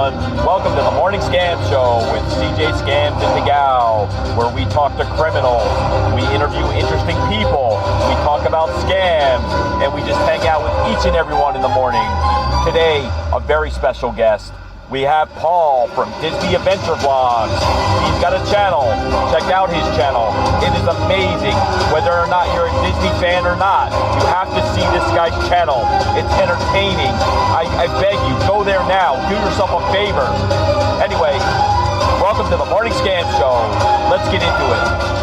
everyone. Welcome to the Morning Scam Show with CJ Scams and TAGOW, where we talk to criminals, we interview interesting people, we talk about scams, and we just hang out with each and every one in the morning. Today, a very special guest. We have Paul from Disney Adventure Vlogs. He's got a channel. Check out his channel. It is amazing. Whether or not you're a Disney fan or not, you have to see this guy's channel. It's entertaining. I beg you, go there now. Do yourself a favor. Anyway, welcome to the Morning Scam Show. Let's get into it.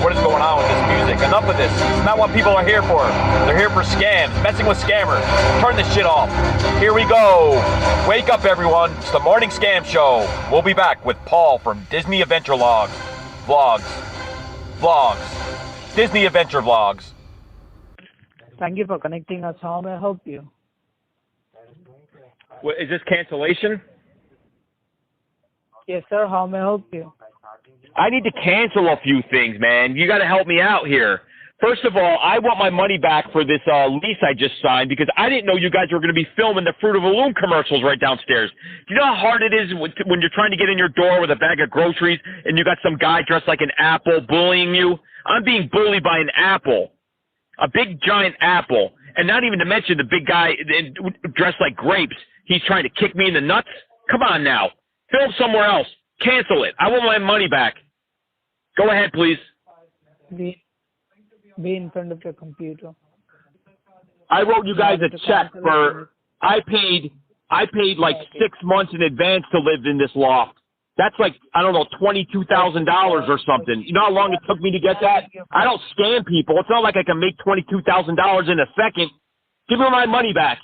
What is going on with this music? Enough of this. It's not what people are here for. They're here for scams, messing with scammers. Turn this shit off. Here we go. Wake up, everyone. It's the Morning Scam Show. We'll be back with Paul from Disney Adventure Vlogs. Disney Adventure Vlogs. Thank you for connecting us. How may I help you? What, is this cancellation? Yes, sir. How may I help you? I need to cancel a few things, man. You got to help me out here. First of all, I want my money back for this lease I just signed because I didn't know you guys were going to be filming the Fruit of the Loom commercials right downstairs. Do you know how hard it is when you're trying to get in your door with a bag of groceries and you got some guy dressed like an apple bullying you? I'm being bullied by an apple, a big giant apple, and not even to mention the big guy dressed like grapes. He's trying to kick me in the nuts. Come on now. Film somewhere else. Cancel it. I want my money back. Go ahead, please. Be in front of your computer. I wrote you guys a check for. I paid like 6 months in advance to live in this loft. That's like, I don't know, $22,000 or something. You know how long it took me to get that? I don't scam people. It's not like I can make $22,000 in a second. Give me my money back.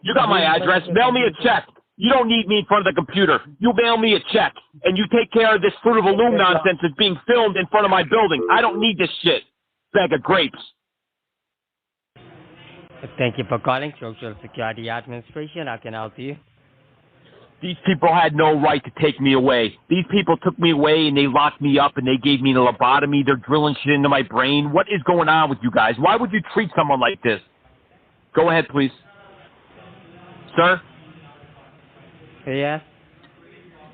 You got my address. Mail me a check. You don't need me in front of the computer. You mail me a check, and you take care of this Fruit of the Loom nonsense that's being filmed in front of my building. I don't need this shit. Bag of grapes. Thank you for calling Social Security Administration. How can I help you? These people had no right to take me away. These people took me away, and they locked me up, and they gave me a lobotomy. They're drilling shit into my brain. What is going on with you guys? Why would you treat someone like this? Go ahead, please. Sir? Yes?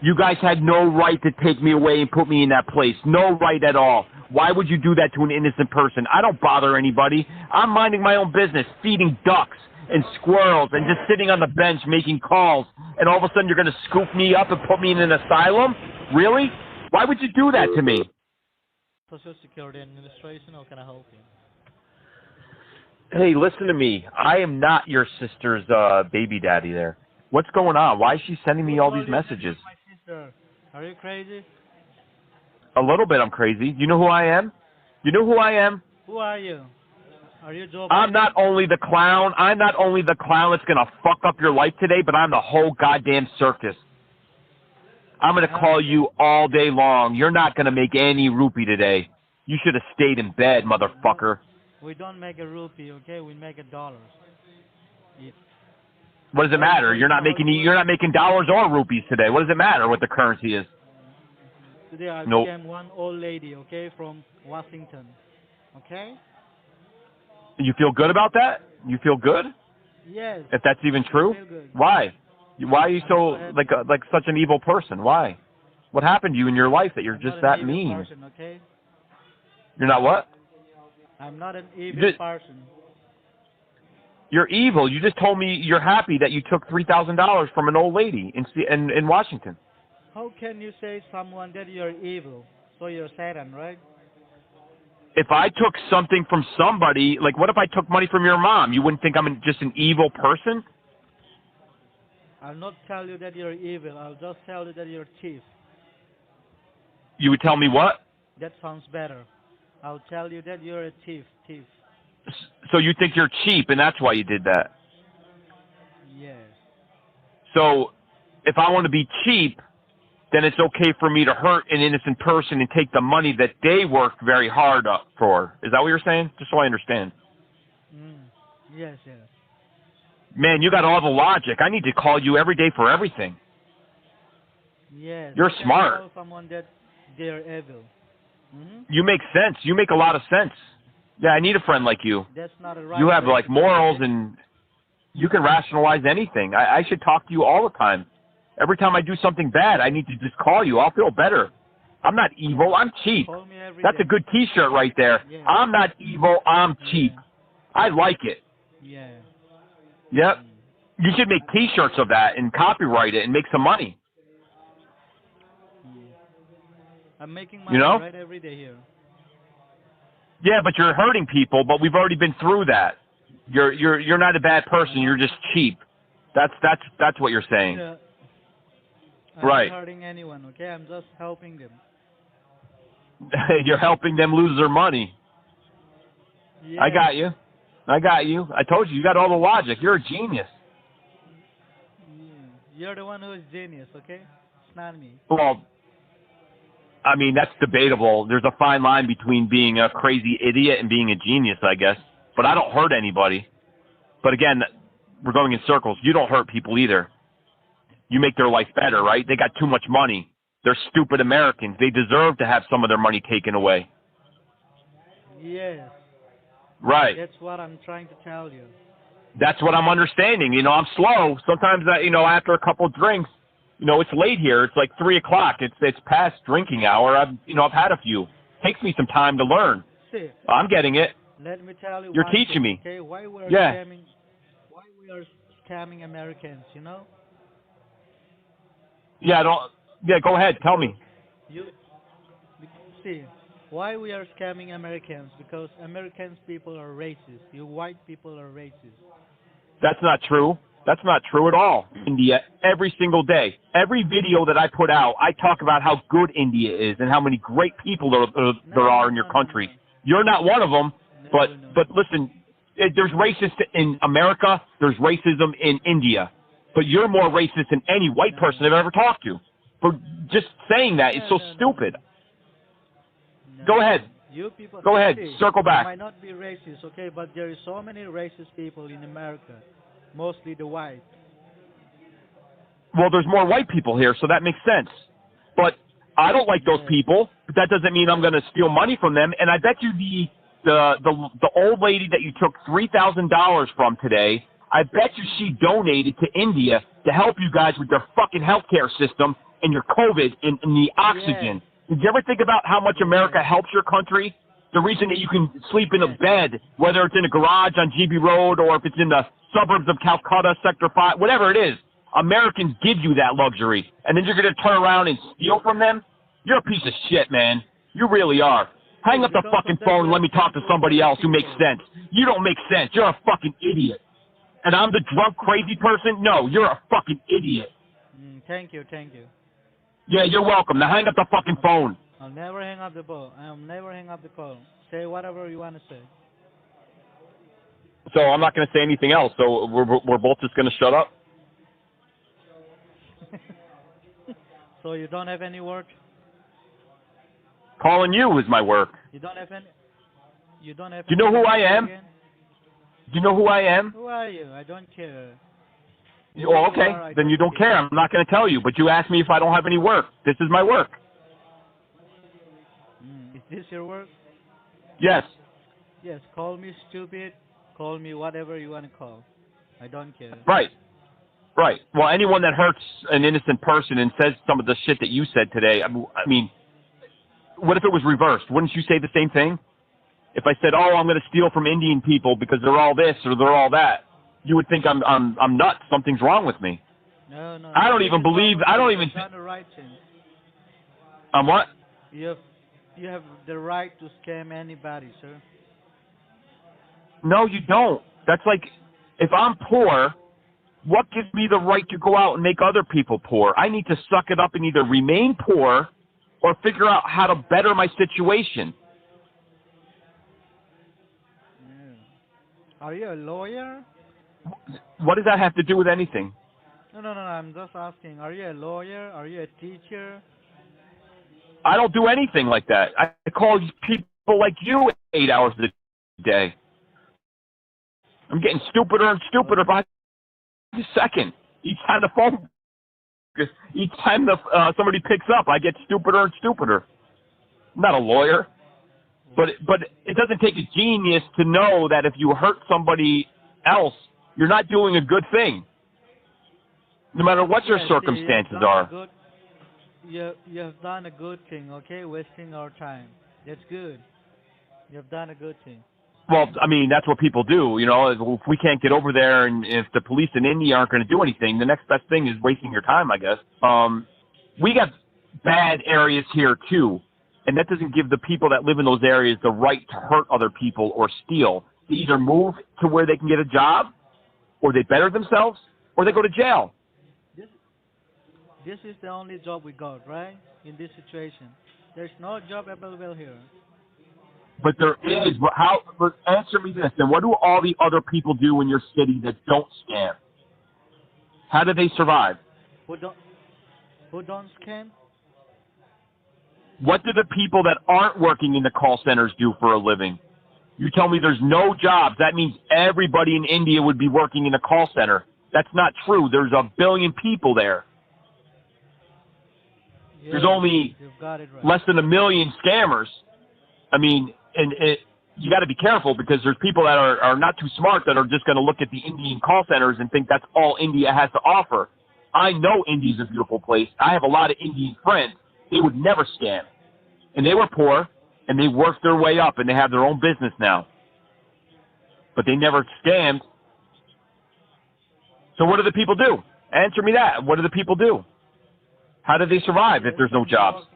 You guys had no right to take me away and put me in that place. No right at all. Why would you do that to an innocent person? I don't bother anybody. I'm minding my own business, feeding ducks and squirrels and just sitting on the bench making calls. And all of a sudden you're going to scoop me up and put me in an asylum? Really? Why would you do that to me? Social Security Administration, how can I help you? Hey, listen to me. I am not your sister's baby daddy there. What's going on? Why is she sending me all these messages? My sister. Are you crazy? A little bit I'm crazy. You know who I am? You know who I am? Who are you? Are you Joe Biden? I'm not only the clown that's going to fuck up your life today, but I'm the whole goddamn circus. I'm going to call you all day long. You're not going to make any rupee today. You should have stayed in bed, motherfucker. We don't make a rupee, okay? We make $. What does it matter? You're not making dollars or rupees today. What does it matter what the currency is? Today I became one old lady, okay, from Washington. Okay? You feel good about that? You feel good? Yes. If that's even true? I feel good. Why? Why are you so like such an evil person? Why? What happened to you in your life that you're just that mean? Person, okay? You're not what? I'm not an evil person. You're evil. You just told me you're happy that you took $3,000 from an old lady in Washington. How can you say someone that you're evil? So you're Satan, right? If I took something from somebody, like what if I took money from your mom? You wouldn't think I'm just an evil person? I'll not tell you that you're evil. I'll just tell you that you're a thief. You would tell me what? That sounds better. I'll tell you that you're a thief. So you think you're cheap, and that's why you did that? Yes. So if I want to be cheap, then it's okay for me to hurt an innocent person and take the money that they worked very hard up for. Is that what you're saying? Just so I understand. Yes, yes. Man, you got all the logic. I need to call you every day for everything. Yes. You're you smart. Tell someone that they're evil. You make sense. You make a lot of sense. Yeah, I need a friend like you. That's not a right. You have like morals and you can rationalize anything. I should talk to you all the time. Every time I do something bad, I need to just call you. I'll feel better. I'm not evil. I'm cheap. Call me every That's day. a good T-shirt right there. Yeah. I'm not evil. I'm cheap. I like it. Yeah. Yep. You should make T-shirts of that and copyright it and make some money. I'm making money right every day here. Yeah, but you're hurting people. But we've already been through that. You're not a bad person. You're just cheap. That's what you're saying. I'm right. not hurting anyone. Okay, I'm just helping them. You're helping them lose their money. Yeah. I got you. I told you got all the logic. You're a genius. You're the one who is genius, okay? It's not me. Well, I mean, that's debatable. There's a fine line between being a crazy idiot and being a genius, I guess. But I don't hurt anybody. But again, we're going in circles. You don't hurt people either. You make their life better, right? They got too much money. They're stupid Americans. They deserve to have some of their money taken away. Yes. Right. That's what I'm trying to tell you. That's what I'm understanding. You know, I'm slow. Sometimes, after a couple of drinks, it's late here. It's like 3 o'clock. It's past drinking hour. I've had a few. Takes me some time to learn. See, I'm getting it. let me tell you. You're one teaching thing, me. Okay, why we are scamming Americans? Yeah, go ahead. Tell me. See, why we are scamming Americans? Because Americans people are racist. You white people are racist. That's not true. That's not true at all. India, every single day, every video that I put out, I talk about how good India is and how many great people there are in your country. No. You're not one of them, but listen, there's racism in America, there's racism in India, but you're more racist than any white person I've ever talked to. For just saying that is so stupid. Go ahead. You people, go ahead. Circle back. You might not be racist, okay, but there is so many racist people in America, mostly the white. Well, there's more white people here, so that makes sense. But I don't like those people. But that doesn't mean I'm going to steal money from them. And I bet you the old lady that you took $3,000 from today, I bet you she donated to India to help you guys with their fucking healthcare system and your COVID and the oxygen. Did you ever think about how much America helps your country? The reason that you can sleep in a bed, whether it's in a garage on GB Road or if it's in the suburbs of Calcutta, Sector 5, whatever it is, Americans give you that luxury. And then you're going to turn around and steal from them? You're a piece of shit, man. You really are. Hang up the fucking phone and let me talk to somebody else who makes sense. You don't make sense. You're a fucking idiot. And I'm the drunk, crazy person? No, you're a fucking idiot. Thank you. Yeah, you're welcome. Now hang up the fucking phone. I'll never hang up the phone. I'll never hang up the call. Say whatever you want to say. So I'm not going to say anything else. So we're both just going to shut up? So you don't have any work? Calling you is my work. You don't have any? You don't have? Do you know who I am? Do you know who I am? Who are you? I don't care. Oh, okay. Then you don't care. I'm not going to tell you. But you asked me if I don't have any work. This is my work. Is this your work? Yes. Yes. Call me stupid. Call me whatever you want to call. I don't care. Right. Well, anyone that hurts an innocent person and says some of the shit that you said today, I mean, what if it was reversed? Wouldn't you say the same thing? If I said, "Oh, I'm going to steal from Indian people because they're all this or they're all that," you would think I'm nuts. Something's wrong with me. No. I don't even believe. I don't even. Done the right thing. What? You have the right to scam anybody, sir. No, you don't. That's like, if I'm poor, what gives me the right to go out and make other people poor? I need to suck it up and either remain poor or figure out how to better my situation. Are you a lawyer? What does that have to do with anything? No, no, no, no. I'm just asking. Are you a lawyer? Are you a teacher? I don't do anything like that. I call people like you 8 hours a day. I'm getting stupider and stupider by the second. Each time the phone, each time somebody picks up, I get stupider and stupider. I'm not a lawyer, but it doesn't take a genius to know that if you hurt somebody else, you're not doing a good thing, no matter what your Yes, see, circumstances are. You have done a good thing, okay? Wasting our time. That's good. You have done a good thing. Well, I mean, that's what people do. You know, if we can't get over there and if the police in India aren't going to do anything, the next best thing is wasting your time, I guess. We got bad areas here, too. And that doesn't give the people that live in those areas the right to hurt other people or steal. They either move to where they can get a job, or they better themselves, or they go to jail. This is the only job we got, right? In this situation. There's no job available here. But there is. But answer me this. And what do all the other people do in your city that don't scam? How do they survive? Who don't scam? What do the people that aren't working in the call centers do for a living? You tell me there's no jobs. That means everybody in India would be working in a call center. That's not true. There's a billion people there. Yeah, There's only you've got it right. less than 1 million scammers. I mean, you got to be careful because there's people that are not too smart that are just going to look at the Indian call centers and think that's all India has to offer. I know India's a beautiful place. I have a lot of Indian friends. They would never scam. And they were poor, and they worked their way up, and they have their own business now. But they never scammed. So what do the people do? Answer me that. What do the people do? How do they survive if there's no jobs?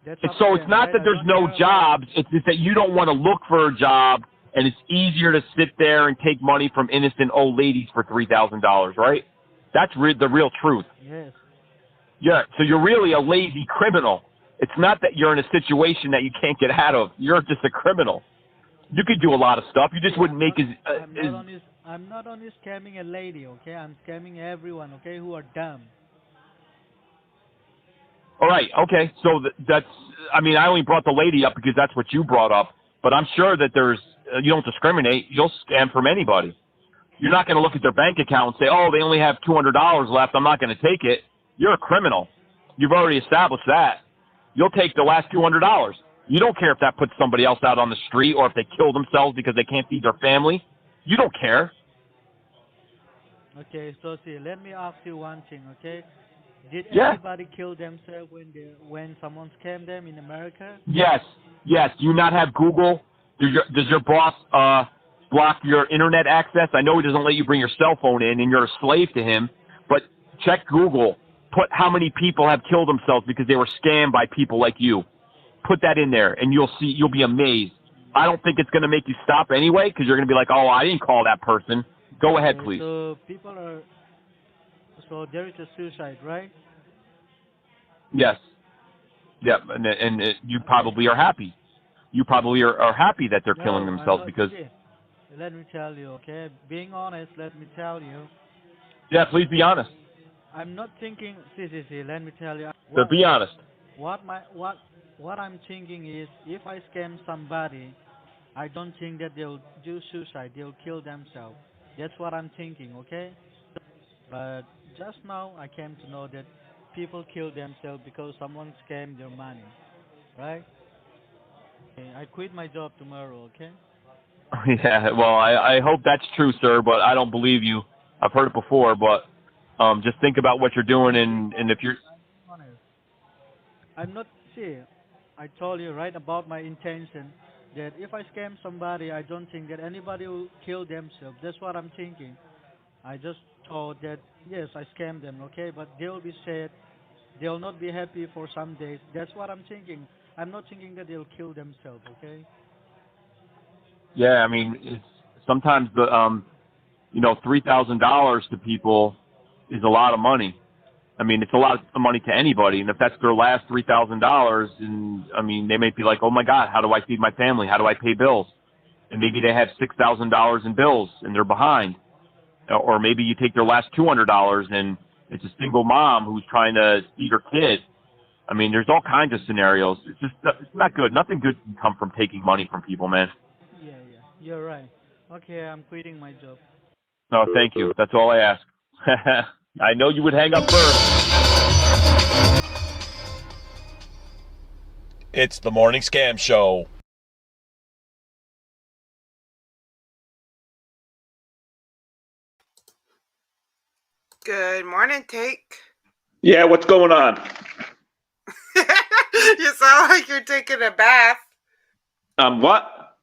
It's not that there's no jobs. It's just that you don't want to look for a job, and it's easier to sit there and take money from innocent old ladies for $3,000, right? That's the real truth. Yes. Yeah, so you're really a lazy criminal. It's not that you're in a situation that you can't get out of. You're just a criminal. You could do a lot of stuff. You just wouldn't make I'm not only scamming a lady, okay? I'm scamming everyone, okay, who are dumb. All right, okay. So that's, I mean, I only brought the lady up because that's what you brought up. But I'm sure that you don't discriminate. You'll scam from anybody. You're not going to look at their bank account and say, oh, they only have $200 left. I'm not going to take it. You're a criminal. You've already established that. You'll take the last $200. You don't care if that puts somebody else out on the street or if they kill themselves because they can't feed their family. You don't care. Okay, so see, let me ask you one thing, okay? Did anybody kill themselves when someone scammed them in America? Yes. Do you not have Google? Does your boss block your internet access? I know he doesn't let you bring your cell phone in, and you're a slave to him. But check Google. Put how many people have killed themselves because they were scammed by people like you. Put that in there, and you'll see. You'll be amazed. I don't think it's going to make you stop anyway because you're going to be like, oh, I didn't call that person. Go ahead, please. So there is a suicide, right? Yes. Yeah, and you probably are happy. You probably are happy that they're killing themselves because... Let me tell you, okay? Being honest, let me tell you. Yeah, please be honest. I'm not thinking... See, let me tell you. So be honest. What I'm thinking is, if I scam somebody, I don't think that they'll do suicide. They'll kill themselves. That's what I'm thinking, okay? But just now, I came to know that people kill themselves because someone scammed their money, right? Okay, I quit my job tomorrow, okay? Yeah, well, I hope that's true, sir, but I don't believe you. I've heard it before, but just think about what you're doing, and if you're... I'm not... See, I told you, right, about my intention, that if I scam somebody, I don't think that anybody will kill themselves. That's what I'm thinking. I just thought that, yes, I scammed them, okay, but they'll be sad. They'll not be happy for some days. That's what I'm thinking. I'm not thinking that they'll kill themselves, okay? Yeah, I mean, it's sometimes the $3,000 to people is a lot of money. I mean, it's a lot of money to anybody, and if that's their last $3,000, and I mean, they may be like, oh my God, how do I feed my family? How do I pay bills? And maybe they have $6,000 in bills, and they're behind. or maybe you take their last $200 and it's a single mom who's trying to feed her kid. I mean, there's all kinds of scenarios. It's not good. Nothing good can come from taking money from people, man. Yeah, you're right. Okay, I'm quitting my job. No, thank you. That's all I ask. I know you would hang up first. It's the Morning Scam Show. Good morning, Take. Yeah, what's going on? You sound like you're taking a bath. What?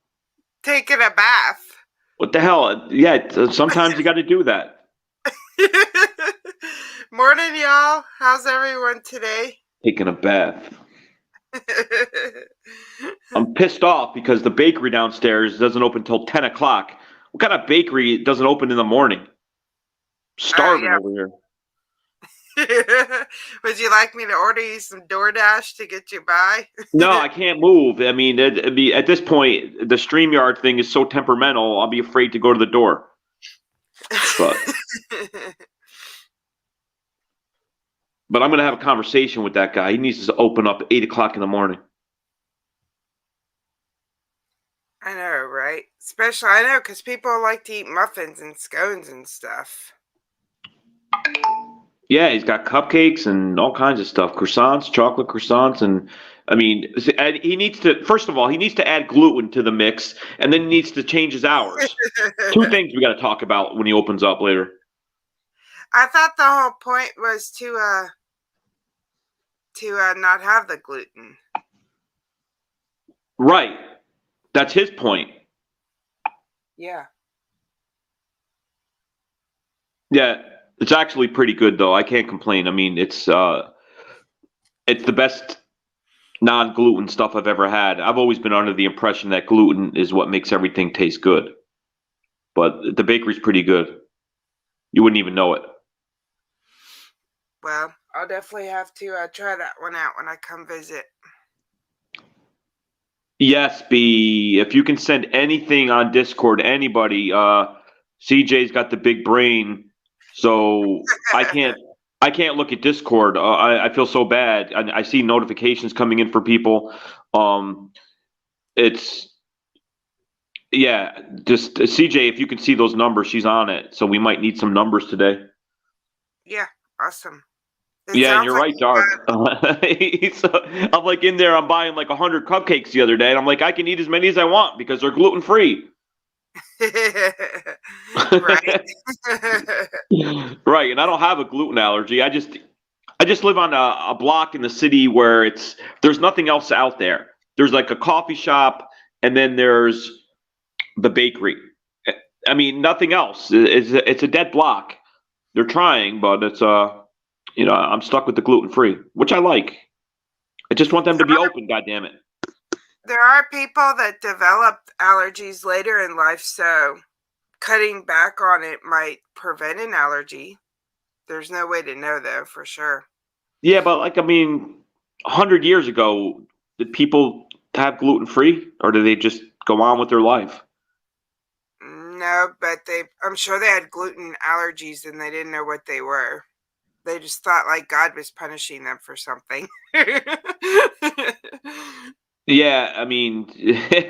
Taking a bath. What the hell? Yeah, sometimes you got to do that. Morning, y'all. How's everyone today? Taking a bath. I'm pissed off because the bakery downstairs doesn't open till 10 o'clock. What kind of bakery doesn't open in the morning? Starving over here. Would you like me to order you some DoorDash to get you by? No, I can't move. I mean, at this point, the StreamYard thing is so temperamental, I'll be afraid to go to the door. But I'm going to have a conversation with that guy. He needs to open up 8 o'clock in the morning. I know, right? Especially, I know, because people like to eat muffins and scones and stuff. Yeah, he's got cupcakes and all kinds of stuff. Croissants, chocolate croissants. And I mean, he needs to, first of all, he needs to add gluten to the mix, and then he needs to change his hours. Two things we got to talk about when he opens up later. I thought the whole point was to not have the gluten. Right. That's his point. Yeah. Yeah, it's actually pretty good though. I can't complain. I mean, it's the best non-gluten stuff I've ever had. I've always been under the impression that gluten is what makes everything taste good. But the bakery's pretty good. You wouldn't even know it. Well, I'll definitely have to try that one out when I come visit. Yes, B. If you can send anything on Discord, anybody, CJ's got the big brain, so I can't look at Discord. I feel so bad. I see notifications coming in for people. Just CJ, if you can see those numbers, she's on it. So we might need some numbers today. Yeah, awesome. Yeah, and you're right, Dark. I'm like in there, I'm buying like 100 cupcakes the other day, and I'm like, I can eat as many as I want because they're gluten-free. Right. Right, and I don't have a gluten allergy. I just live on a block in the city where there's nothing else out there. There's like a coffee shop, and then there's the bakery. I mean, nothing else. It's a dead block. They're trying, but it's I'm stuck with the gluten-free, which I like. I just want them to be open, goddammit. There are people that develop allergies later in life, so cutting back on it might prevent an allergy. There's no way to know, though, for sure. Yeah, but 100 years ago, did people have gluten-free, or did they just go on with their life? No, but I'm sure they had gluten allergies and they didn't know what they were. They just thought like God was punishing them for something. Yeah, I mean,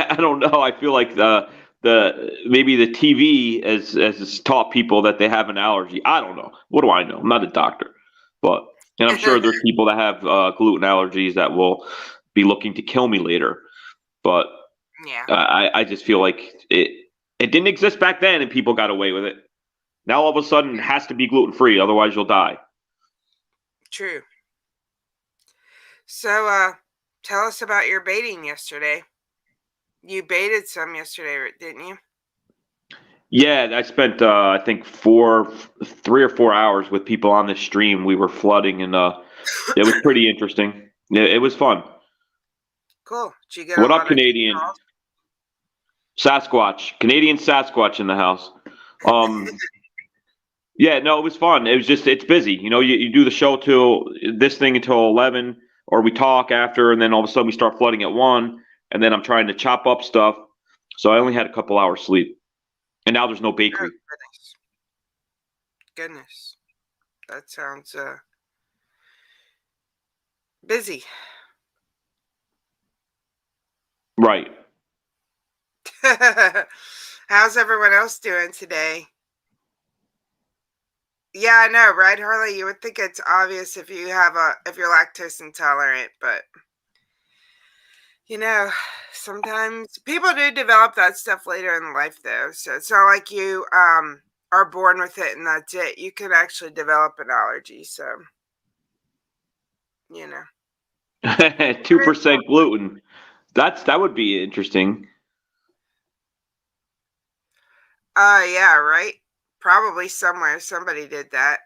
I don't know. I feel like maybe the TV has taught people that they have an allergy. I don't know. What do I know? I'm not a doctor, and I'm sure there's people that have gluten allergies that will be looking to kill me later. But yeah, I just feel like it didn't exist back then, and people got away with it. Now all of a sudden, it has to be gluten free, otherwise you'll die. True. So, tell us about your baiting yesterday. You baited some yesterday, didn't you? Yeah, I spent I think 3 or 4 hours with people on this stream. We were flooding, and it was pretty interesting. It was fun. Cool. Did you get What a up, lot Canadian? of calls? Sasquatch, Canadian Sasquatch in the house. Yeah, no, it was fun. It's busy. You do the show till this thing until 11, or we talk after, and then all of a sudden we start flooding at 1, and then I'm trying to chop up stuff. So I only had a couple hours sleep, and now there's no bakery. goodness. That sounds busy. Right. How's everyone else doing today? Yeah, I know, right, Harley? You would think it's obvious if you're lactose intolerant, but sometimes people do develop that stuff later in life, though. So it's not like you are born with it and that's it. You can actually develop an allergy. So, 2% gluten. That would be interesting. Yeah, right. Probably somewhere somebody did that.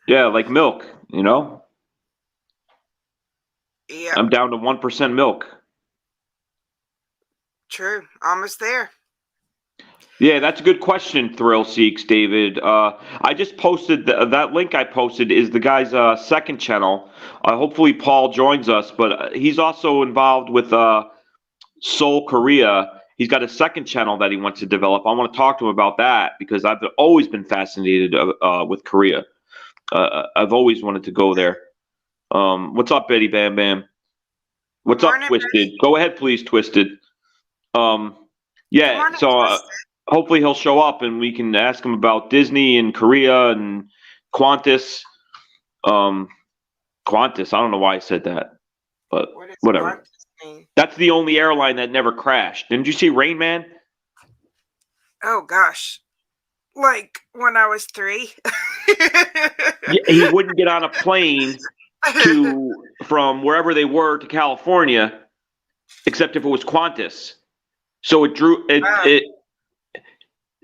Yeah, like milk, Yeah. I'm down to 1% milk. True. Almost there. Yeah, that's a good question, Thrill Seeks, David. I just posted that link I posted is the guy's second channel. Hopefully Paul joins us, but he's also involved with Seoul, Korea. He's got a second channel that he wants to develop. I want to talk to him about that because I've always been fascinated with Korea. I've always wanted to go there. What's up, Betty Bam Bam? What's up, Morning, Twisted? Betty. Go ahead, please, Twisted. Yeah, morning, so Twisted. hopefully he'll show up and we can ask him about Disney and Korea and Qantas. Qantas, I don't know why I said that, but What does whatever. Qantas mean? That's the only airline that never crashed. Didn't you see Rain Man? Oh gosh, like when I was 3. Yeah, he wouldn't get on a plane from wherever they were to California, except if it was Qantas. So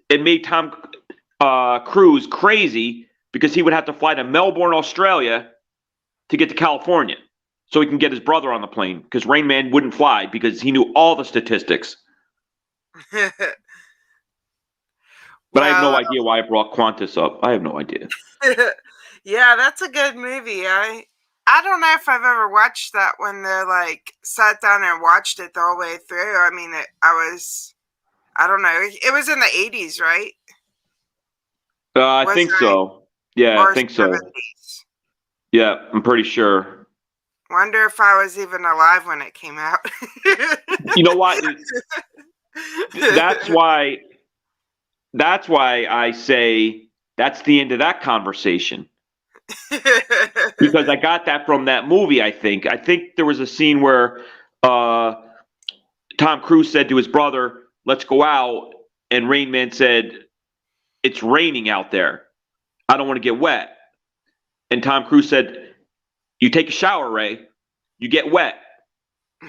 it made Tom Cruise crazy because he would have to fly to Melbourne, Australia, to get to California, so he can get his brother on the plane. Because Rain Man wouldn't fly because he knew all the statistics. But I have no idea why I brought Qantas up. I have no idea. Yeah, that's a good movie. I don't know if I've ever watched that when they sat down and watched it the whole way through. I mean, I don't know. It was in the 80s, right? I think so. Yeah, I think so. 70s. Yeah, I'm pretty sure. Wonder if I was even alive when it came out. You know what? That's why I say that's the end of that conversation. Because I got that from that movie, I think. I think there was a scene where Tom Cruise said to his brother, "Let's go out." And Rain Man said, "It's raining out there. I don't want to get wet." And Tom Cruise said, "You take a shower, Ray. You get wet."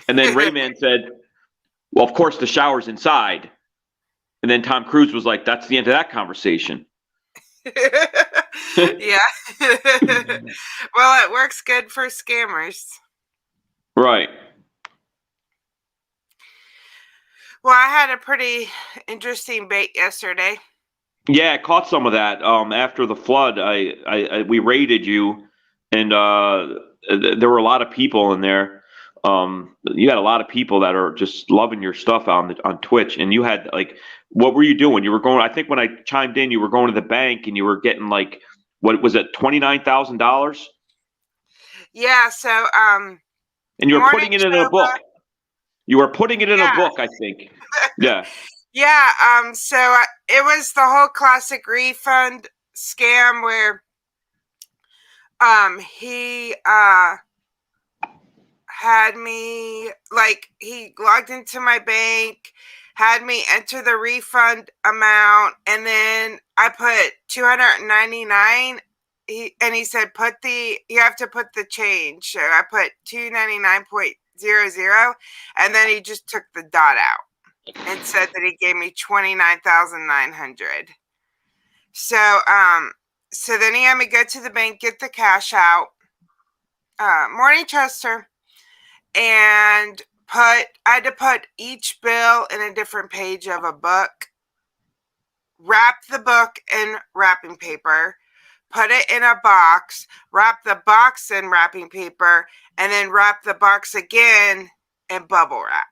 And then Rain Man said, "Well, of course the shower's inside." And then Tom Cruise was like, "That's the end of that conversation." Yeah. Well, it works good for scammers. Right. Well, I had a pretty interesting bait yesterday. Yeah, I caught some of that. After the flood, we raided you, and there were a lot of people in there. You had a lot of people that are just loving your stuff on Twitch, and you had what were you doing? You were going. I think when I chimed in, you were going to the bank, and you were getting what was it, $29,000? Yeah. So and you were putting it in a book. You were putting it in a book, I think. Yeah. Yeah. So it was the whole classic refund scam where he had me he logged into my bank, had me enter the refund amount, and then I put $299. He said you have to put the change. So I put 299.00, and then he just took the dot out and said that he gave me 29,900. So so then he had me go to the bank, get the cash out. Morning, Chester. And I had to put each bill in a different page of a book, wrap the book in wrapping paper, put it in a box, wrap the box in wrapping paper, and then wrap the box again in bubble wrap.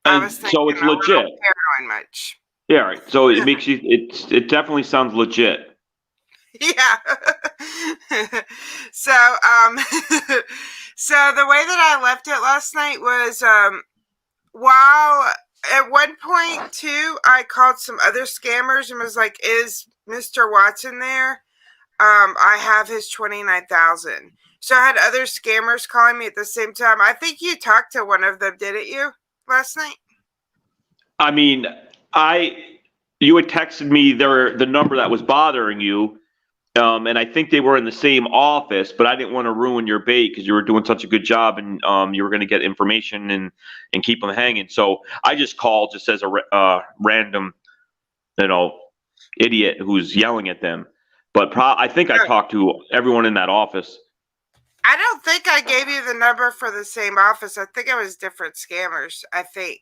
I was thinking so it's legit. Heroin much. Yeah, all right. So it makes you. It definitely sounds legit. Yeah. So, so the way that I left it last night was, while at one point too, I called some other scammers and was like, "Is Mr. Watson there? I have his 29,000." So I had other scammers calling me at the same time. I think you talked to one of them, didn't you, last night? I mean, you had texted me the number that was bothering you, and I think they were in the same office, but I didn't want to ruin your bait because you were doing such a good job, and you were going to get information and keep them hanging. So I just called just as a random, you know, idiot who's yelling at them. But I think I talked to everyone in that office. I don't think I gave you the number for the same office. I think it was different scammers. I think.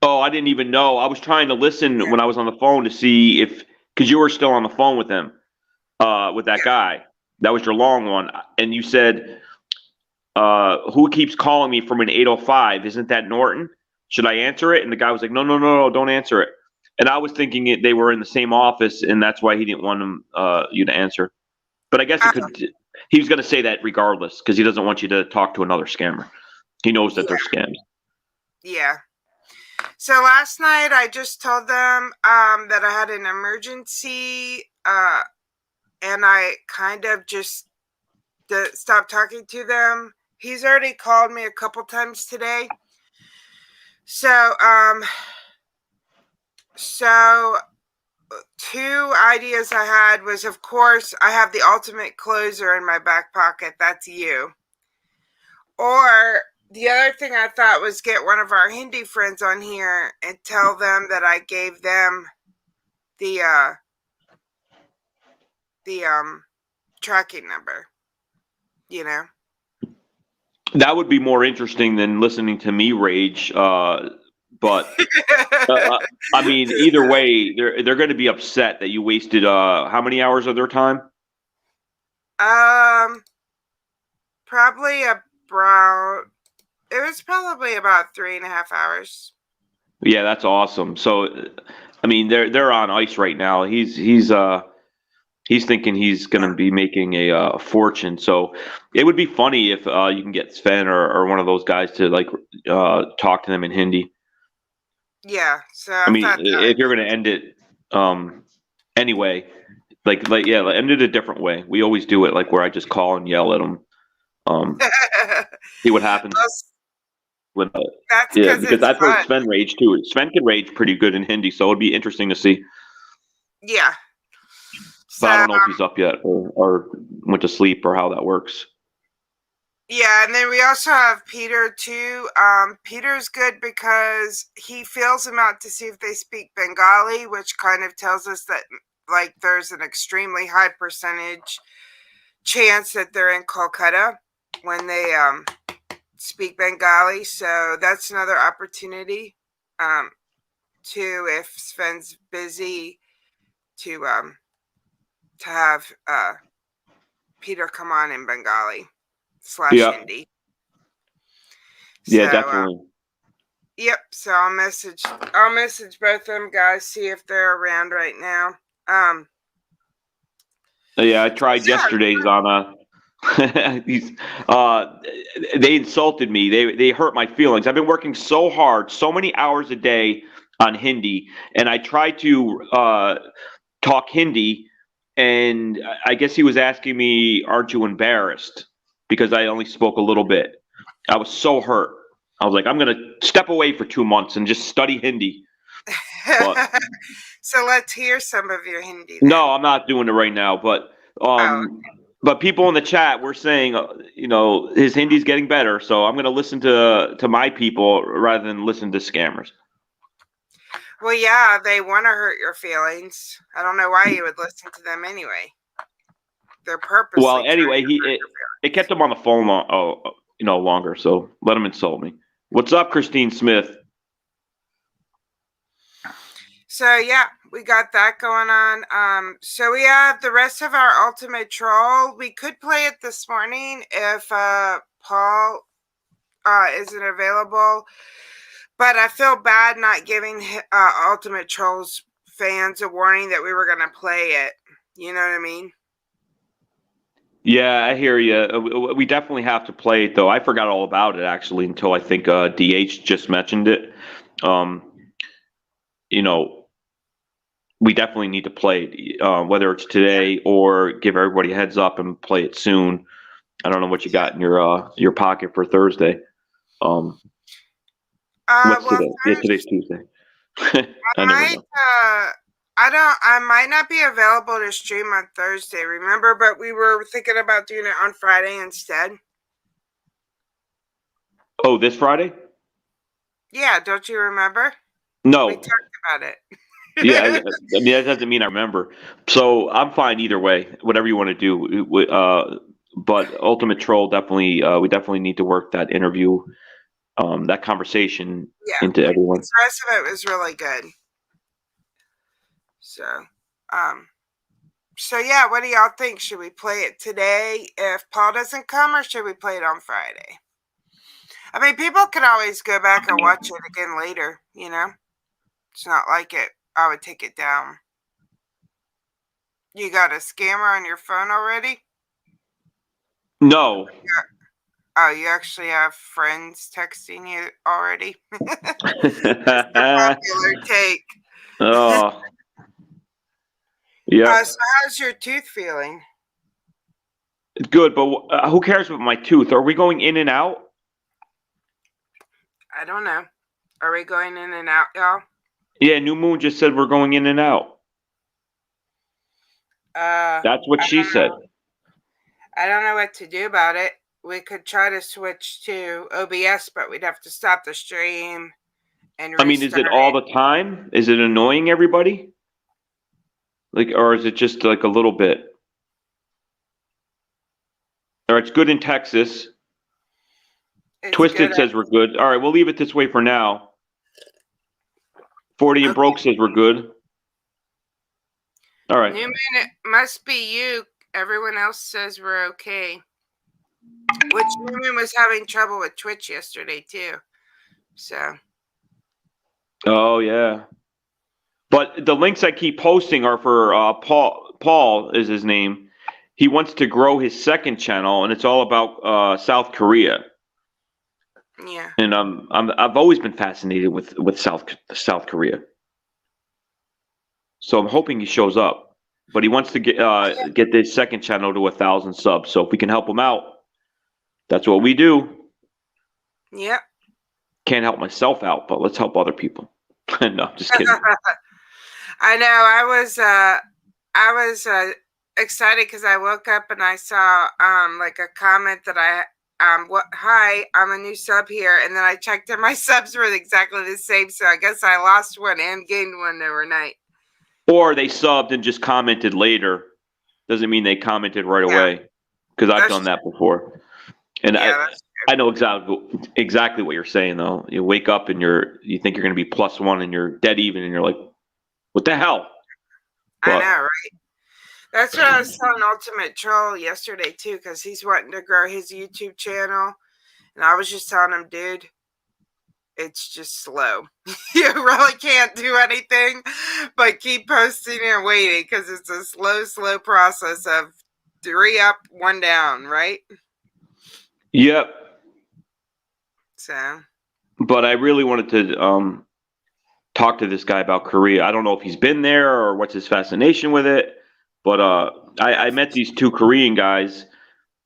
Oh, I didn't even know. I was trying to listen when I was on the phone to see because you were still on the phone with him, with that guy. That was your long one. And you said, who keeps calling me from an 805? Isn't that Norton? Should I answer it? And the guy was like, no, no, no, no, don't answer it. And I was thinking they were in the same office, and that's why he didn't want you to answer. But I guess he was going to say that regardless because he doesn't want you to talk to another scammer. He knows that they're scams. Yeah. So last night I just told them that I had an emergency, and I kind of just stopped talking to them. He's already called me a couple times today. So two ideas I had was, of course, I have the ultimate closer in my back pocket. That's you. Or the other thing I thought was get one of our Hindi friends on here and tell them that I gave them the tracking number. You know? That would be more interesting than listening to me rage. But I mean, either way, they're going to be upset that you wasted how many hours of their time? Probably about. It was probably about 3.5 hours. Yeah, that's awesome. So, I mean, they're on ice right now. He's thinking he's going to be making a fortune. So, it would be funny if you can get Sven or one of those guys to like talk to them in Hindi. Yeah. So I mean, if you're going to end it anyway, like end it a different way. We always do it like where I just call and yell at them. See what happens. When, That's yeah, because I've heard fun. Sven rage too. Sven can rage pretty good in Hindi, so it'd be interesting to see. Yeah. But I don't know if he's up yet or went to sleep or how that works. Yeah, and then we also have Peter too. Peter's good because he feels them out to see if they speak Bengali, which kind of tells us that like there's an extremely high percentage chance that they're in Kolkata when they speak Bengali. So that's another opportunity to, if Sven's busy, to have Peter come on in Bengali / Hindi. Yeah, So, definitely. Yep. So I'll message both of them guys, see if they're around right now. Yeah, I tried yesterday's on these. They insulted me. They hurt my feelings. I've been working so hard, so many hours a day on Hindi, and I tried to talk Hindi, and I guess he was asking me, "Aren't you embarrassed?" Because I only spoke a little bit. I was so hurt. I was like, I'm going to step away for 2 months and just study Hindi. But, so let's hear some of your Hindi. Then. No, I'm not doing it right now. But but people in the chat were saying, his Hindi's getting better. So I'm going to listen to my people rather than listen to scammers. Well, yeah, they want to hurt your feelings. I don't know why you would listen to them anyway. They're purposely. Well, anyway, it kept him on the phone longer. So let him insult me. What's up, Christine Smith? So yeah, we got that going on. So we have the rest of our ultimate troll. We could play it this morning if Paul isn't available. But I feel bad not giving Ultimate Trolls fans a warning that we were going to play it. You know what I mean? Yeah, I hear you. We definitely have to play it, though. I forgot all about it, actually, until I think DH just mentioned it. You know, we definitely need to play it, whether it's today or give everybody a heads up and play it soon. I don't know what you got in your pocket for Thursday. What's Well, today? Yeah, today's Tuesday. I never know. I might not be available to stream on Thursday, remember? But we were thinking about doing it on Friday instead. Oh, this Friday? Yeah, don't you remember? No. We talked about it. Yeah, I mean, that doesn't mean I remember. So I'm fine either way, whatever you want to do. But Ultimate Troll definitely, we definitely need to work that interview, that conversation into everyone. The rest of it was really good. So yeah, what do y'all think? Should we play it today if Paul doesn't come, or should we play it on Friday? I mean, people can always go back and watch it again later, you know? It's not like I would take it down. You got a scammer on your phone already? No. Oh, you actually have friends texting you already? It's a popular take. Oh. Yeah. So how's your tooth feeling? It's good, but who cares about my tooth? Are we going in and out? I don't know. Are we going in and out, y'all? Yeah, New Moon just said we're going in and out. That's what she said. I don't know what to do about it. We could try to switch to OBS, but we'd have to stop the stream and restart. I mean, is it all the time? Is it annoying everybody? Like, or is it just like a little bit? Or it's good in Texas. Twisted says we're good. All right, we'll leave it this way for now. 40 and Broke says we're good. All right. Newman, it must be you. Everyone else says we're okay. Which Newman was having trouble with Twitch yesterday too. So. Oh yeah. But the links I keep posting are for Paul. Paul is his name. He wants to grow his second channel, and it's all about South Korea. Yeah. And I've always been fascinated with South Korea. So I'm hoping he shows up. But he wants to get this second channel to 1,000 subs. So if we can help him out, that's what we do. Yep. Can't help myself out, but let's help other people. No, just kidding. I know. I was excited because I woke up and I saw like a comment that hi, I'm a new sub here, and then I checked and my subs were exactly the same. So I guess I lost one and gained one overnight. Or they subbed and just commented later. Doesn't mean they commented right away, because I've done that before. And I know exactly what you're saying though. You wake up and you think you're going to be +1 and you're dead even, and you're like, what the hell? I know, right? That's what I was telling Ultimate Troll yesterday too, because he's wanting to grow his YouTube channel, and I was just telling him, dude, it's just slow. You really can't do anything but keep posting and waiting, because it's a slow process of 3 up, 1 down, right? Yep. So. But I really wanted to talk to this guy about Korea. I don't know if he's been there or what's his fascination with it, but I met these 2 Korean guys.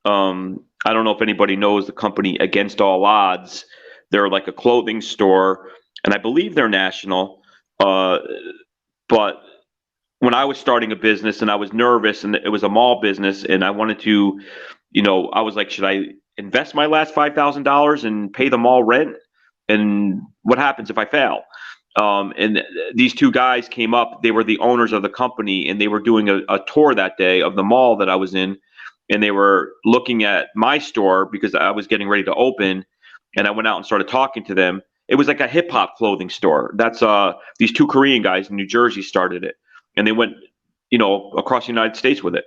I don't know if anybody knows the company Against All Odds. They're like a clothing store, and I believe they're national. But when I was starting a business and I was nervous, and it was a mall business, and I wanted to, I was like, should I invest my last $5,000 and pay the mall rent? And what happens if I fail? And these 2 guys came up. They were the owners of the company, and they were doing a tour that day of the mall that I was in, and they were looking at my store because I was getting ready to open. And I went out and started talking to them. It was like a hip hop clothing store. That's these 2 Korean guys in New Jersey started it, and they went, across the United States with it.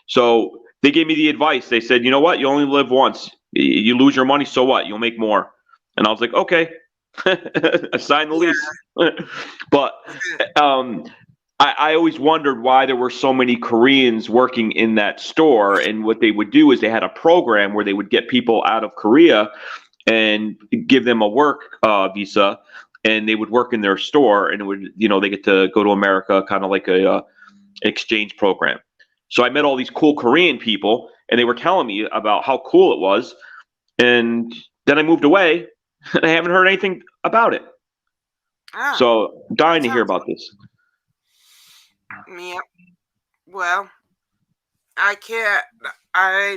So they gave me the advice. They said, you know what? You only live once. You lose your money, so what? You'll make more. And I was like, okay. I signed the lease. But I always wondered why there were so many Koreans working in that store. And what they would do is they had a program where they would get people out of Korea and give them a work visa, and they would work in their store, and it would, they get to go to America, kind of like a exchange program. So I met all these cool Korean people, and they were telling me about how cool it was. And then I moved away, and I haven't heard anything about it. So dying to hear about this. Yeah. Well, I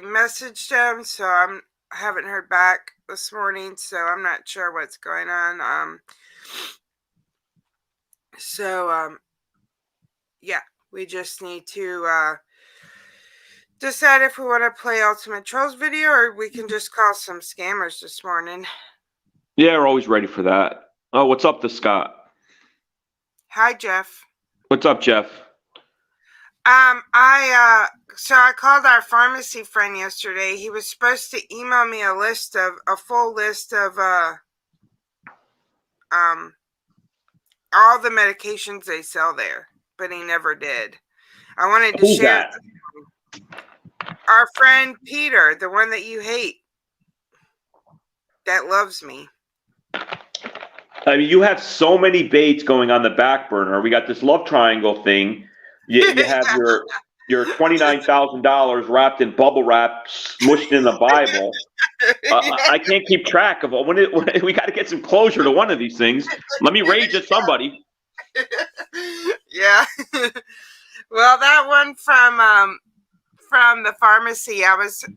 messaged him, so I haven't heard back this morning, so I'm not sure what's going on. Yeah, we just need to decide if we want to play Ultimate Trolls video, or we can just call some scammers this morning. Yeah, we're always ready for that. Oh, what's up to Scott? Hi, Jeff. What's up, Jeff? So I called our pharmacy friend yesterday. He was supposed to email me a full list of all the medications they sell there, but he never did. I wanted to share our friend Peter, the one that you hate, that loves me. I mean, you have so many baits going on the back burner. We got this love triangle thing. You have your $29,000 wrapped in bubble wrap, smushed in the Bible. I can't keep track of when we got to get some closure to one of these things. Let me rage at somebody. Yeah. Well, that one from the pharmacy,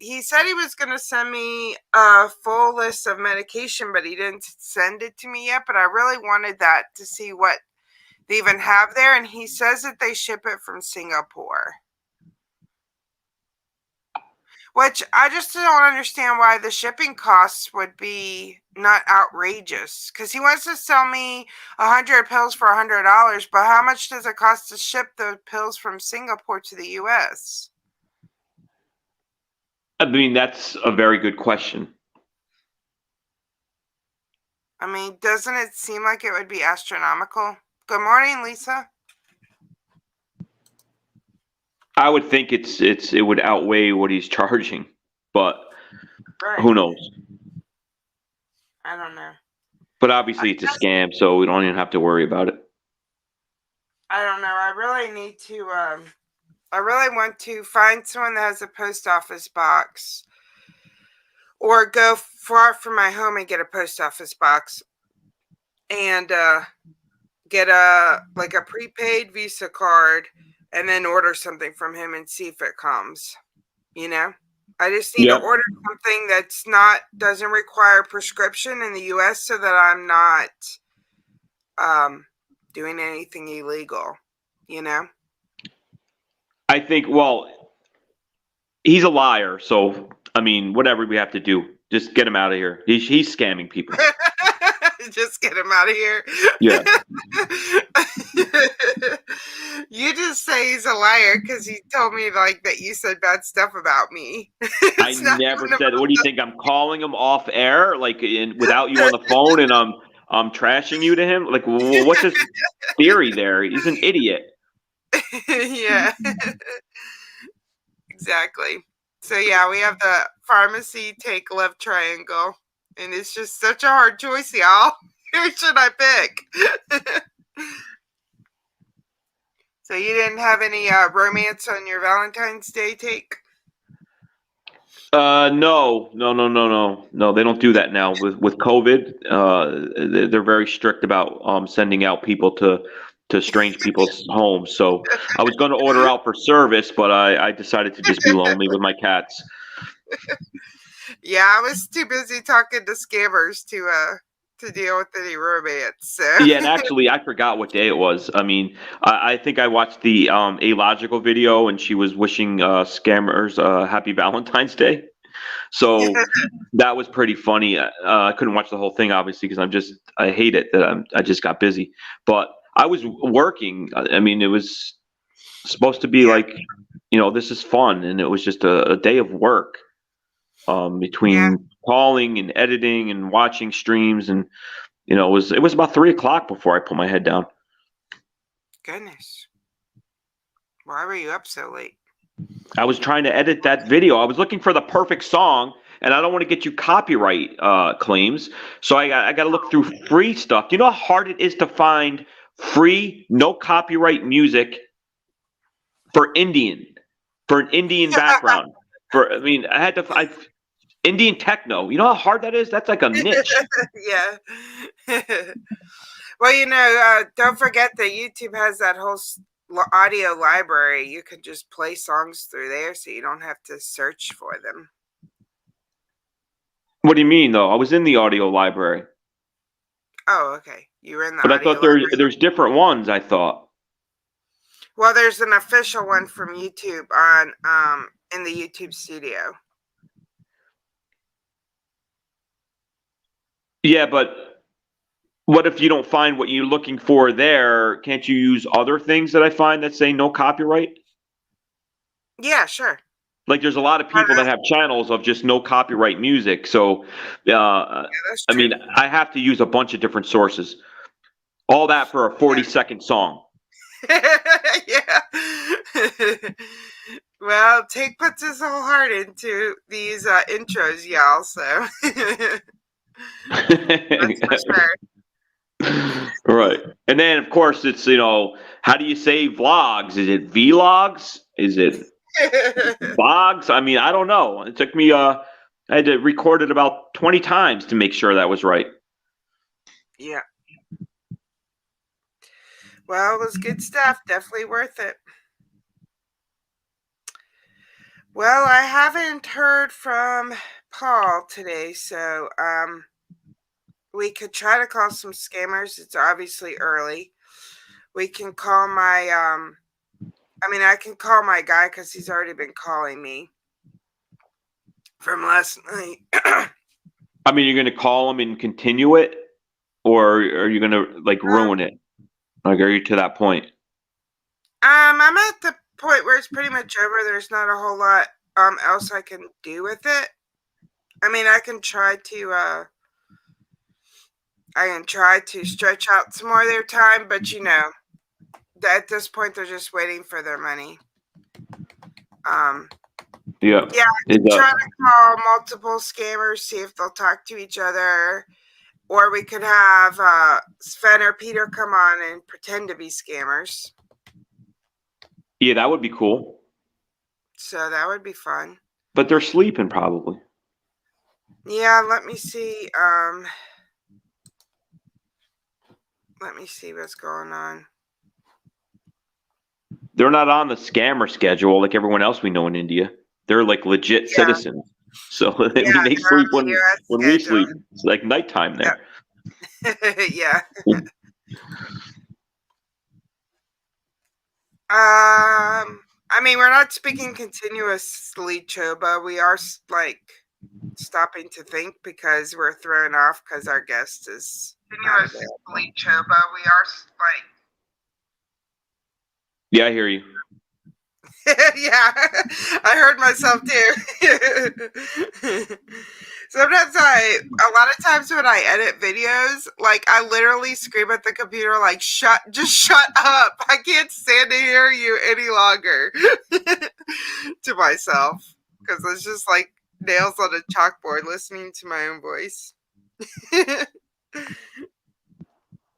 he said he was going to send me a full list of medication, but he didn't send it to me yet. But I really wanted that to see what they even have there. And he says that they ship it from Singapore, which I just don't understand why the shipping costs would be not outrageous. Because he wants to sell me 100 pills for $100, but how much does it cost to ship the pills from Singapore to the U.S.? I mean, that's a very good question. I mean, doesn't it seem like it would be astronomical? Good morning, Lisa. I would think it would outweigh what he's charging, but who knows? I don't know. But obviously it's a scam, so we don't even have to worry about it. I don't know. I really need to I really want to find someone that has a post office box, or go far from my home and get a post office box, and get a prepaid Visa card, and then order something from him and see if it comes. I just need to order something doesn't require prescription in the US, so that I'm not doing anything illegal, I think, well, he's a liar, so I mean, whatever we have to do, just get him out of here. He's scamming people. Just get him out of here. Yeah. You just say he's a liar because he told me that you said bad stuff about me. I never said. What do you think? I'm calling him off air, without you on the phone, and I'm trashing you to him. Like, what's his theory there? He's an idiot. Yeah. Exactly. So yeah, we have the pharmacy take love triangle, and it's just such a hard choice, y'all. Who should I pick? So you didn't have any romance on your Valentine's Day take? No. They don't do that now with COVID. They're very strict about sending out people to strange people's homes. So I was going to order out for service, but I decided to just be lonely with my cats. Yeah, I was too busy talking to scammers to deal with any romance. So. Yeah, and actually, I forgot what day it was. I mean, I think I watched the Logical video, and she was wishing scammers happy Valentine's Day. So that was pretty funny. I couldn't watch the whole thing, obviously, because I hate it that I just got busy. But I was working. I mean, it was supposed to be this is fun, and it was just a day of work between calling and editing and watching streams, and You know, it was about 3 o'clock before I put my head down. Goodness. Why were you up so late? I was trying to edit that video. I was looking for the perfect song, and I don't want to get you copyright claims. So I got to look through free stuff. Do you know how hard it is to find free, no copyright music for an Indian background? I had to Indian techno. You know how hard that is? That's like a niche. Yeah. Well, you know, don't forget that YouTube has that whole audio library. You can just play songs through there, so you don't have to search for them. What do you mean, though? I was in the audio library. Oh, okay. You were in the But I audio thought library. there's different ones, I thought. Well, there's an official one from YouTube on in the YouTube studio. Yeah, but what if you don't find what you're looking for there? Can't you use other things that I find that say no copyright? Yeah, sure. Like there's a lot of people that have channels of just no copyright music. So, Yeah, that's I true. mean, I have to use a bunch of different sources. All that for a 40-second song. Yeah. Well, Take puts his whole heart into these intros, y'all. So that's for sure. Right. And then, of course, it's, you know, how do you say vlogs? Is it vlogs? Is it vlogs? I mean, I don't know. It took me, I had to record it about 20 times to make sure that was right. Yeah. Well, it was good stuff. Definitely worth it. Well, I haven't heard from Paul today, so we could try to call some scammers. It's obviously early. We can call my I can call my guy because he's already been calling me from last night. I mean, you're going to call them and continue it, or are you going to like ruin it? Like, are you to that point? I'm at the point where it's pretty much over. There's not a whole lot else I can do with it. I mean, I can try to stretch out some more of their time, but you know, at this point they're just waiting for their money. Yeah. Yeah, I can try to call multiple scammers, see if they'll talk to each other. Or we could have Sven or Peter come on and pretend to be scammers. Yeah, that would be cool. So that would be fun. But they're sleeping probably. Yeah, let me see. Let me see what's going on. They're not on the scammer schedule like everyone else we know in India. They're like legit citizens. So I mean, they sleep when we sleep. It's like nighttime there. Yep. Yeah. I mean, we're not speaking continuously, Choba. We are like stopping to think because we're thrown off because our guest is continuously, Choba. We are like. Yeah, I hear you. Yeah, I heard myself too. Sometimes a lot of times when I edit videos, like I literally scream at the computer like, just shut up. I can't stand to hear you any longer to myself. Because it's just like nails on a chalkboard listening to my own voice.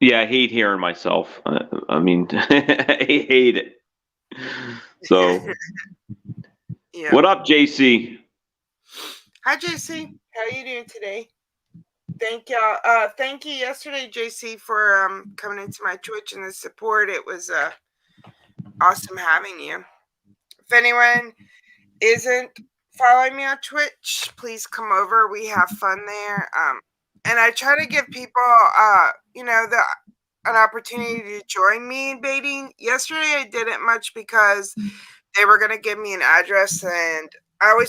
Yeah, I hate hearing myself. I mean, I hate it. So, yeah. What up, JC? Hi, JC. How are you doing today? Thank y'all. Thank you yesterday, JC, for coming into my Twitch and the support. It was awesome having you. If anyone isn't following me on Twitch, please come over. We have fun there. And I try to give people, an opportunity to join me in baiting. Yesterday, I didn't much because they were going to give me an address, and I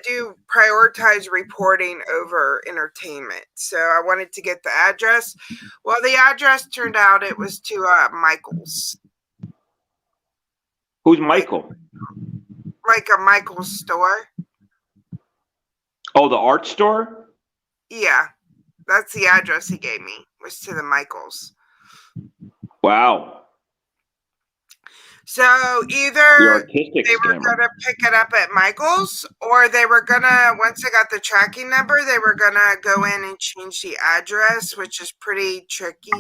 do prioritize reporting over entertainment. So I wanted to get the address. Well, the address turned out it was to Michael's. Who's Michael? Like a Michael's store. Oh, the art store? Yeah, that's the address he gave me was to the Michaels. Wow. So The either artistic they were scammer. gonna pick it up at Michael's, or they were gonna, once they got the tracking number, they were gonna go in and change the address, which is pretty tricky,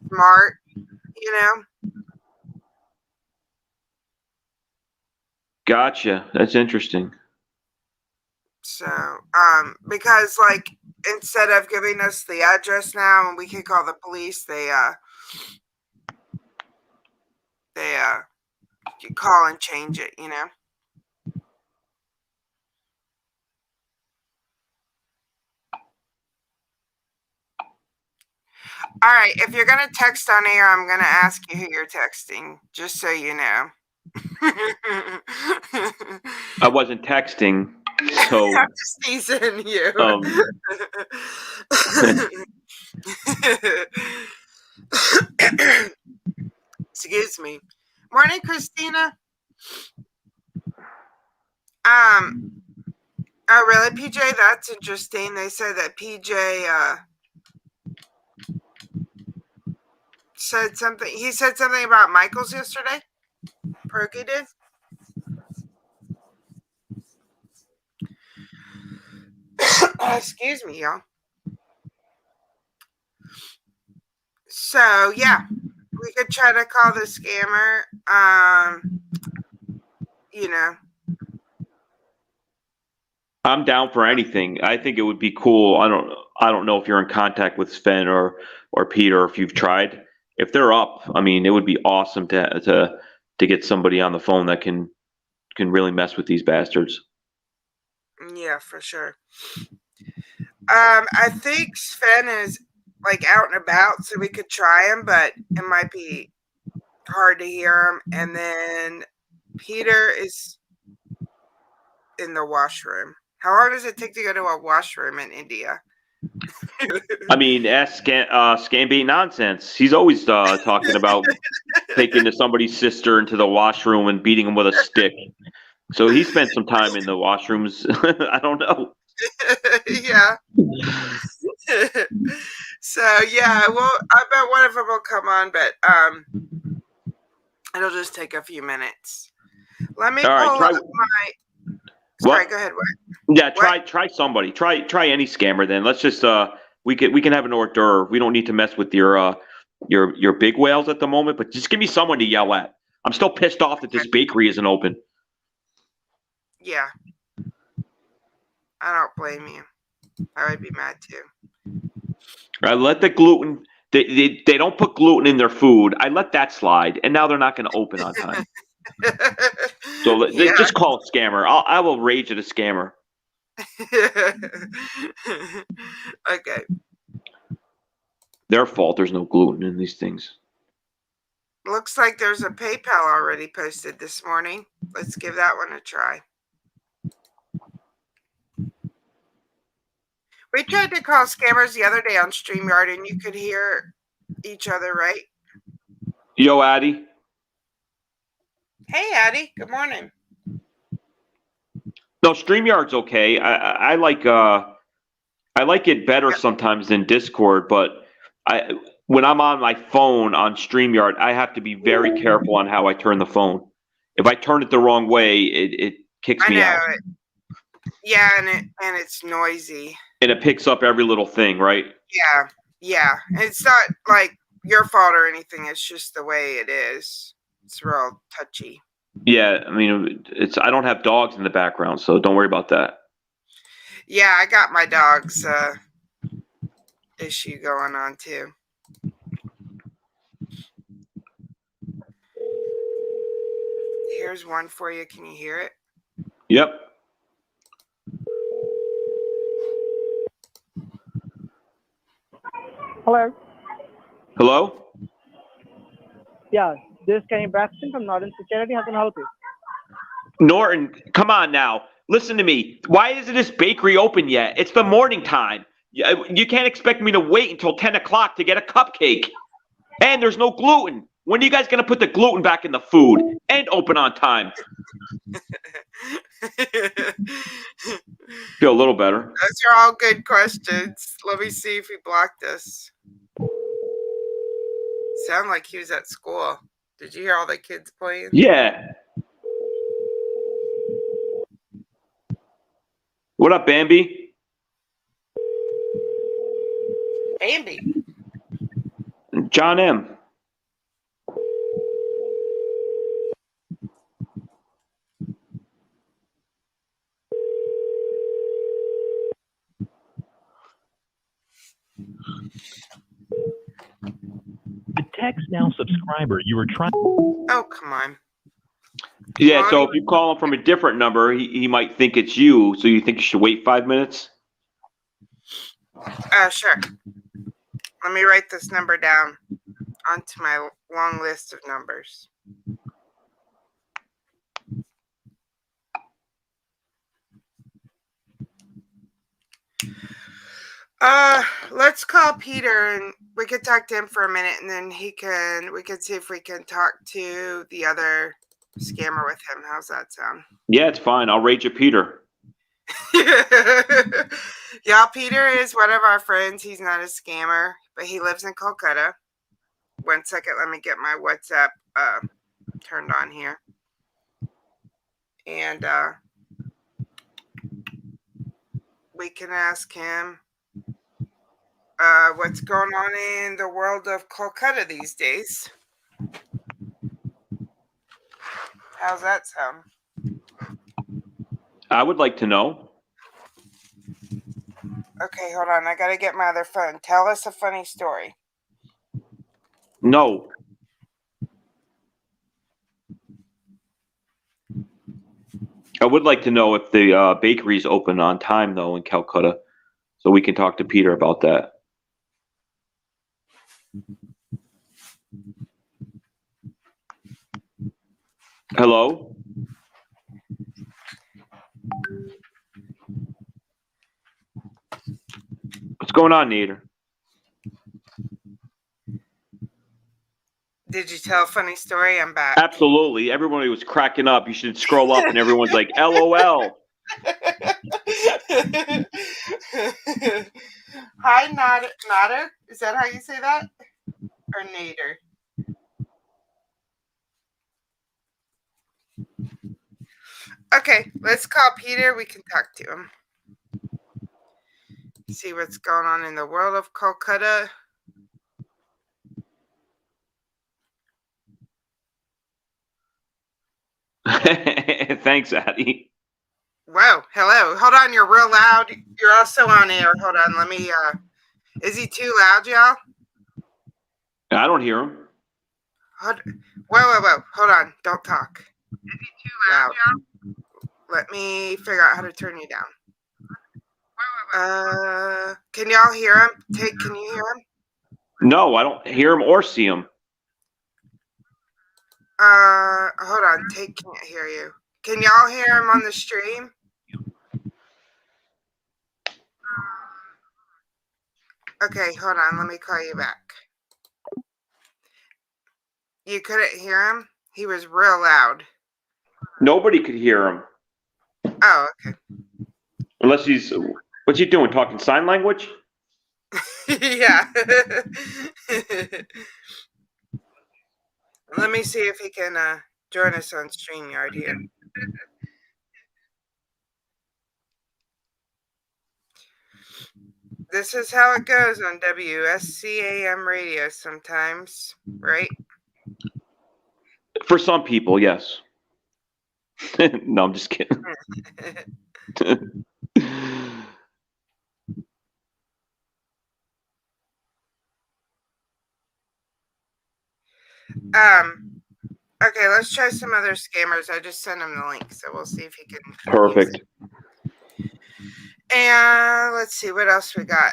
smart, you know? Gotcha. That's interesting. So, because like instead of giving us the address now and we can call the police, they you call and change it, you know? All right, if you're gonna text on air, I'm gonna ask you who you're texting, just so you know. I wasn't texting, so I'm just teasing you. Excuse me. Morning, Christina. Oh really, PJ? That's interesting. They said that PJ said something. He said something about Michael's yesterday. Perky did. Excuse me, y'all. So yeah, we could try to call the scammer. You know. I'm down for anything. I think it would be cool. I don't know if you're in contact with Sven or Peter, if you've tried. If they're up, I mean, it would be awesome to get somebody on the phone that can really mess with these bastards. Yeah, for sure. I think Sven is like out and about, so we could try him, but it might be hard to hear him. And then Peter is in the washroom. How long does it take to go to a washroom in India? I mean, ask Scambait nonsense. He's always talking about taking somebody's sister into the washroom and beating him with a stick. So he spent some time in the washrooms. I don't know. Yeah. So yeah, well, I bet one of them will come on, but it'll just take a few minutes. Let me All right, pull try. up my. What? Sorry, go ahead. What? Yeah, try somebody. Try any scammer. Then let's just we can have an hors d'oeuvre. We don't need to mess with your big whales at the moment. But just give me someone to yell at. I'm still pissed off that this bakery isn't open. Yeah. I don't blame you. I would be mad too. I let the gluten. They don't put gluten in their food. I let that slide, and now they're not going to open on time. So Yeah. just call a scammer. I will rage at a scammer. Okay. Their fault. There's no gluten in these things. Looks like there's a PayPal already posted this morning. Let's give that one a try. We tried to call scammers the other day on StreamYard, and you could hear each other, right? Yo, Addie. Hey, Addie. Good morning. No, StreamYard's okay. I like it better sometimes than Discord, but when I'm on my phone on StreamYard, I have to be very careful on how I turn the phone. If I turn it the wrong way, it kicks me out. Yeah, and it's noisy. And it picks up every little thing, right? Yeah. And it's not like your fault or anything. It's just the way it is. It's real touchy. Yeah, I mean, I don't have dogs in the background, so don't worry about that. Yeah, I got my dog's issue going on too. Here's one for you. Can you hear it? Yep. Hello. Hello? Yeah, this is Kenny Braxton from Northern Security. How can I help you? Norton, come on now. Listen to me. Why isn't this bakery open yet? It's the morning time. You can't expect me to wait until 10 o'clock to get a cupcake. And there's no gluten. When are you guys going to put the gluten back in the food and open on time? Feel a little better. Those are all good questions. Let me see if he blocked us. Sound like he was at school. Did you hear all the kids playing? Yeah. What up, Bambi? Bambi. John M. The text now subscriber you were trying. Oh, come on. Yeah, so if you call him from a different number, he might think it's you, so you think you should wait 5 minutes? Sure. Let me write this number down onto my long list of numbers. Let's call Peter and we could talk to him for a minute, and then we could see if we can talk to the other scammer with him. How's that sound? Yeah, it's fine. I'll rate you Peter. Yeah, Peter is one of our friends. He's not a scammer, but he lives in Kolkata. 1 second, let me get my WhatsApp turned on here. And we can ask him what's going on in the world of Kolkata these days. How's that sound? I would like to know. Okay, hold on. I got to get my other phone. Tell us a funny story. No. I would like to know if the bakery's open on time, though, in Calcutta, so we can talk to Peter about that. Hello? What's going on, Nader? Did you tell a funny story? I'm back. Absolutely. Everybody was cracking up. You should scroll up and everyone's like, LOL. Hi, Nader. Is that how you say that? Or Nader? Okay, let's call Peter. We can talk to him. See what's going on in the world of Kolkata. Thanks, Addie. Whoa, hello. Hold on, you're real loud. You're also on air. Hold on, let me, is he too loud, y'all? I don't hear him. Whoa. Hold on, don't talk. Is he too loud, y'all? Let me figure out how to turn you down. Can y'all hear him? Can you hear him? No, I don't hear him or see him. Hold on. Can't hear you. Can y'all hear him on the stream? Okay, hold on. Let me call you back. You couldn't hear him? He was real loud. Nobody could hear him. Oh, okay. Unless what's he doing? Talking sign language? Yeah. Let me see if he can join us on StreamYard here. This is how it goes on WSCAM radio sometimes, right? For some people, yes. No, I'm just kidding. Okay, let's try some other scammers. I just sent him the link, so we'll see if he can. Perfect. And let's see what else we got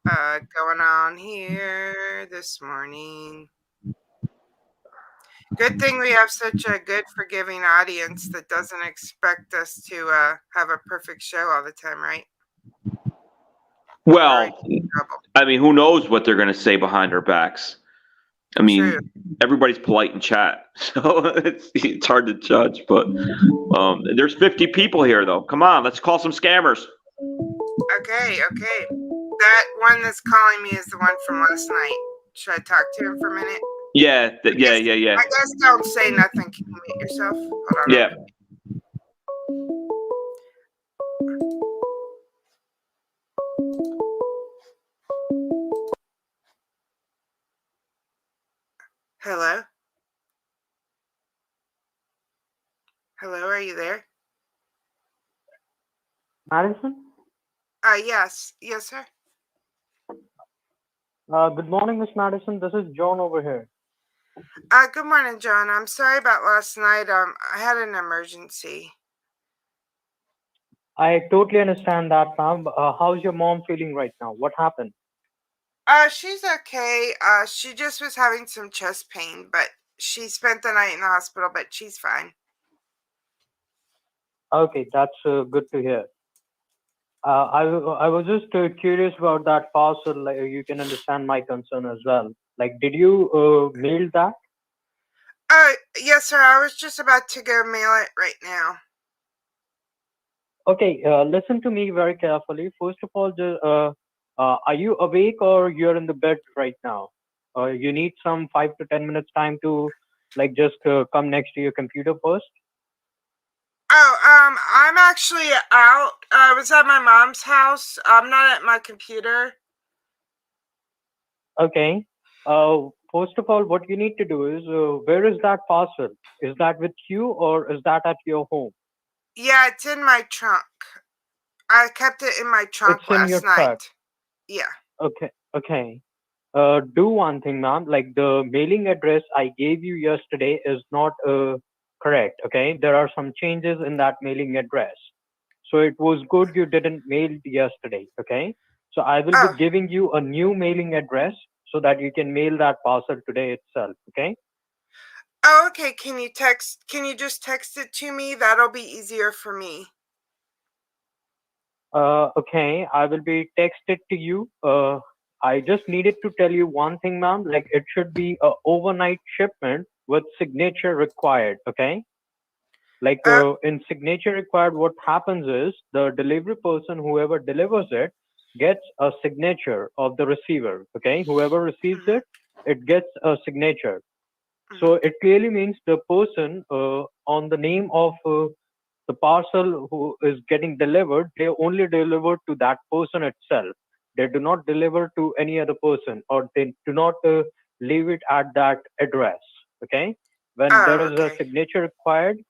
going on here this morning. Good thing we have such a good, forgiving audience that doesn't expect us to have a perfect show all the time, right? Well, I mean, who knows what they're going to say behind our backs? I mean, True. Everybody's polite in chat, so it's hard to judge. But there's 50 people here, though. Come on, let's call some scammers. Okay. That one that's calling me is the one from last night. Should I talk to him for a minute? Yeah, I guess don't say nothing. Can you mute yourself? Hold on. Yeah. Hello? Hello, are you there? Madison? Yes. Yes, sir. Good morning, Miss Madison. This is John over here. Good morning, John. I'm sorry about last night. I had an emergency. I totally understand that, ma'am. How's your mom feeling right now? What happened? She's okay. She just was having some chest pain, but she spent the night in the hospital, but she's fine. Okay, that's good to hear. I was just curious about that parcel. Like, you can understand my concern as well. Like, did you mail that? Yes, sir. I was just about to go mail it right now. Okay, listen to me very carefully. First of all, are you awake or you're in the bed right now? You need some 5 to 10 minutes time to like just come next to your computer first. I'm actually out. I was at my mom's house. I'm not at my computer. Okay. First of all, what you need to do is, where is that parcel? Is that with you or is that at your home? Yeah, it's in my trunk. I kept it in my trunk It's in your last night. truck. Yeah. Okay. Okay. Do one thing, ma'am. Like the mailing address I gave you yesterday is not correct. Okay. There are some changes in that mailing address. So it was good you didn't mail yesterday. Okay. So I will be giving you a new mailing address so that you can mail that parcel today itself. Okay. Oh, okay. Can you just text it to me? That'll be easier for me. Okay, I will be texted to you. I just needed to tell you one thing, ma'am. Like it should be a overnight shipment with signature required. Okay. Like in signature required, what happens is the delivery person, whoever delivers it, gets a signature of the receiver. Okay. Whoever receives it, it gets a signature. So it clearly means the person on the name of the parcel who is getting delivered, they only deliver to that person itself. They do not deliver to any other person, or they do not leave it at that address. Okay. When there is a signature required,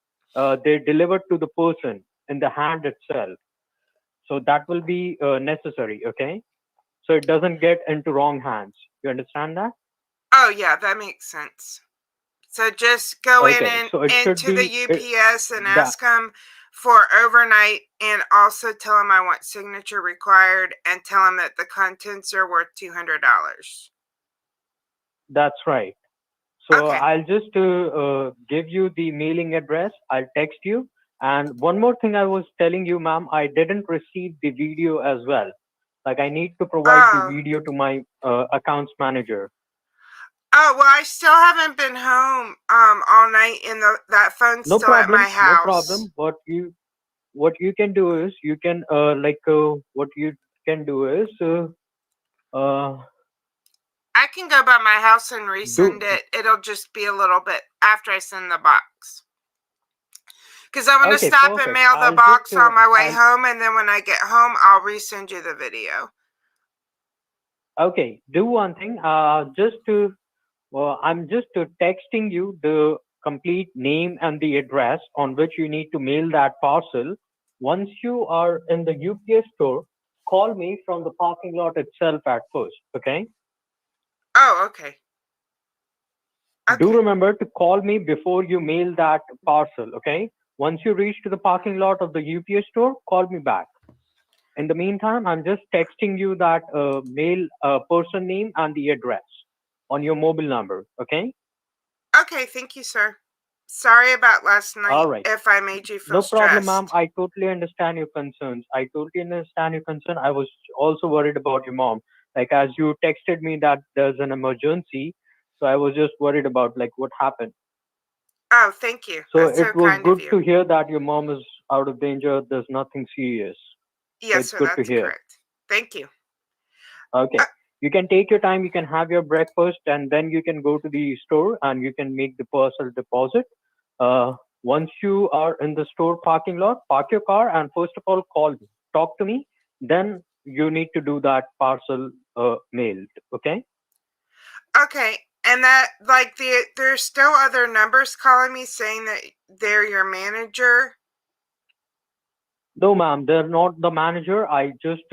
they deliver to the person in the hand itself. So that will be necessary. Okay. So it doesn't get into wrong hands. You understand that? Oh yeah, that makes sense. So just go in Okay. and So it should into the be UPS and that. ask them for overnight, and also tell them I want signature required, and tell them that the contents are worth $200. That's right. So Okay. I'll just give you the mailing address. I'll text you. And one more thing I was telling you, ma'am, I didn't receive the video as well. Like I need to provide the video to my accounts manager. Oh, well, I still haven't been home all night, and that phone's No still at problem. my house. No problem. What you can do is you can what you can do is I can go by my house and resend it. It'll just be a little bit after I send the box. Because I'm going to stop and mail the box on my way home, and then when I get home, I'll resend you the video. Okay, do one thing. I'm just texting you the complete name and the address on which you need to mail that parcel. Once you are in the UPS store, call me from the parking lot itself at first. Okay. Oh, okay. Do remember to call me before you mail that parcel. Okay. Once you reach to the parking lot of the UPS store, call me back. In the meantime, I'm just texting you that mail person name and the address on your mobile number. Okay. Okay. Thank you, sir. Sorry about last night. All right. If I made you feel No problem, stressed. ma'am. I totally understand your concerns. I totally understand your concern. I was also worried about your mom. Like as you texted me that there's an emergency, so I was just worried about like what happened. Oh, thank you. So That's it so was kind good of to you. hear that your mom is out of danger. There's nothing serious. So Yes, it's sir. good to That's hear. correct. Thank you. Okay. You can take your time, you can have your breakfast, and then you can go to the store and you can make the parcel deposit. Uh, Once you are in the store parking lot, park your car and first of all call me, talk to me. Then you need to do that parcel mailed. Okay. Okay. And that, like, there's still other numbers calling me saying that they're your manager. No, ma'am, they're not the manager. I just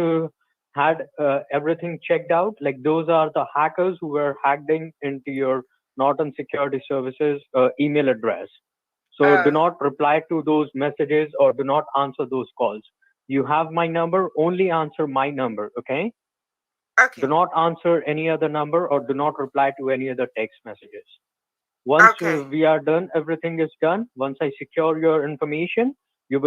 had everything checked out. Like those are the hackers who were hacking into your Norton Security Services email address. So do not reply to those messages or do not answer those calls. You have my number, only answer my number, okay? Okay. Do not answer any other number or do not reply to any other text messages. Once we are done, everything is done. Once I secure your information, you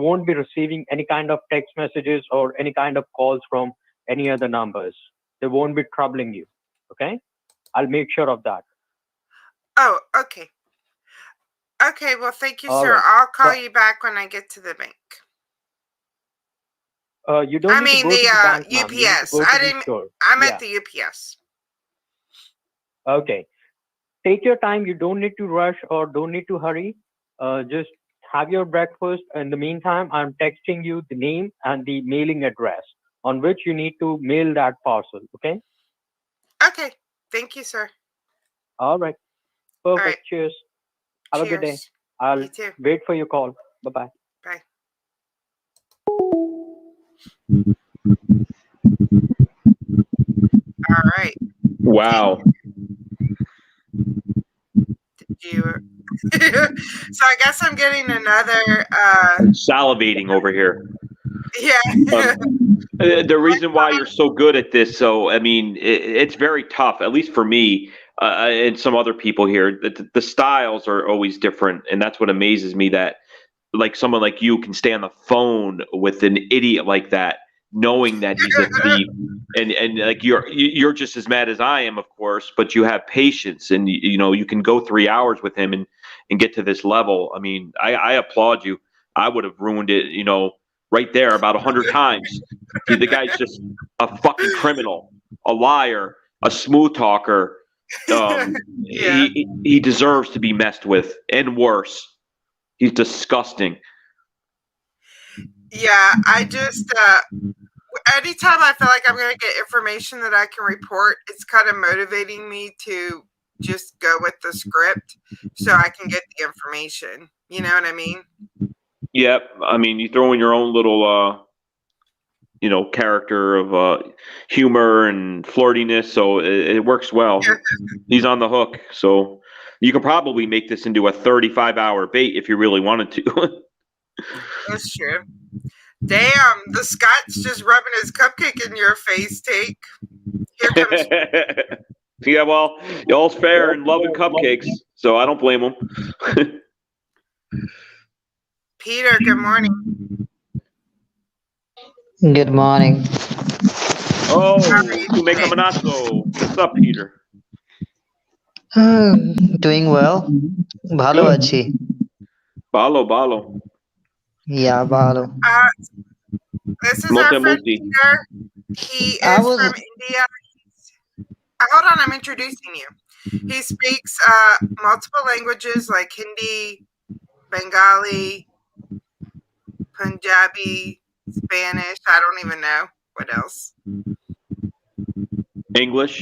won't be receiving any kind of text messages or any kind of calls from any other numbers. They won't be troubling you, okay? I'll make sure of that. Oh, okay. Okay, well, thank you, All sir. right. I'll call you back when I get to the bank. You don't need to go to the bank, ma'am. You need to UPS. go to the store. I'm Yeah. at the UPS. Okay. Take your time. You don't need to rush or don't need to hurry. Just have your breakfast. In the meantime, I'm texting you the name and the mailing address on which you need to mail that parcel. Okay. Okay. Thank you, sir. All right. Perfect. right. Cheers. Have a good day. Cheers. I'll You too. wait for your call. Bye-bye. Bye. All right. Wow. Did you? So I guess I'm getting another. Salivating over here. Yeah. The reason why you're so good at this, so I mean, it's very tough, at least for me and some other people here. The styles are always different, and that's what amazes me. That like someone like you can stay on the phone with an idiot like that, knowing that he's a thief, and like you're just as mad as I am, of course, but you have patience, and you know you can go 3 hours with him and get to this level. I mean, I applaud you. I would have ruined it, you know, right there about 100 times. The guy's just a fucking criminal, a liar, a smooth talker. Yeah. He deserves to be messed with, and worse. He's disgusting. Yeah, I just anytime I feel like I'm going to get information that I can report, it's kind of motivating me to just go with the script so I can get the information. You know what I mean? Yep. I mean, you throw in your own little, you know, character of humor and flirtiness, so it works well. He's on the hook, so you could probably make this into a 35-hour bait if you really wanted to. That's true. Damn, the Scott's just rubbing his cupcake in your face, Take. Here comes. Yeah, well, y'all's fair and loving cupcakes, so I don't blame him. Peter, good morning. Good morning. Oh, Tume Kamanaso. What's up, Peter? Doing well. ভালো Good. আছি। Balo. Yeah, ভালো। This is our friend Multi. Peter. He is from India. Hold on, I'm introducing you. He speaks multiple languages like Hindi, Bengali, Punjabi, Spanish. I don't even know what else. English.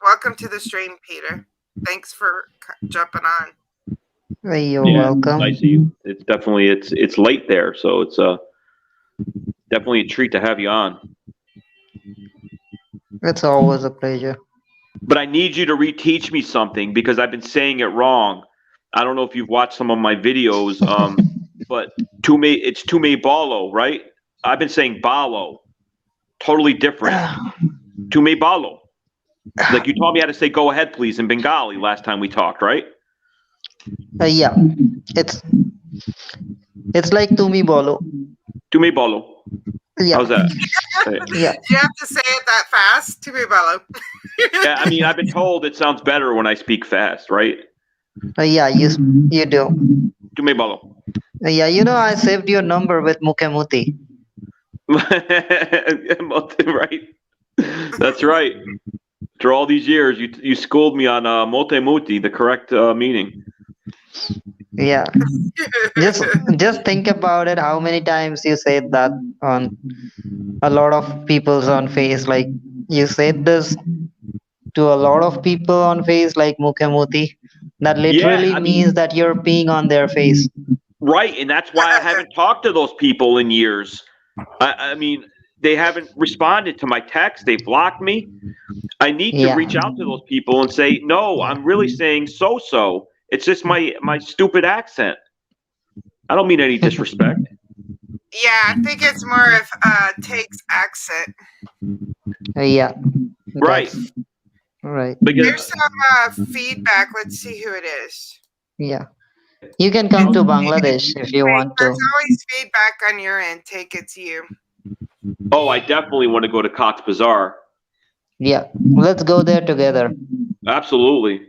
Welcome to the stream, Peter. Thanks for jumping on. You're welcome. Nice of you. It's definitely it's late there, so it's definitely a treat to have you on. It's always a pleasure. But I need you to reteach me something because I've been saying it wrong. I don't know if you've watched some of my videos, but it's Tume Balo, right? I've been saying Balo. Totally different. Tume Balo. Like you taught me how to say "go ahead, please" in Bengali last time we talked, right? Yeah, it's like Tumi Bolo. Tume Balo. Yeah. How's that? Yeah. You have to say it that fast, to be bellow. Yeah, I mean, I've been told it sounds better when I speak fast, right? Yeah, you do. Tume Balo. Yeah, you know I saved your number with Mukemuti. Right? That's right. After all these years, you schooled me on mote muti, the correct meaning. Yeah. Just just think about it. How many times you said that on a lot of people's on face? Like you said this to a lot of people on face, like Mukemuti. That Yeah, literally I mean, means that you're peeing on their face. right, and that's why I haven't talked to those people in years. I mean, they haven't responded to my text. They blocked me. I need to Yeah. reach out to those people and say, no, Yeah. I'm really saying so. It's just my stupid accent. I don't mean any disrespect. Yeah, I think it's more of takes accent. Yeah. Right. That's right. Because There's some feedback. Let's see who it is. Yeah. You can come to Bangladesh if you Take, want there's to. always feedback on your end. Take it's you. oh, I definitely want to go to Cox Bazar. Yeah. Let's go there together. Absolutely.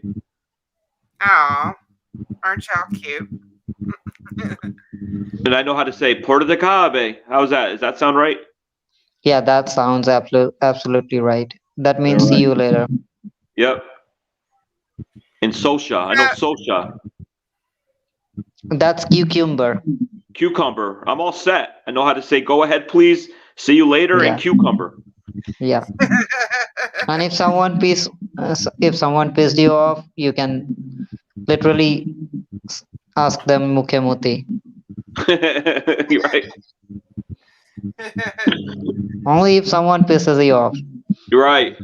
Oh, aren't y'all cute? And I know how to say Porta de Cabe. How's that? Does that sound right? Yeah, that sounds absolutely right. That All means see right. you later. Yep. And Sosha. I know Sosha. That's cucumber. Cucumber. I'm all set. I know how to say go ahead, please. See you later and Yeah. cucumber. Yeah. And if someone pissed you off, you can literally ask them Mukemuti. You're right. Only if someone pisses you off. You're right.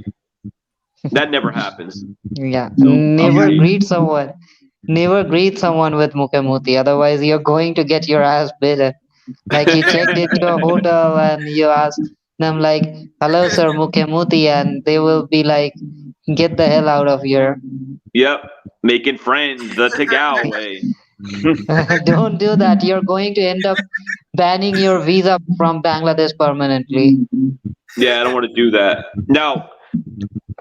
That never happens. Yeah. So, Never okay. greet someone. Never greet someone with Mukemuti. Otherwise, you're going to get your ass beaten. Like you checked into a hotel and you ask them like, "Hello, sir, Mukemuti," and they will be like, "Get the hell out of here." Yep. Making friends the TAGOW way. Don't do that. You're going to end up banning your visa from Bangladesh permanently. Yeah, I don't want to do that. Now,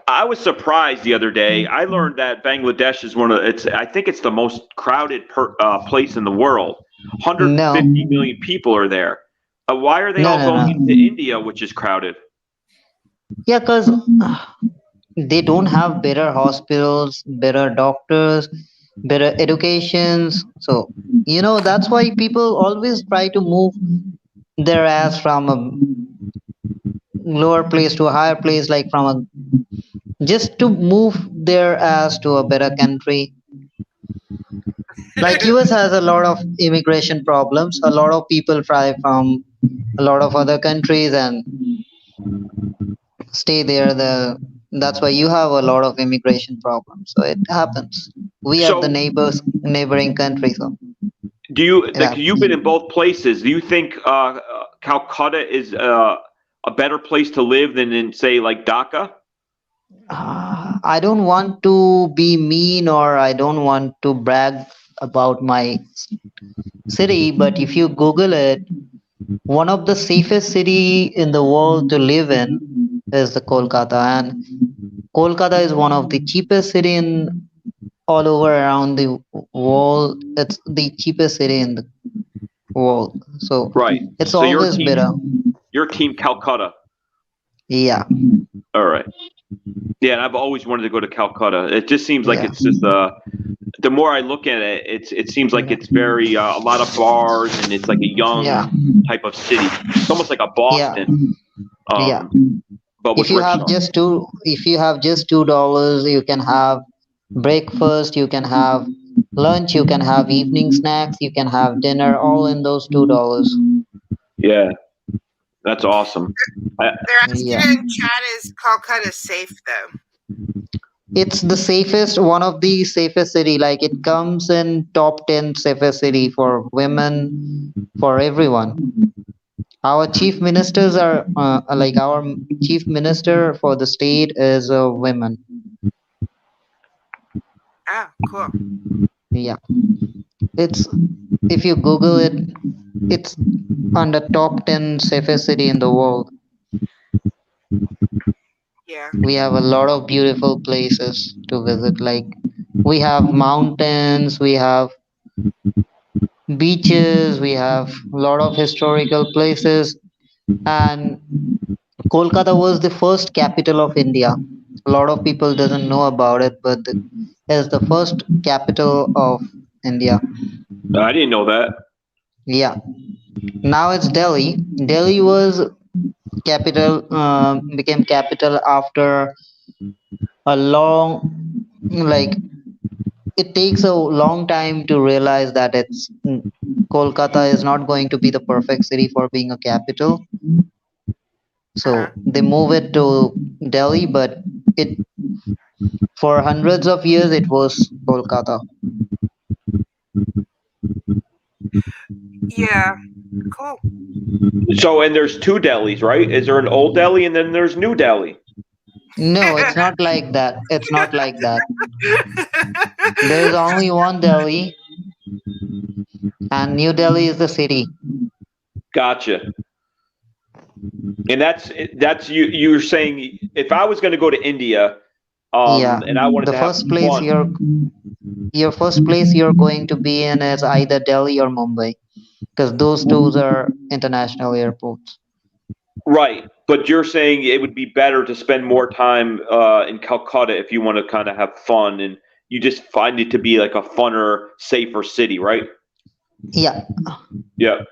I was surprised the other day. I learned that Bangladesh is I think it's the most crowded place in the world. 150 No, million people are there. Why are they no, all no, going no. into India, which is crowded? Yeah, because they don't have better hospitals, better doctors, better educations. So, that's why people always try to move their ass from a lower place to a higher place, like just to move their ass to a better country. Like US has a lot of immigration problems. A lot of people try from a lot of other countries and stay there. That's why you have a lot of immigration problems. So it happens. We are the So, neighboring countries. So it you've happens. been in both places. Do you think Calcutta is a better place to live than in, say, like Dhaka? I don't want to be mean or I don't want to brag about my city, but if you Google it, one of the safest city in the world to live in is the Kolkata, and Kolkata is one of the cheapest city in all over around the world. It's the cheapest city in the world, so Right. it's So always better. your team Calcutta. Yeah, All right. Yeah, and I've always wanted to go to Calcutta. It just seems like yeah, it's just the more I look at it, it seems like it's very a lot of bars and it's like a young yeah, type of city. It's almost like a yeah, Boston, yeah. but with If you have rickshaws. just $2, you can have breakfast, you can have lunch, you can have evening snacks, you can have dinner, all in those $2. Yeah, that's awesome. They're asking Yeah. in chat, is Calcutta safe though? It's the safest, one of the safest city. Like it comes in top 10 safest city for women, for everyone. Our chief ministers are like our chief minister for the state is a woman. Oh, cool. Yeah, it's if you Google it, it's on the top 10 safest city in the world. Yeah. We have a lot of beautiful places to visit. Like we have mountains, we have beaches, we have a lot of historical places, and Kolkata was the first capital of India. A lot of people doesn't know about it, but it's the first capital of India. I didn't know that. Yeah. Now it's Delhi. Delhi was capital, became capital after a long, like, it takes a long time to realize that Kolkata is not going to be the perfect city for being a capital. Uh-huh. So they move it to Delhi, but it for hundreds of years it was Kolkata. Yeah. Cool. So, and there's two Delhis, right? Is there an old Delhi and then there's New Delhi? No, it's not like that. It's not like that. There is only one Delhi, and New Delhi is the city. Gotcha. And that's you. You're saying if I was going to go to India, Yeah, and I wanted the to have first some place fun, your first place you're going to be in is either Delhi or Mumbai, because those two are international airports. right? But you're saying it would be better to spend more time in Calcutta if you want to kind of have fun, and you just find it to be like a funner, safer city, right? Yeah. Yeah.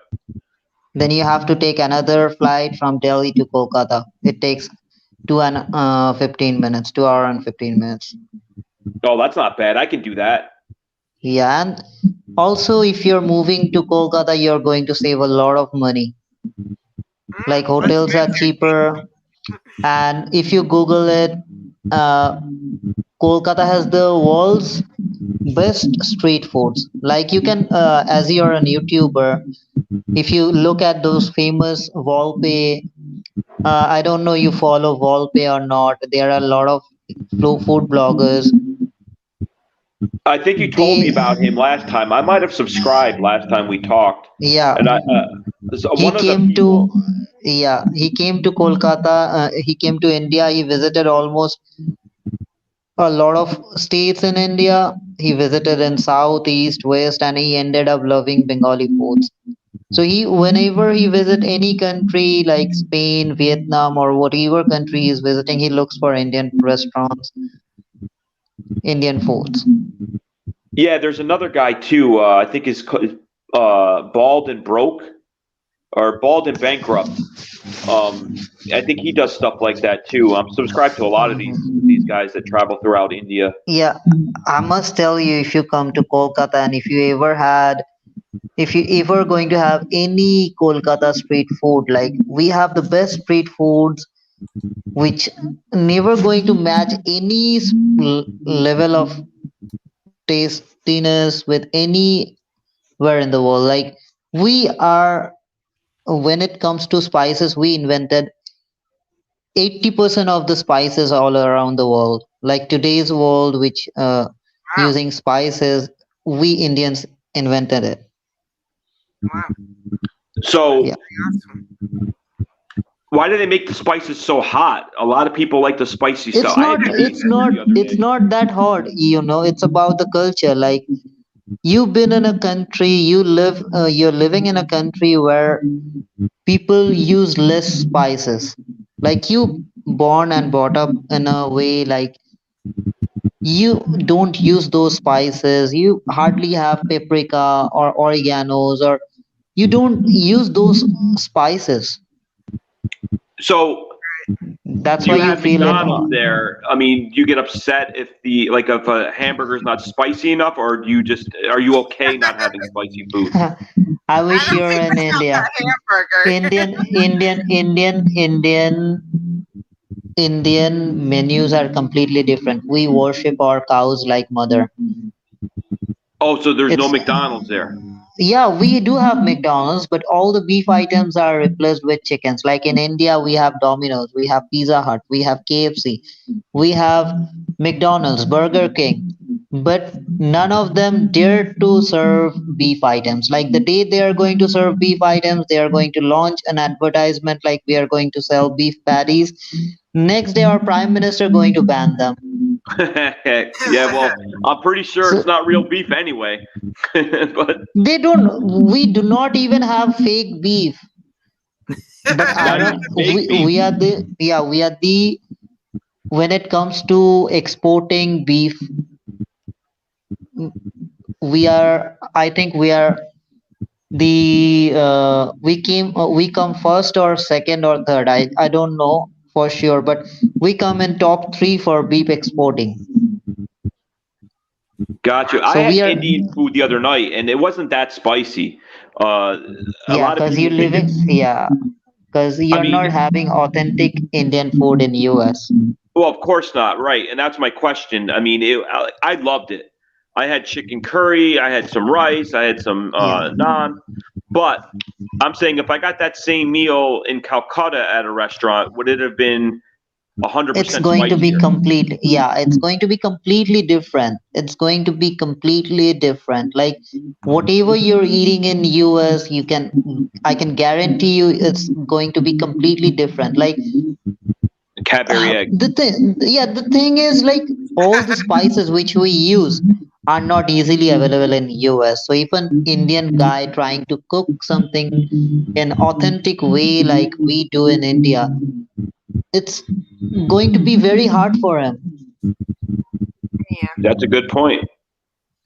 Then you have to take another flight from Delhi to Kolkata. It takes 15 minutes, 2 hour and 15 minutes. Oh, that's not bad. I can do that. Yeah, and also if you're moving to Kolkata, you're going to save a lot of money. Like hotels are cheaper, and if you Google it, Kolkata has the world's best street foods. Like you can, as you're a YouTuber, if you look at those famous Volpe, I don't know you follow Volpe or not. There are a lot of food bloggers. I think you told me They, about him last time. I might have subscribed last time we talked, yeah, and I so he one of the came people. to, yeah, he came to Kolkata. He came to India. He visited almost a lot of states in India. He visited in south, east, west, and he ended up loving Bengali foods. So whenever he visit any country like Spain, Vietnam, or whatever country he's visiting, he looks for Indian restaurants, Indian foods. Yeah, there's another guy too. I think is Bald and Broke or Bald and Bankrupt. I think he does stuff like that too. I'm subscribed to a lot of these guys that travel throughout India. Yeah, I must tell you, if you come to Kolkata and if you ever going to have any Kolkata street food, like we have the best street foods, which never going to match any level of tastiness with anywhere in the world. Like we are, when it comes to spices, we invented 80% of the spices all around the world. Like today's world, which Wow. using spices, we Indians invented it. Wow. So Yeah. Awesome. why do they make the spices so hot? A lot of people like the spicy It's stuff. I had not, to eat it's that not, the other it's day. not that hard. It's about the culture. Like you've been in a country, you're living in a country where people use less spices. Like you born and brought up in a way like you don't use those spices. You hardly have paprika or oreganos, or you don't use those spices. So That's why you you have feel it. McDonald's there. I mean, do you get upset if if a hamburger's not spicy enough, or do you just are you okay not having spicy food? I I wish don't you're think in they count India. that hamburger. Indian menus are completely different. We worship our cows like mother. Oh, so there's no It's McDonald's there. Yeah, we do have McDonald's, but all the beef items are replaced with chickens. Like in India, we have Domino's, we have Pizza Hut, we have KFC, we have McDonald's, Burger King, but none of them dare to serve beef items. Like the day they are going to serve beef items, they are going to launch an advertisement like we are going to sell beef patties. Next day, our prime minister going to ban them. Yeah, well, I'm pretty sure So it's not real beef anyway. But we do not even have fake beef. But I Not don't. even baked beef. We are the, yeah, we are the, when it comes to exporting beef, we are, I think we are the, we come first or second or third. I don't know for sure, but we come in top three for beef exporting. Got you. I So had we are, Indian food the other night, and it wasn't that spicy. Uh, a yeah, lot of because you people think living, it's. yeah, because I you're not mean, having authentic Indian food in US. well, of course not, right? And that's my question. I mean, I loved it. I had chicken curry, I had some rice, I had some Yeah. naan, but I'm saying if I got that same meal in Calcutta at a restaurant, would it have been It's 100% going to be spicier? complete, yeah, it's going to be completely different. It's going to be completely different. Like whatever you're eating in US, I can guarantee you it's going to be completely different. Like Cadbury egg. the thing is, like, all the spices which we use are not easily available in US. So if an Indian guy trying to cook something in authentic way like we do in India, it's going to be very hard for him. Yeah. That's a good point.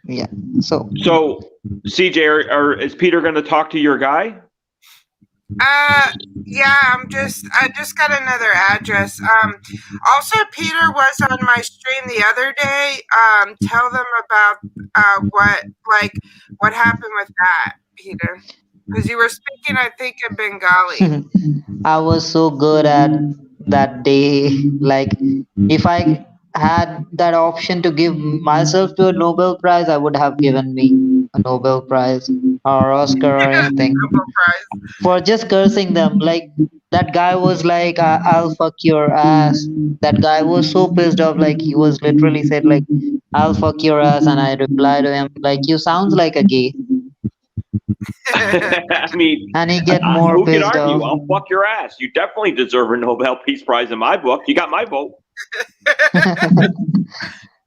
Yeah. So So, CJ, is Peter going to talk to your guy? Uh, yeah, I just got another address. Also Peter was on my stream the other day. Tell them about what happened with that, Peter. Because you were speaking, I think, in Bengali. I was so good at that day. Like, if I had that option to give myself to a Nobel Prize, I would have given me a Nobel Prize or Oscar or anything Nobel Prize. for just cursing them. Like, that guy was like, "I'll fuck your ass." That guy was so pissed off. Like, he was literally said, like, "I'll fuck your ass," and I replied to him, like, "You sounds like a gay," I mean, and he get more who can pissed argue? off. I'll fuck your ass. You definitely deserve a Nobel Peace Prize in my book. You got my vote.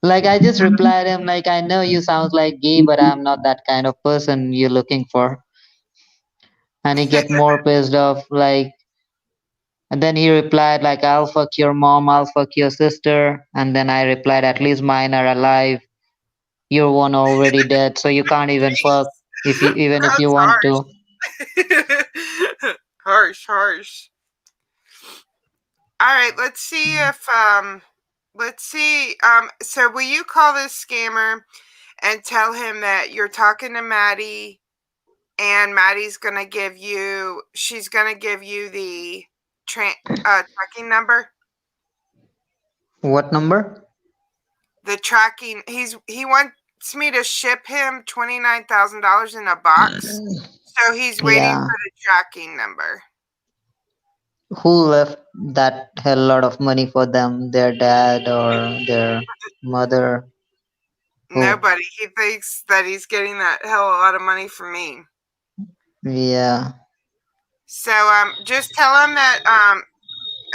Like, I just replied him like, "I know you sound like gay, but I'm not that kind of person you're looking for." And he get more pissed off, like, and then he replied like, "I'll fuck your mom, I'll fuck your sister." And then I replied, "At least mine are alive. Your one already dead, so you can't even fuck if you, even if you That's want to." harsh. Harsh. All right, let's see if let's see. So will you call this scammer and tell him that you're talking to Maddie, and Maddie's gonna give you, she's gonna give you the tracking number? What number? The tracking. He wants me to ship him $29,000 in a box, so he's waiting Yeah. for the tracking number. Who left that hell lot of money for them? Their dad or their mother? Who? Nobody. He thinks that he's getting that hell of a lot of money from me. Yeah. So just tell him that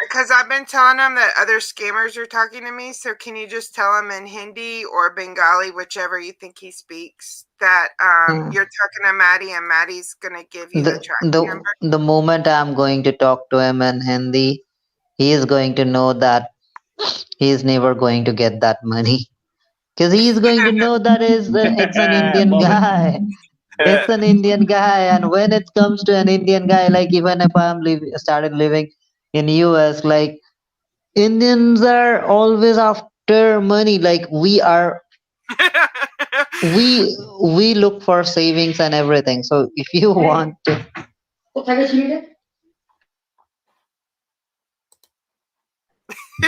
because I've been telling him that other scammers are talking to me. So can you just tell him in Hindi or Bengali, whichever you think he speaks, that you're talking to Maddie and Maddie's gonna give you the tracking number? The moment I'm going to talk to him in Hindi, he is going to know that he's never going to get that money, because he's going to know that it's an Indian Love it. guy. It's an Indian guy, and when it comes to an Indian guy, like, even if started living in US, like, Indians are always after money. Like, we look for savings and everything. So if you want to,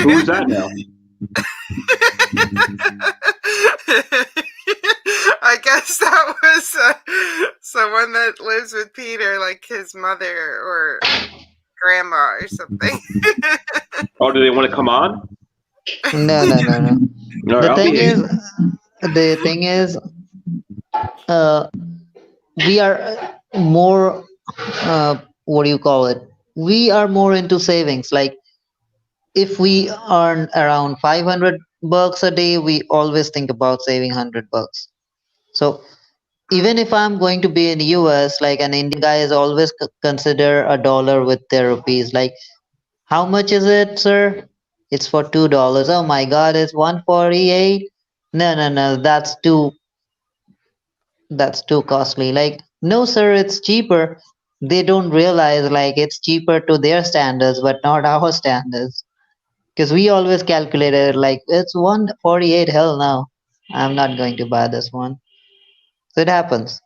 Who's that now? I guess that was someone that lives with Peter, like his mother or grandma or something. Oh, do they want to come on? no, no, no, no. All right, The I'll thing behave. is, the thing is, uh, we are more, what do you call it? We are more into savings. Like, if we earn around 500 bucks a day, we always think about saving 100 bucks. So even if I'm going to be in US, like an Indian guy is always consider a dollar with their rupees. Like, how much is it, sir? It's for $2. Oh my God, it's 148. No, no, no, that's too costly. Like, no, sir, it's cheaper. They don't realize like it's cheaper to their standards, but not our standards. Because we always calculated like it's 148. Hell no, I'm not going to buy this one. So it happens.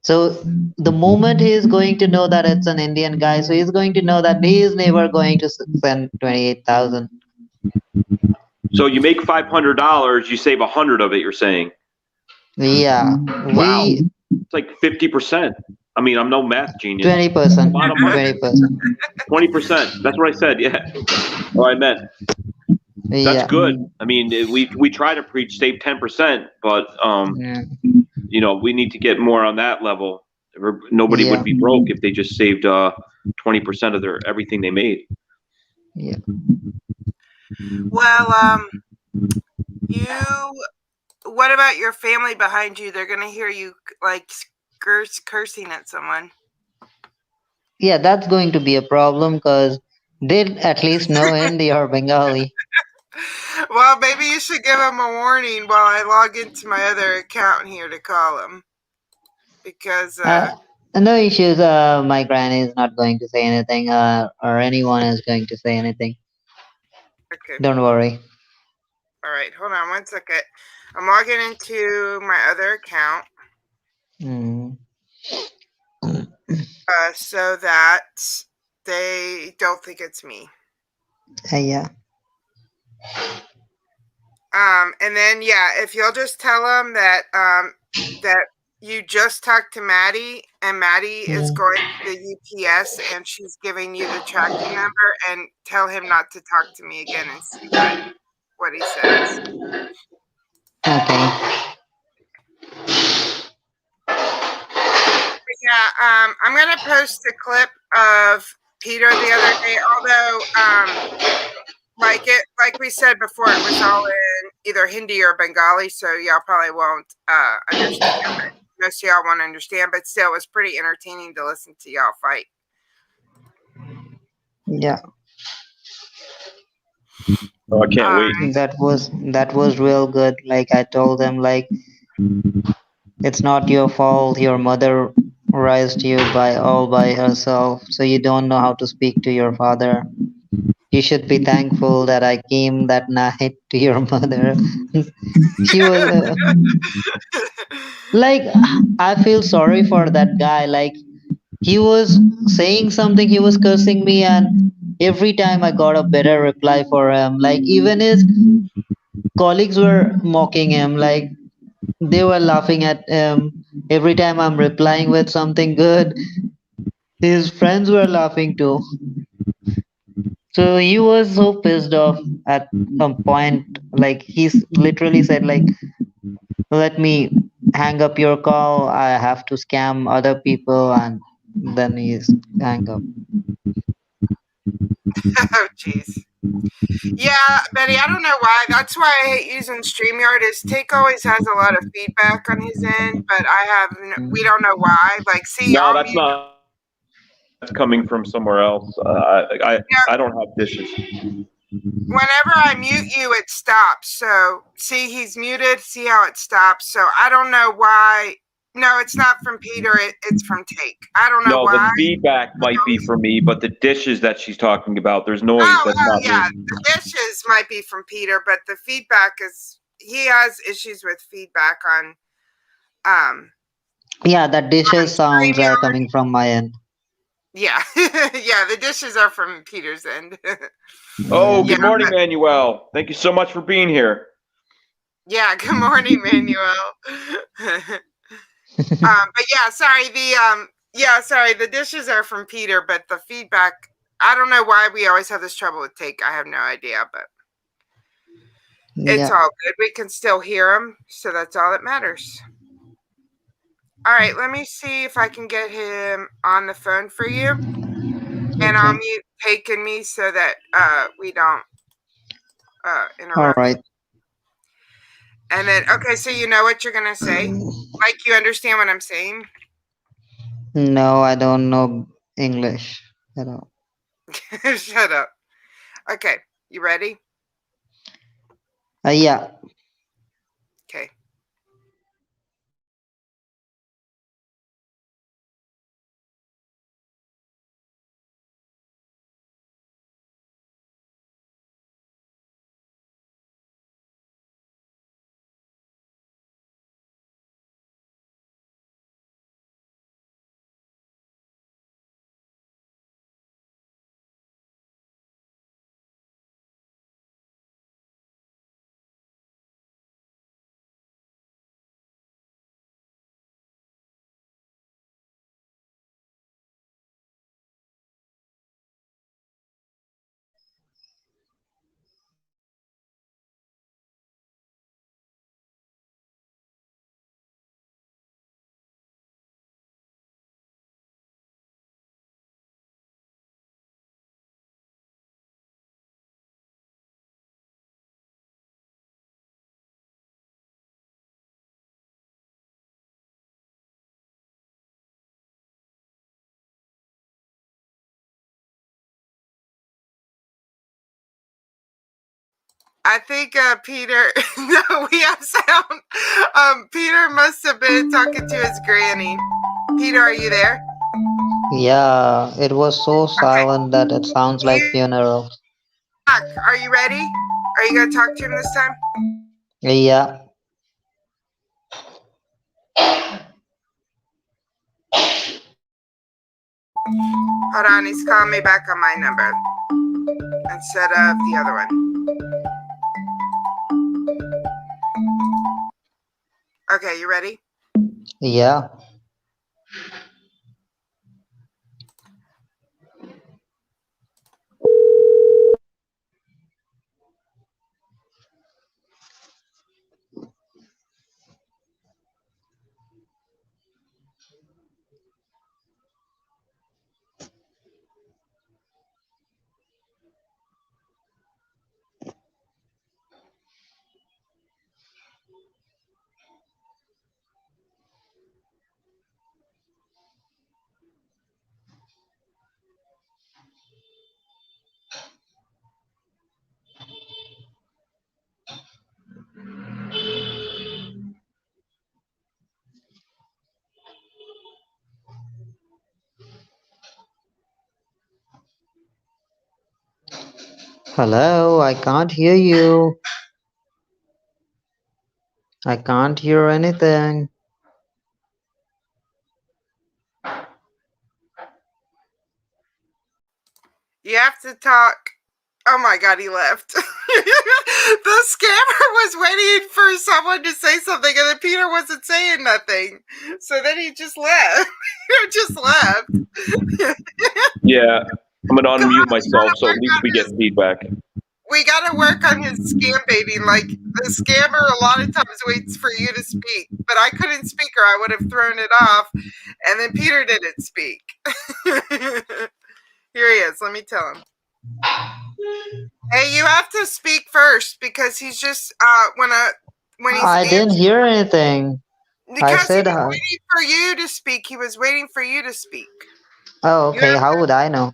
So the moment he is going to know that it's an Indian guy, so he's going to know that he is never going to spend 28,000. So you make $500, you save 100 of it. You're saying, Yeah, wow, we it's like 50%. I mean, I'm no math genius. 20%, Bottom line, 20%. 20%. That's what I said. Yeah, or I meant. That's Yeah, good. I mean, we try to preach save 10%, but yeah, we need to get more on that level. Nobody would yeah, be broke if they just saved 20% of their everything they made. yeah. Well, what about your family behind you? They're gonna hear you like cursing at someone. Yeah, that's going to be a problem because they at least know Hindi or Bengali. Well, maybe you should give them a warning while I log into my other account here to call them. Because No issues. My granny is not going to say anything, or anyone is going to say anything. okay. Don't worry. All right, hold on one second. I'm logging into my other account Mm. so that they don't think it's me. Yeah. And then if you'll just tell them that that you just talked to Maddie, and Maddie is going to the UPS, and she's giving you the tracking number, and tell him not to talk to me again and see what he says. Okay. Yeah, I'm gonna post a clip of Peter the other day. Although, like we said before, it was all in either Hindi or Bengali, so y'all probably won't understand. But most of y'all won't understand, but still, it was pretty entertaining to listen to y'all fight. Yeah. Oh, I can't wait. That was real good. Like I told them, like it's not your fault. Your mother raised you by herself, so you don't know how to speak to your father. You should be thankful that I came that night to your mother. She was like, I feel sorry for that guy. Like he was saying something, he was cursing me, and every time I got a better reply for him. Like even his colleagues were mocking him. Like they were laughing at him every time I'm replying with something good. His friends were laughing too. So he was so pissed off at some point. Like literally said, like, let me hang up your call. I have to scam other people, and then he's hang up. Oh, jeez. Yeah, Betty, I don't know why. That's why I hate using StreamYard. Is Take always has a lot of feedback on his end, but we don't know why. Like, see, No, I'll that's mute. not. That's coming from somewhere else. I don't have dishes. Whenever I mute you, it stops. So, see, he's muted. See how it stops. So, I don't know why. No, it's not from Peter. It's from Take. I don't know No, why. the feedback might be for me, but the dishes that she's talking about, there's noise. That's not yeah. me. The dishes might be from Peter, but the feedback he has issues with feedback on. Yeah, that dishes sounds StreamYard. coming from my end. Yeah, yeah. The dishes are from Peter's end. Oh, Yeah. good morning, Manuel. Thank you so much for being here. Yeah, good morning, Manuel. But yeah, sorry. Sorry. The dishes are from Peter, but the feedback. I don't know why we always have this trouble with Take. I have no idea, but it's Yeah. all good. We can still hear him, so that's all that matters. All right, let me see if I can get him on the phone for you, and I'll mute Take and me so that we don't interrupt. All right. And then, okay, so you know what you're going to say? Like, you understand what I'm saying? No, I don't know English at all. Shut up. Okay, you ready? Yeah. Okay. I think Peter, no, we have sound. Peter must have been talking to his granny. Peter, are you there? Yeah, it was so silent that it sounds like funeral. Are you ready? Are you going to talk to him this time? Yeah. Hold on, he's calling me back on my number instead of the other one. Okay, you ready? Yeah. Hello, I can't hear you. I can't hear anything. You have to talk. Oh my God, he left. The scammer was waiting for someone to say something, and then Peter wasn't saying nothing. So then he just left. He just left. Yeah, I'm gonna unmute myself so at least we get feedback. We got to work on his scam baiting. Like, the scammer a lot of times waits for you to speak, but I couldn't speak or I would have thrown it off. And then Peter didn't speak. Here he is. Let me tell him. Hey, you have to speak first because he's just when he's I didn't hear anything. because he said was hi. waiting for you to speak. He was waiting for you to speak. Oh, okay. How would I know?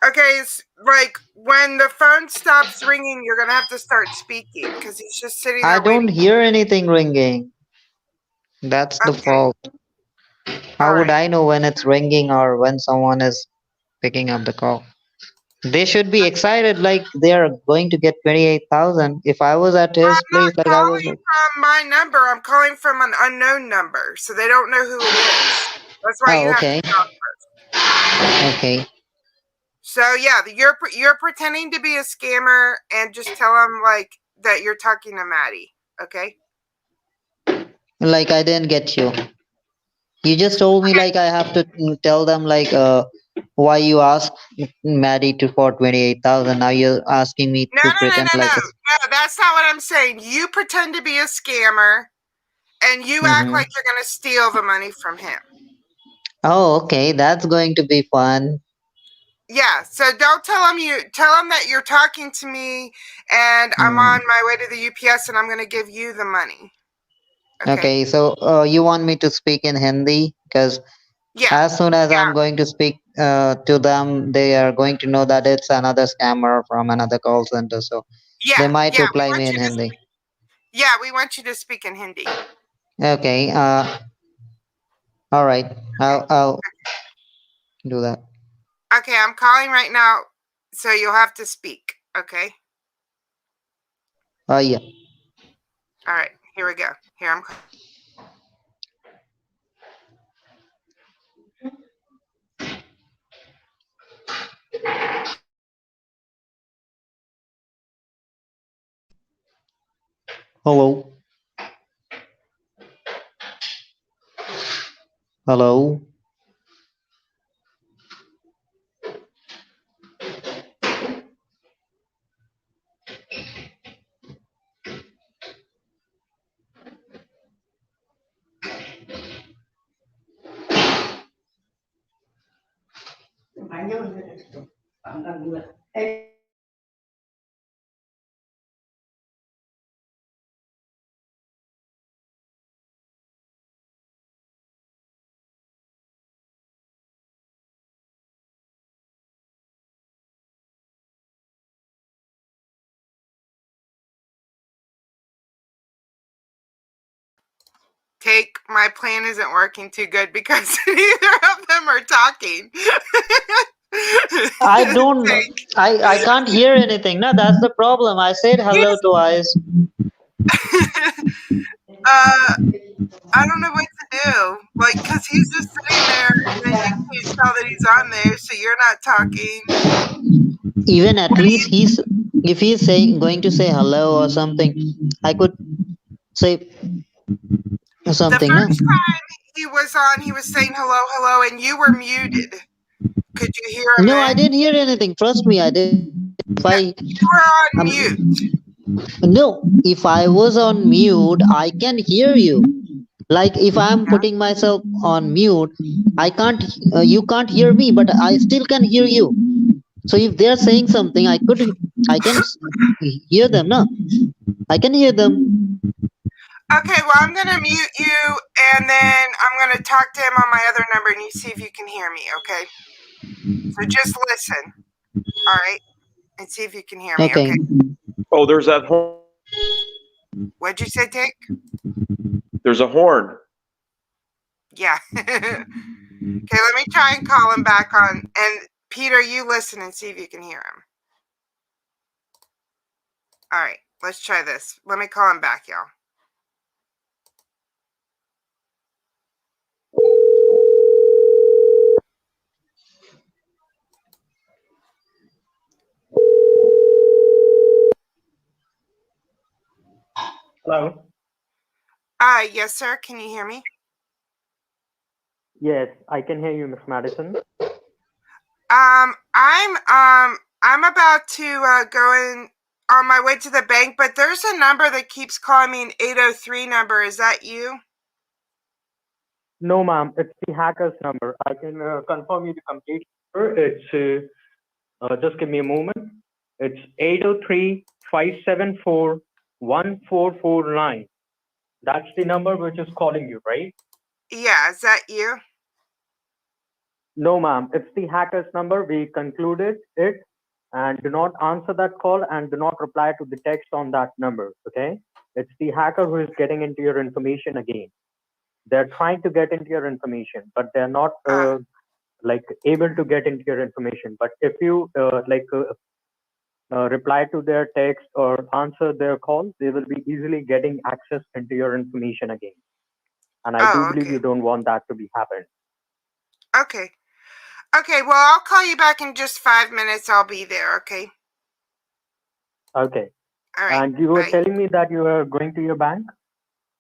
Okay, it's like when the phone stops ringing, you're gonna have to start speaking because he's just sitting there I don't waiting. hear anything ringing. That's the Okay, fault. How all would right. I know when it's ringing or when someone is picking up the call? They should be excited like they are going to get 28,000. If I was at his I'm place, not like I was calling like, from my number. I'm calling from an unknown number, so they don't know who it is. That's why you oh, have to okay. talk first. Okay. So yeah, you're pretending to be a scammer and just tell them like that you're talking to Maddie. Okay. Like I didn't get you. You just told me like I have to tell them like why you asked Maddie to for 28,000. Now you're asking me No, to no, no, pretend no, like no. a. No, that's not what I'm saying. You pretend to be a scammer and you act like you're gonna steal the money from him. Oh, okay. That's going to be fun. Yeah, so don't tell them that you're talking to me and I'm on my way to the UPS and I'm going to give you the money. Okay, so you want me to speak in Hindi? Because Yeah. as soon as I'm going to speak to them, they are going to know that it's another scammer from another call center. So they might reply me in Hindi. Yeah, we want you to speak in Hindi. Okay. All right. I'll do that. Okay, I'm calling right now, so you'll have to speak. Okay. Yeah. All right. Here we go. Here I'm. Hello. Hello. Take, my plan isn't working too good because neither of them are talking. I don't. I can't hear anything. No, that's the problem. I said hello twice. I don't know what to do. Like, cause he's just sitting there, and then you can't tell that he's on there, so you're not talking. Even at least if he's saying going to say hello or something, I could say something. The No. first time he was on, he was saying hello, hello, and you were muted. Could you hear him No, then? I didn't hear anything. Trust me, I did. If You were on mute. No, if I was on mute, I can hear you. Like if I'm putting myself on mute, I can't. You can't hear me, but I still can hear you. So if they're saying something, I can hear them. No, I can hear them. Okay, well, I'm gonna mute you, and then I'm gonna talk to him on my other number, and you see if you can hear me. Okay. So just listen. All right, and see if you can hear me. Okay. Okay. Oh, there's that horn. What'd you say, Dick? There's a horn. Yeah. Okay, let me try and call him back on. And Peter, you listen and see if you can hear him. All right, let's try this. Let me call him back, y'all. Hello. Yes, sir. Can you hear me? Yes, I can hear you, Miss Madison. I'm about to go in on my way to the bank, but there's a number that keeps calling me an 803 number. Is that you? No, ma'am, it's the hacker's number. I can confirm you the complete number. It's just give me a moment. It's 803-574-1449. That's the number which is calling you, right? Yeah, is that you? No, ma'am, it's the hacker's number. We concluded it, and do not answer that call and do not reply to the text on that number. Okay? It's the hacker who is getting into your information again. They're trying to get into your information, but they're not like able to get into your information. But if you reply to their text or answer their call, they will be easily getting access into your information again. And I do believe you don't want that to be happen. Okay. Okay, well, I'll call you back in just 5 minutes. I'll be there, okay? Okay. All right. And you were telling me that you were going to your bank?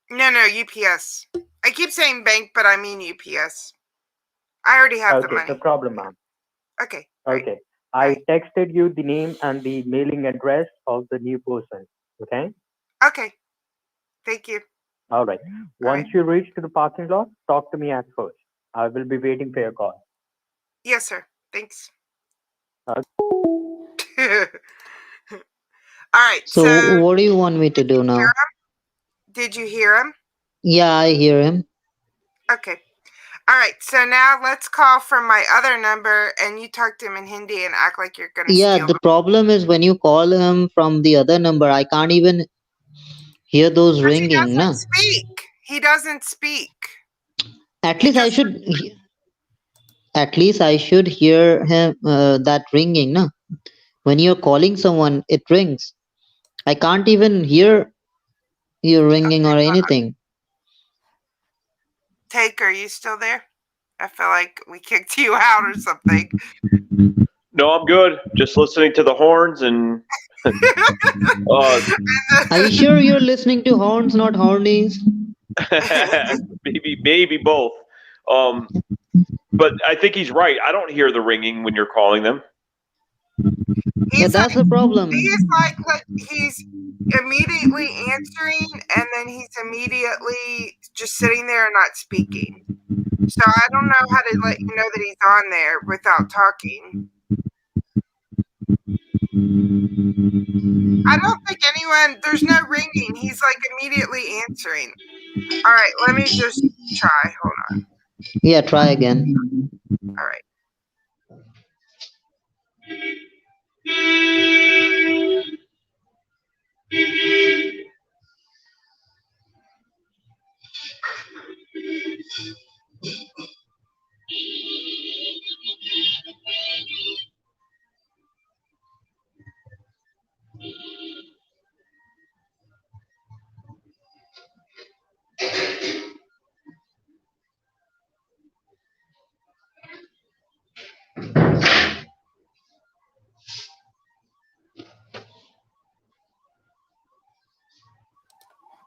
No, UPS. I keep saying bank, but I mean UPS. I already have the money. Okay, no problem, ma'am. Okay. Okay. I texted you the name and the mailing address of the new person. Okay? Okay. Thank you. All right. Once you reach to the parking lot, talk to me at first. I will be waiting for your call. Yes, sir. Thanks. All right. So So what do you want me to do now? did you hear him? Yeah, I hear him. Okay. All right. So now let's call from my other number, and you talk to him in Hindi and act like you're gonna Yeah, steal. the problem is when you call him from the other number, I can't even hear those But he ringing, doesn't na? speak. He doesn't speak. At He least I just should, at least I should hear him that ringing, na? When you're calling someone, it rings. I can't even hear you ringing or anything. Take. Are you still there? I feel like we kicked you out or something. No, I'm good. Just listening to the horns and Are you sure you're listening to horns, not hornies? maybe both. But I think he's right. I don't hear the ringing when you're calling them. Yeah, that's the problem. He's like he's immediately answering, and then he's immediately just sitting there and not speaking. So I don't know how to let you know that he's on there without talking. I don't think anyone. There's no ringing. He's like immediately answering. All right, let me just try. Hold on. Yeah, try again. All right.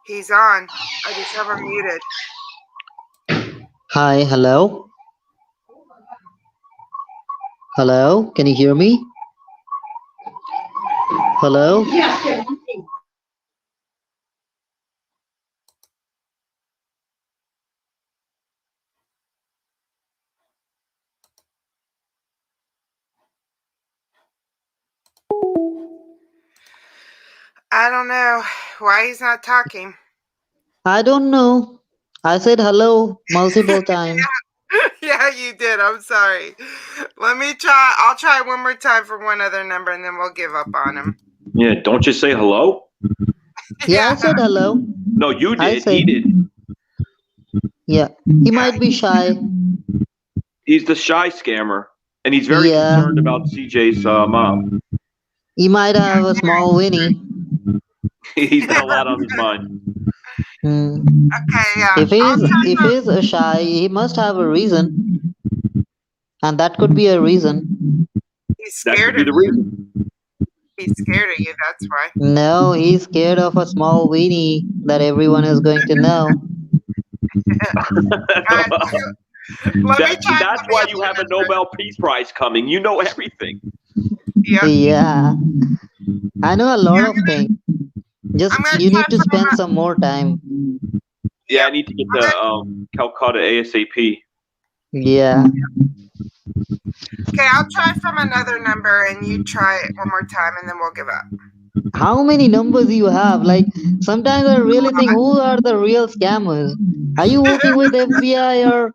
He's on. I just have him muted. Hi, hello? Hello? Can you hear me? Hello? I don't know why he's not talking. I don't know. I said hello multiple times. Yeah, you did. I'm sorry. Let me try. I'll try one more time for one other number, and then we'll give up on him. Yeah, don't you say hello? Yeah, I said hello. No, you I did. said, He did. yeah. He might be shy. He's the shy scammer, and he's very Yeah. concerned about CJ's mom. He might have a small Winnie. He's got a lot on his mind. Hmm. Okay, yeah. If he's a shy, he must have a reason, and that could be a reason. He's That scared could be of the you. reason. He's scared of you. That's why. No, he's scared of a small Winnie that everyone is going to know. Let me try. That's why you have a Nobel Peace Prize coming. You know everything. Yeah. Yeah, I know a lot of things. Just I'm gonna you try need to from spend some more time. Yeah, I need to get to Calcutta ASAP. Yeah. Okay, I'll try from another number, and you try it one more time, and then we'll give up. How many numbers you have? Like sometimes I really think who are the real scammers? Are you working with FBI or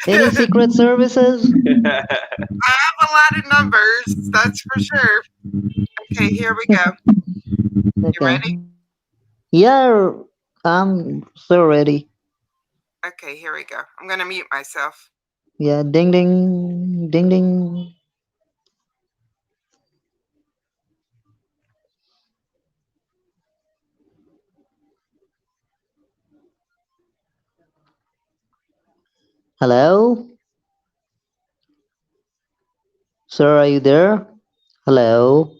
any secret services? I have a lot of numbers, that's for sure. Okay, here we go. You Okay. ready? Yeah, I'm so ready. Okay, here we go. I'm gonna mute myself. Yeah, ding ding ding ding. Hello? Sir, are you there? Hello?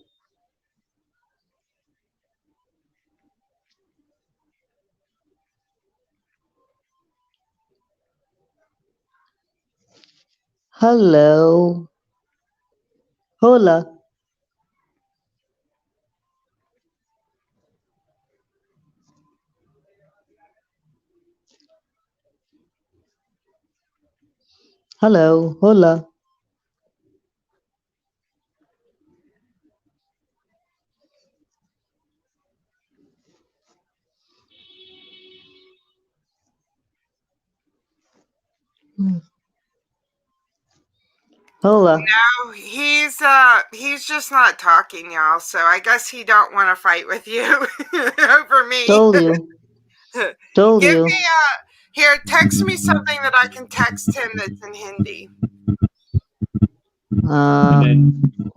Hello? Hola? Hello? Hola? Hola. No, he's just not talking, y'all. So I guess he don't want to fight with you over me. Told you. Told Give you. me here. Text me something that I can text him that's in Hindi. Uh,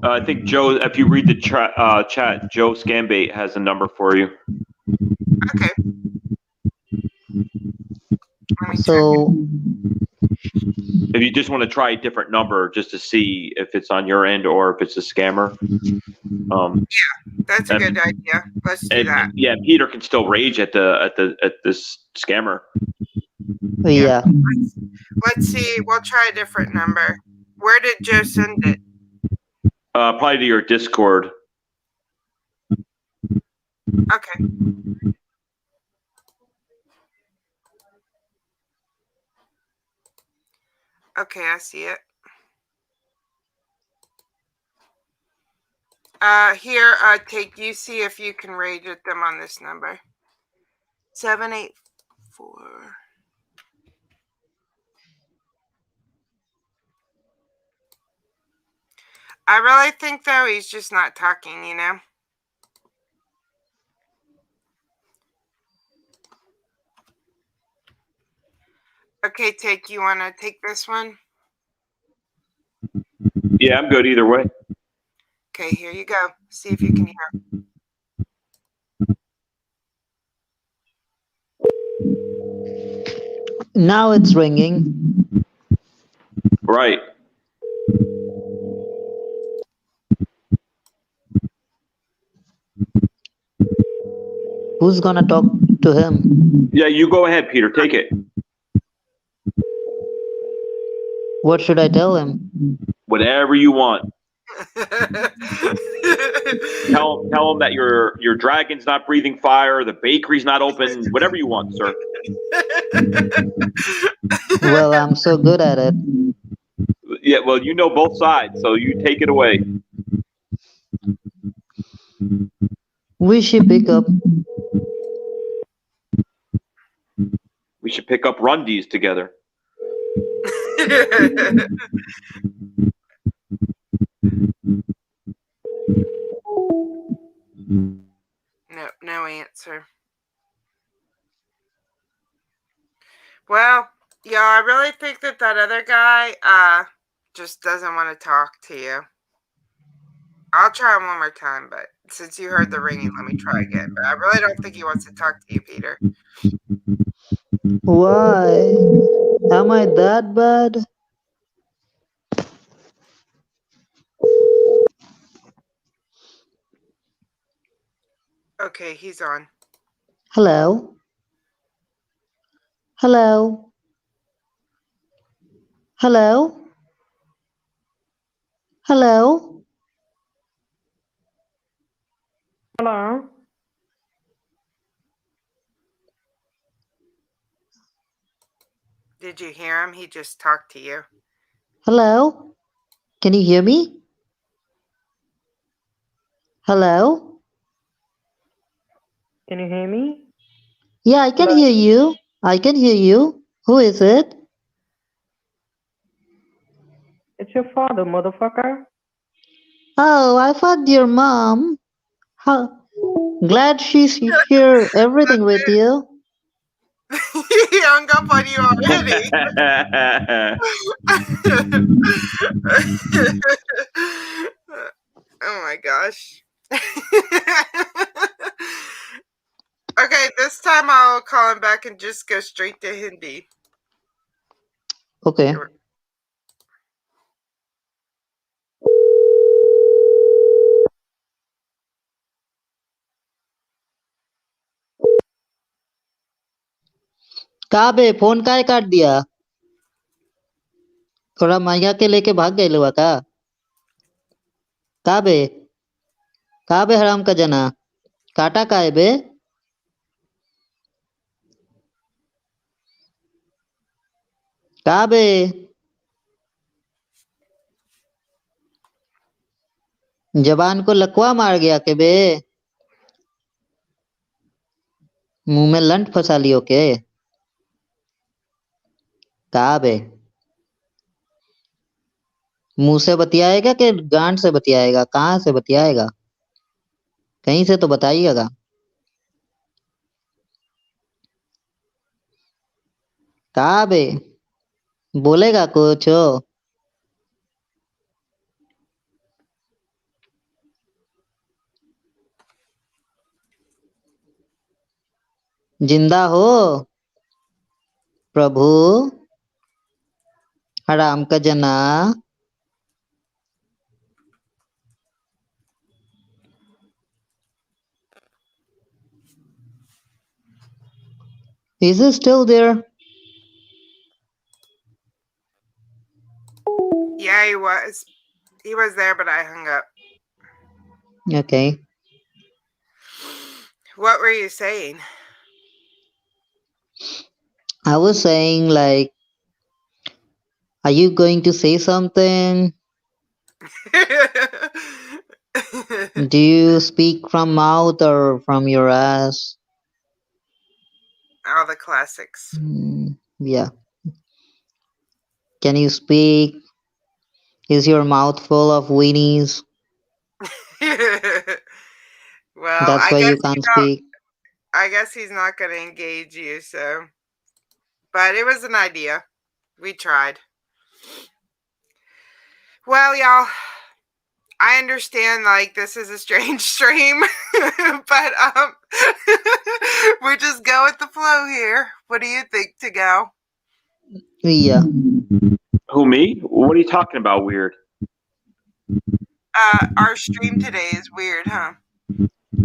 I think Joe, if you read the chat, Joe Scambait has a number for you. Okay. Let me check. so If you just want to try a different number just to see if it's on your end or if it's a scammer. That's a good idea. Let's do that. Yeah, Peter can still rage at this scammer. yeah. Let's see. We'll try a different number. Where did Joe send it? Probably to your Discord. Okay. Okay, I see it. Here, take you see if you can rage at them on this number. 784. I really think though he's just not talking, you know. Okay, take you want to take this one? Yeah, I'm good either way. Okay, here you go. See if you can hear. Now it's ringing. Right. Who's gonna talk to him? Yeah, you go ahead, Peter. Take it. What should I tell him? Whatever you want. Tell him that your dragon's not breathing fire, the bakery's not open, whatever you want, sir. Well, I'm so good at it. Yeah, well, you know both sides, so you take it away. We should pick up. We should pick up Rundies together. No answer. Well, yeah, I really think that other guy just doesn't want to talk to you. I'll try him one more time, but since you heard the ringing, let me try again. But I really don't think he wants to talk to you, Peter. Why? Am I that bad? Okay, he's on. Hello? Hello? Hello? Hello? Hello. Did you hear him? He just talked to you. Hello? Can you hear me? Hello? Can you hear me? Yeah, I can hear you. I can hear you. Who is it? It's your father, motherfucker. Oh, I thought your mom. How glad she's here everything with you. He hung up on you already. Oh my gosh. Okay, this time I'll call him back and just go straight to Hindi. Okay. कहाँ बे phone काहे काट दिया थोड़ा मैया के लेके भाग गए हुआ का कहाँ बे हराम का जना काटा काहे बे कहाँ बे जबान को लकवा मार गया के बे मुंह में लंट फंसा लियो के कहाँ बे मुंह से बतियाएगा कि गांड से बतियाएगा? कहाँ से बतियाएगा? कहीं से तो बताइएगा। कहाँ बे? बोलेगा कुछ हो? जिंदा हो प्रभु? हराम का जना। Is he still there? Yeah, he was. He was there, but I hung up. Okay. What were you saying? I was saying, like, are you going to say something? Do you speak from mouth or from your ass? All the classics. Yeah. Can you speak? Is your mouth full of weenies? Well, That's I why guess you you can't don't. speak. I guess he's not going to engage you, so. But it was an idea. We tried. Well, y'all, I understand like this is a strange stream, but we just go with the flow here. What do you think, TAGOW? Yeah. Who, me? What are you talking about? Weird. Our stream today is weird, huh?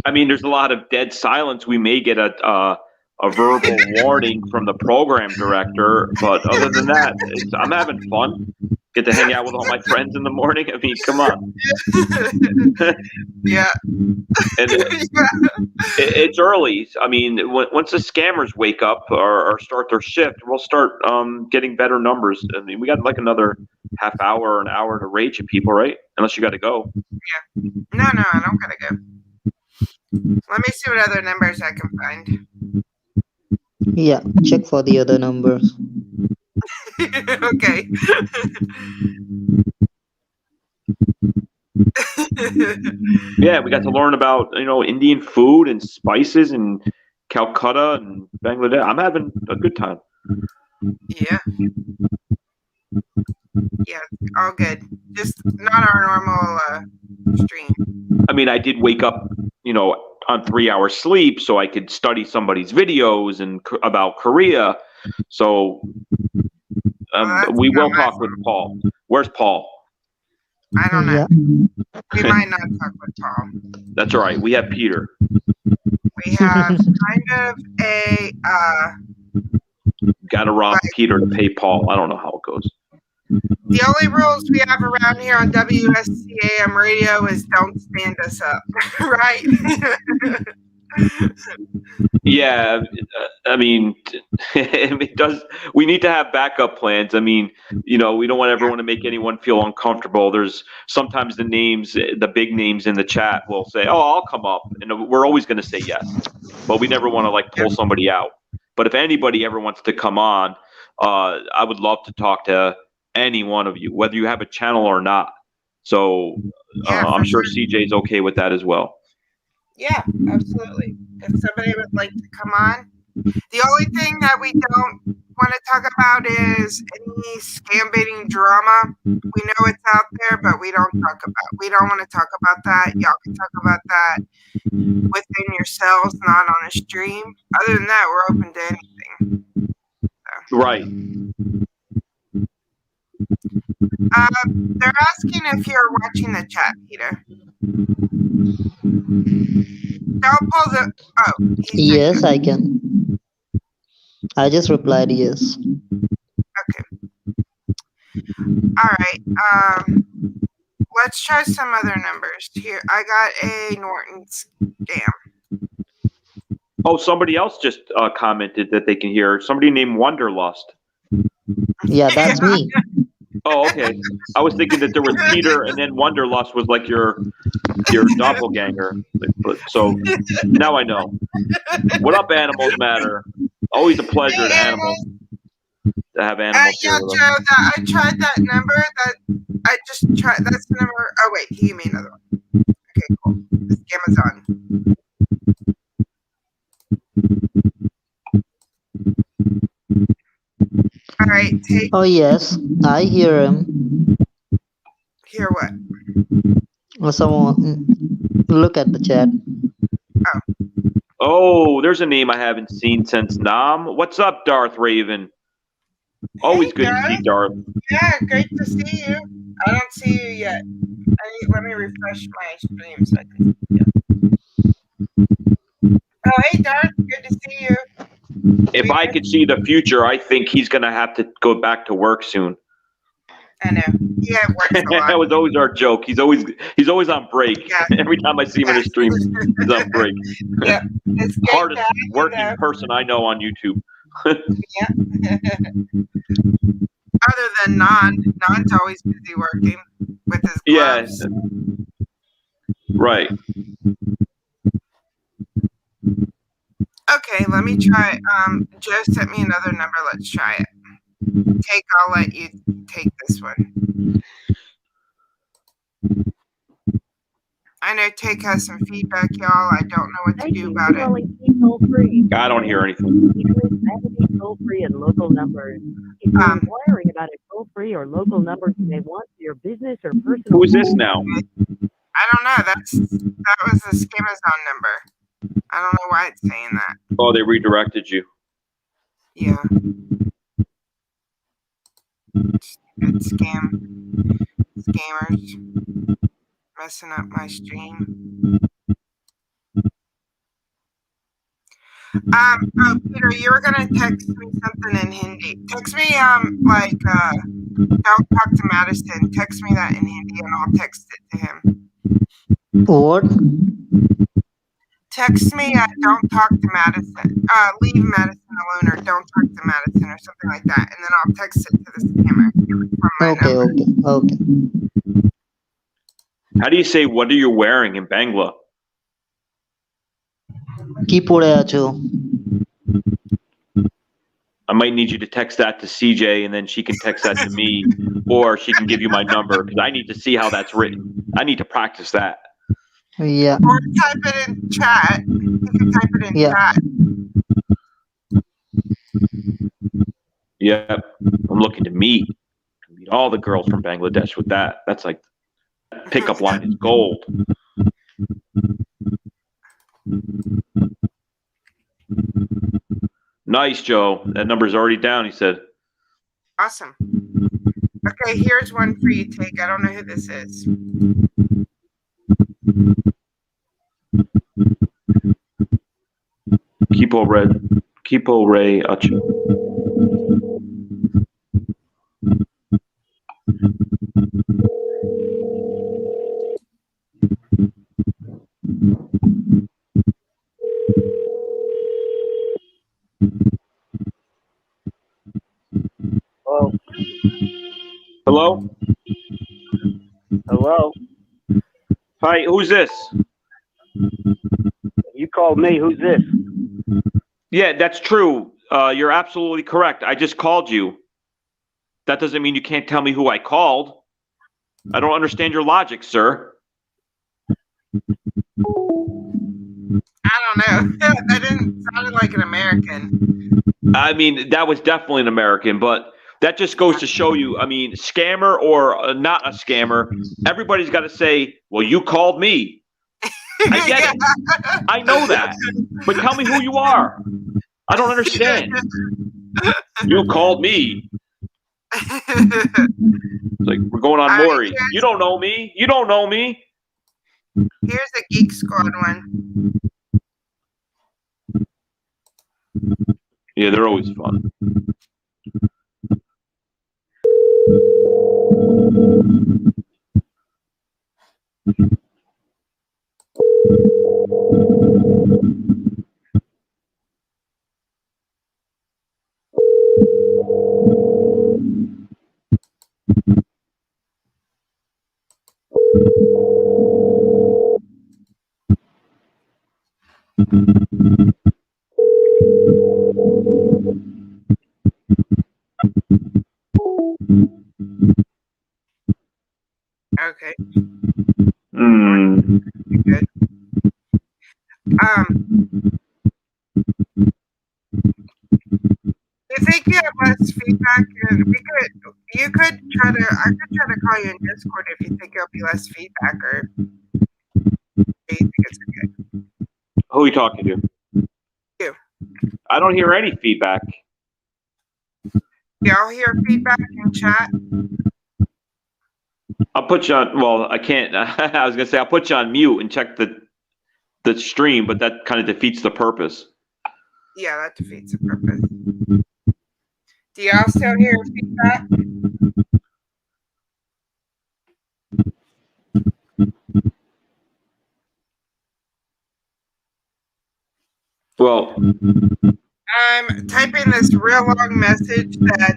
I mean, there's a lot of dead silence. We may get a verbal warning from the program director, but other than that, I'm having fun. Get to hang out with all my friends in the morning. I mean, come on. Yeah. And it's early. I mean, once the scammers wake up or start their shift, we'll start getting better numbers. I mean, we got like another half hour or an hour to rage at people, right? Unless you got to go. Yeah. No, I don't gotta go. Let me see what other numbers I can find. Yeah. Check for the other numbers. Okay. Yeah, we got to learn about Indian food and spices and Calcutta and Bangladesh. I'm having a good time. Yeah. Yeah, all good. Just not our normal stream. I mean, I did wake up, on 3 hours sleep so I could study somebody's videos and about Korea. So we will talk with Paul. Where's Paul? I don't know. Yeah. We might not talk with Paul. That's all right. We have Peter. We have kind of a Got to rob Peter to pay Paul. I don't know how it goes. the only rules we have around here on WSCAM radio is don't stand us up, right? Yeah, I mean, it does. We need to have backup plans. I mean, we don't want everyone to make anyone feel uncomfortable. There's sometimes the big names in the chat will say, "Oh, I'll come up," and we're always going to say yes, but we never want to like pull somebody out. But if anybody ever wants to come on, I would love to talk to any one of you, whether you have a channel or not. So I'm sure CJ's okay with that as well. Yeah, absolutely. If somebody would like to come on, the only thing that we don't want to talk about is any scam baiting drama. We know it's out there, but we don't want to talk about that. Y'all can talk about that within yourselves, not on a stream. Other than that, we're open to anything. So. Right. They're asking if you're watching the chat, Peter. Don't pull the. Oh. Yes, I can. I just replied yes. Okay. All right. Let's try some other numbers here. I got a Norton scam. Oh, somebody else just commented that they can hear somebody named Wonderlust. Yeah, that's me. Oh, okay. I was thinking that there was Peter and then Wonderlust was like your doppelganger. So now I know. What up, Animals Matter? Always a pleasure to animals. to have animals Yeah, here Joe, with us. I tried that number. I just tried. That's the number. Oh wait, he gave me another one. Okay, cool. It's Amazon. All right, take. Oh yes, I hear him. Hear what? Someone look at the chat. Oh, there's a name I haven't seen since Nam. What's up, Darth Raven? Always good to see Darth. Yeah, great to see you. I don't see you yet. Let me refresh my stream so I can see you. Oh, hey, Darth. Good to see you. If I could see the future, I think he's gonna have to go back to work soon. I know. Yeah, it works a lot. That was always our joke. He's always on break. Yeah. Every time I see him in his stream, he's on break. Yeah, it's great Hardest to have you, working though. person I know on YouTube. Yeah. Other than Non's always busy working with his gloves. Yeah. Right. Okay, let me try. Joe sent me another number. Let's try it. I'll let you take this one. I know Take has some feedback, y'all. I don't know what to do about it. I don't hear anything. Toll-free and local numbers. If you're inquiring about a toll-free or local number you may want for your business or personal. Who is this now? I don't know. That was the Scamazon number. I don't know why it's saying that. Oh, they redirected you. Yeah. Stupid scammers messing up my stream. Oh, Peter, you were gonna text me something in Hindi. Text me don't talk to Madison. Text me that in Hindi and I'll text it to him. What? Text me don't talk to Madison. Leave Madison alone or don't talk to Madison or something like that, and then I'll text it to the scammer from my number. Okay. How do you say what are you wearing in Bangla? কি পরে আছো? I might need you to text that to CJ and then she can text that to me, or she can give you my number because I need to see how that's written. I need to practice that. Yeah. Or type it in chat. You can type it in chat. Yep. I'm looking to meet all the girls from Bangladesh with that. That's like pickup line is gold. Nice, Joe. That number's already down, he said. Awesome. Okay, here's one for you, Take. I don't know who this is. Kipo Ray Achu. Hello? Hello? Hi, who's this? You called me. Who's this? Yeah, that's true. You're absolutely correct. I just called you. That doesn't mean you can't tell me who I called. I don't understand your logic, sir. I don't know. That didn't sound like an American. I mean, that was definitely an American, but that just goes to show you, I mean, scammer or not a scammer, everybody's got to say, well, you called me. I get it. I know that. But tell me who you are. I don't understand. You called me. It's like, we're going on Maury. You don't know me. You don't know me. Here's the Geek Squad one. Yeah, they're always fun. Okay. Hmm. Good. You think you have less feedback? You could try to. I could try to call you in Discord if you think it'll be less feedback, or do you think it's okay? Who are you talking to? You. I don't hear any feedback. Y'all hear feedback in chat? I'll put you on. Well, I can't. I was gonna say I'll put you on mute and check the stream, but that kind of defeats the purpose. Yeah, that defeats the purpose. Do y'all still hear feedback? Well, I'm typing this real long message that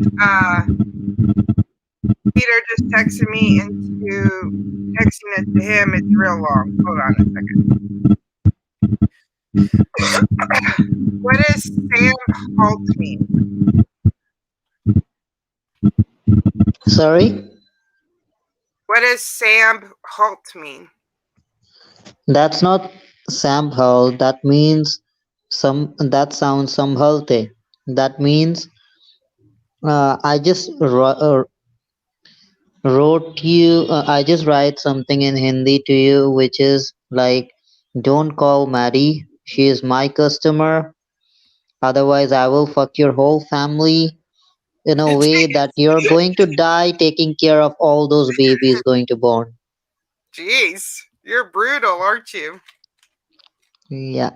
Peter just texted me into texting it to him. It's real long. Hold on a second. What does Sam Halt mean? Sorry? What does Sam Halt mean? That's not Sambhal. That means that sounds Sambhalte. That means I just wrote you, I just write something in Hindi to you, which is like, don't call Maddie. She is my customer. Otherwise, I will fuck your whole family in a way that you're going to die taking care of all those babies going to born. Jeez, you're brutal, aren't you? Yeah.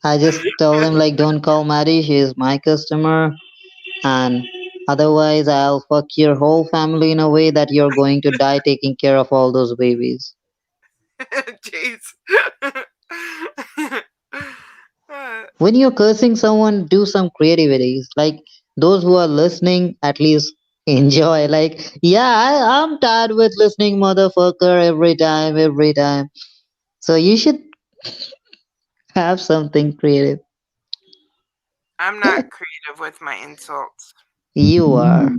I just told him like, don't call Maddie. She is my customer. And otherwise, I'll fuck your whole family in a way that you're going to die taking care of all those babies. Jeez. When you're cursing someone, do some creativities. Like those who are listening, at least enjoy. Like, yeah, I'm tired with listening motherfucker every time, every time. So you should have something creative. I'm not creative with my insults. You are.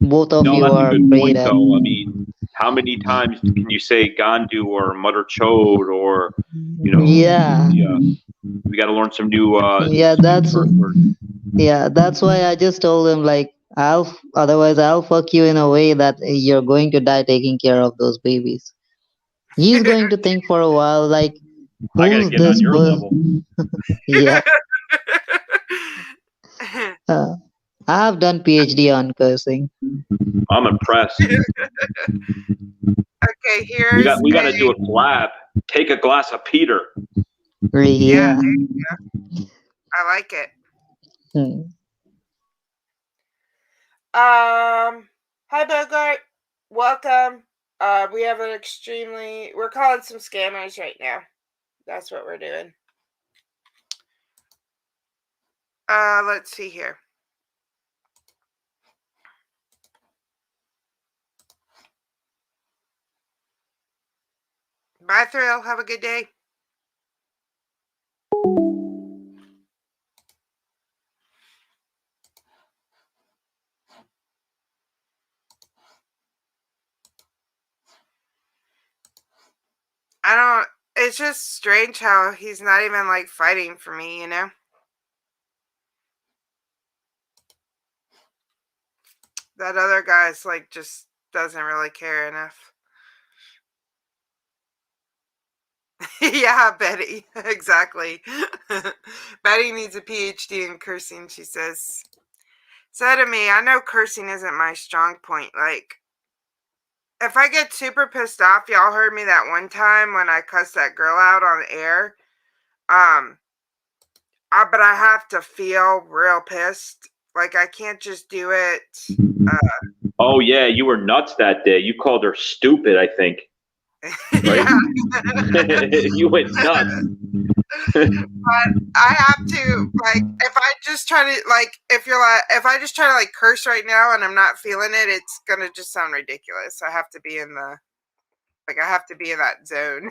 Both of no, you that's a are good point, creative. though. I mean, how many times can you say Gandu or Mother Chode or, Yeah. we got to learn some new Yeah, that's curse words. yeah, that's why I just told him like otherwise I'll fuck you in a way that you're going to die taking care of those babies. He's going to think for a while like, I got to who's get on this your person? level. Yeah. I have done PhD on cursing. I'm impressed. Okay, here's we got to do a collab. Take a glass of Peter. Yeah. I like it. Hmm. Hi Bogart. Welcome. We have we're calling some scammers right now. That's what we're doing. Let's see here. Bye, Thrill. Have a good day. It's just strange how he's not even like fighting for me, you know? That other guy's like just doesn't really care enough. Yeah, Betty. Exactly. Betty needs a PhD in cursing, she says. So to me, I know cursing isn't my strong point. Like, if I get super pissed off, y'all heard me that one time when I cussed that girl out on air. But I have to feel real pissed. Like, I can't just do it. Oh, yeah, you were nuts that day. You called her stupid, I think. Right? You went nuts. But I have to, like, if I just try to, like, if I just try to, like, curse right now and I'm not feeling it, it's gonna just sound ridiculous. I have to be in I have to be in that zone.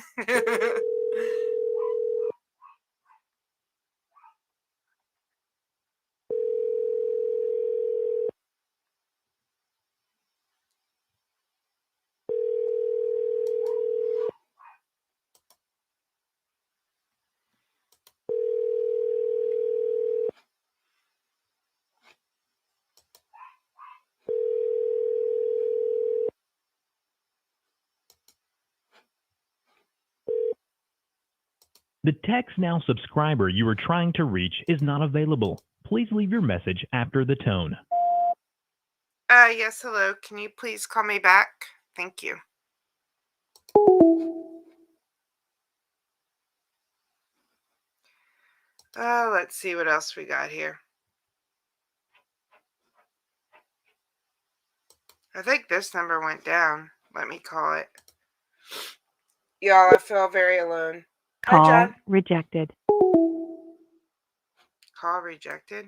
The Text Now subscriber you are trying to reach is not available. Please leave your message after the tone. Yes, hello. Can you please call me back? Thank you. Let's see what else we got here. I think this number went down. Let me call it. Y'all, I feel very alone. Hi, Call John. rejected. Call rejected?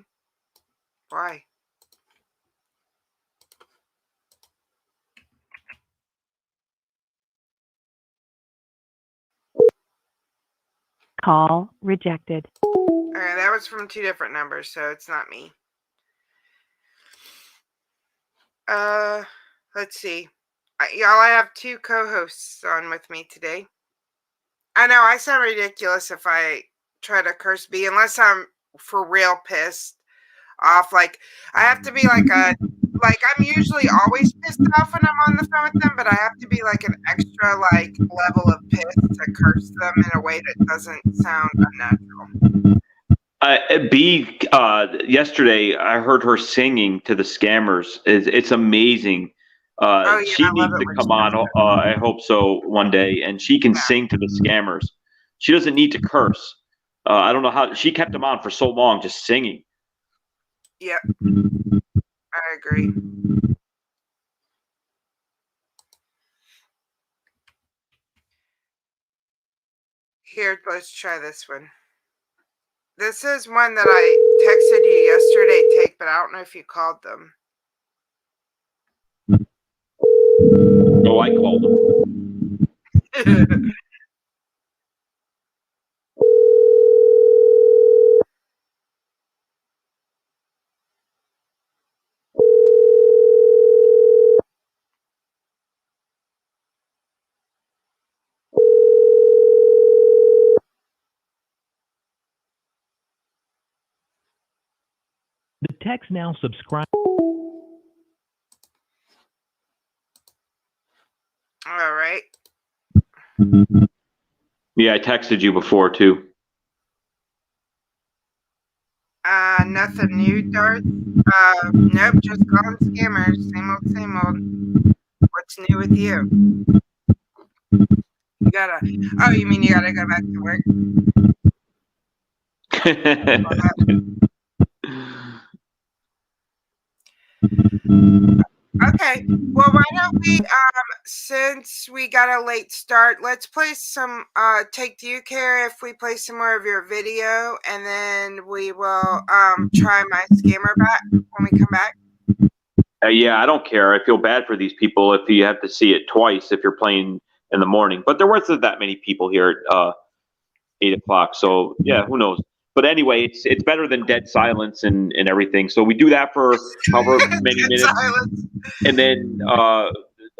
Why? Call rejected. Okay, that was from 2 different numbers, so it's not me. Let's see. Y'all, I have 2 co-hosts on with me today. I know I sound ridiculous if I try to curse B, unless I'm for real pissed off. Like, I have to be like I'm usually always pissed off when I'm on the phone with them, but I have to be like an extra level of piss to curse them in a way that doesn't sound unnatural. B, yesterday I heard her singing to the scammers. It's amazing. She needs to come on. I hope so one day, and she can sing to the scammers. She doesn't need to curse. I don't know how she kept them on for so long, just singing. Yep, I agree. Here, let's try this one. This is one that I texted you yesterday, Take, but I don't know if you called them. Oh, I called them. The Text Now subscriber. All right. Yeah, I texted you before too. Nothing new, Darth. Nope, just calling scammers. Same old, same old. What's new with you? You gotta. Oh, you mean you gotta go back to work? Okay. Well, why don't we, since we got a late start, let's play some, Take, do you care if we play some more of your video, and then we will, try my scammer back when we come back? Yeah, I don't care. I feel bad for these people if you have to see it twice if you're playing in the morning. But there wasn't that many people here at 8 o'clock. So, yeah, who knows? But anyway, it's better than dead silence and everything. So we do that for however many minutes. And then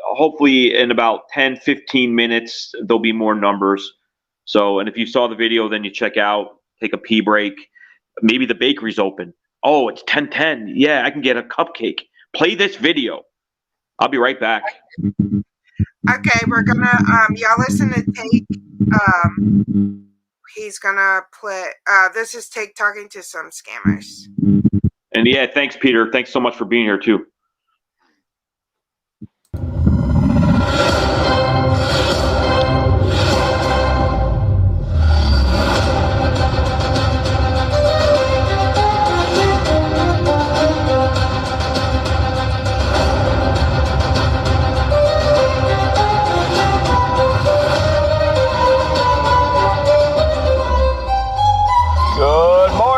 hopefully in about 10, 15 minutes, there'll be more numbers. So, and if you saw the video, then you check out, take a pee break. Maybe the bakery's open. Oh, it's 10:10. Yeah, I can get a cupcake. Play this video. I'll be right back. Okay, we're gonna, y'all listen to Take. He's gonna play, this is Take talking to some scammers. And yeah, thanks, Peter. Thanks so much for being here, too.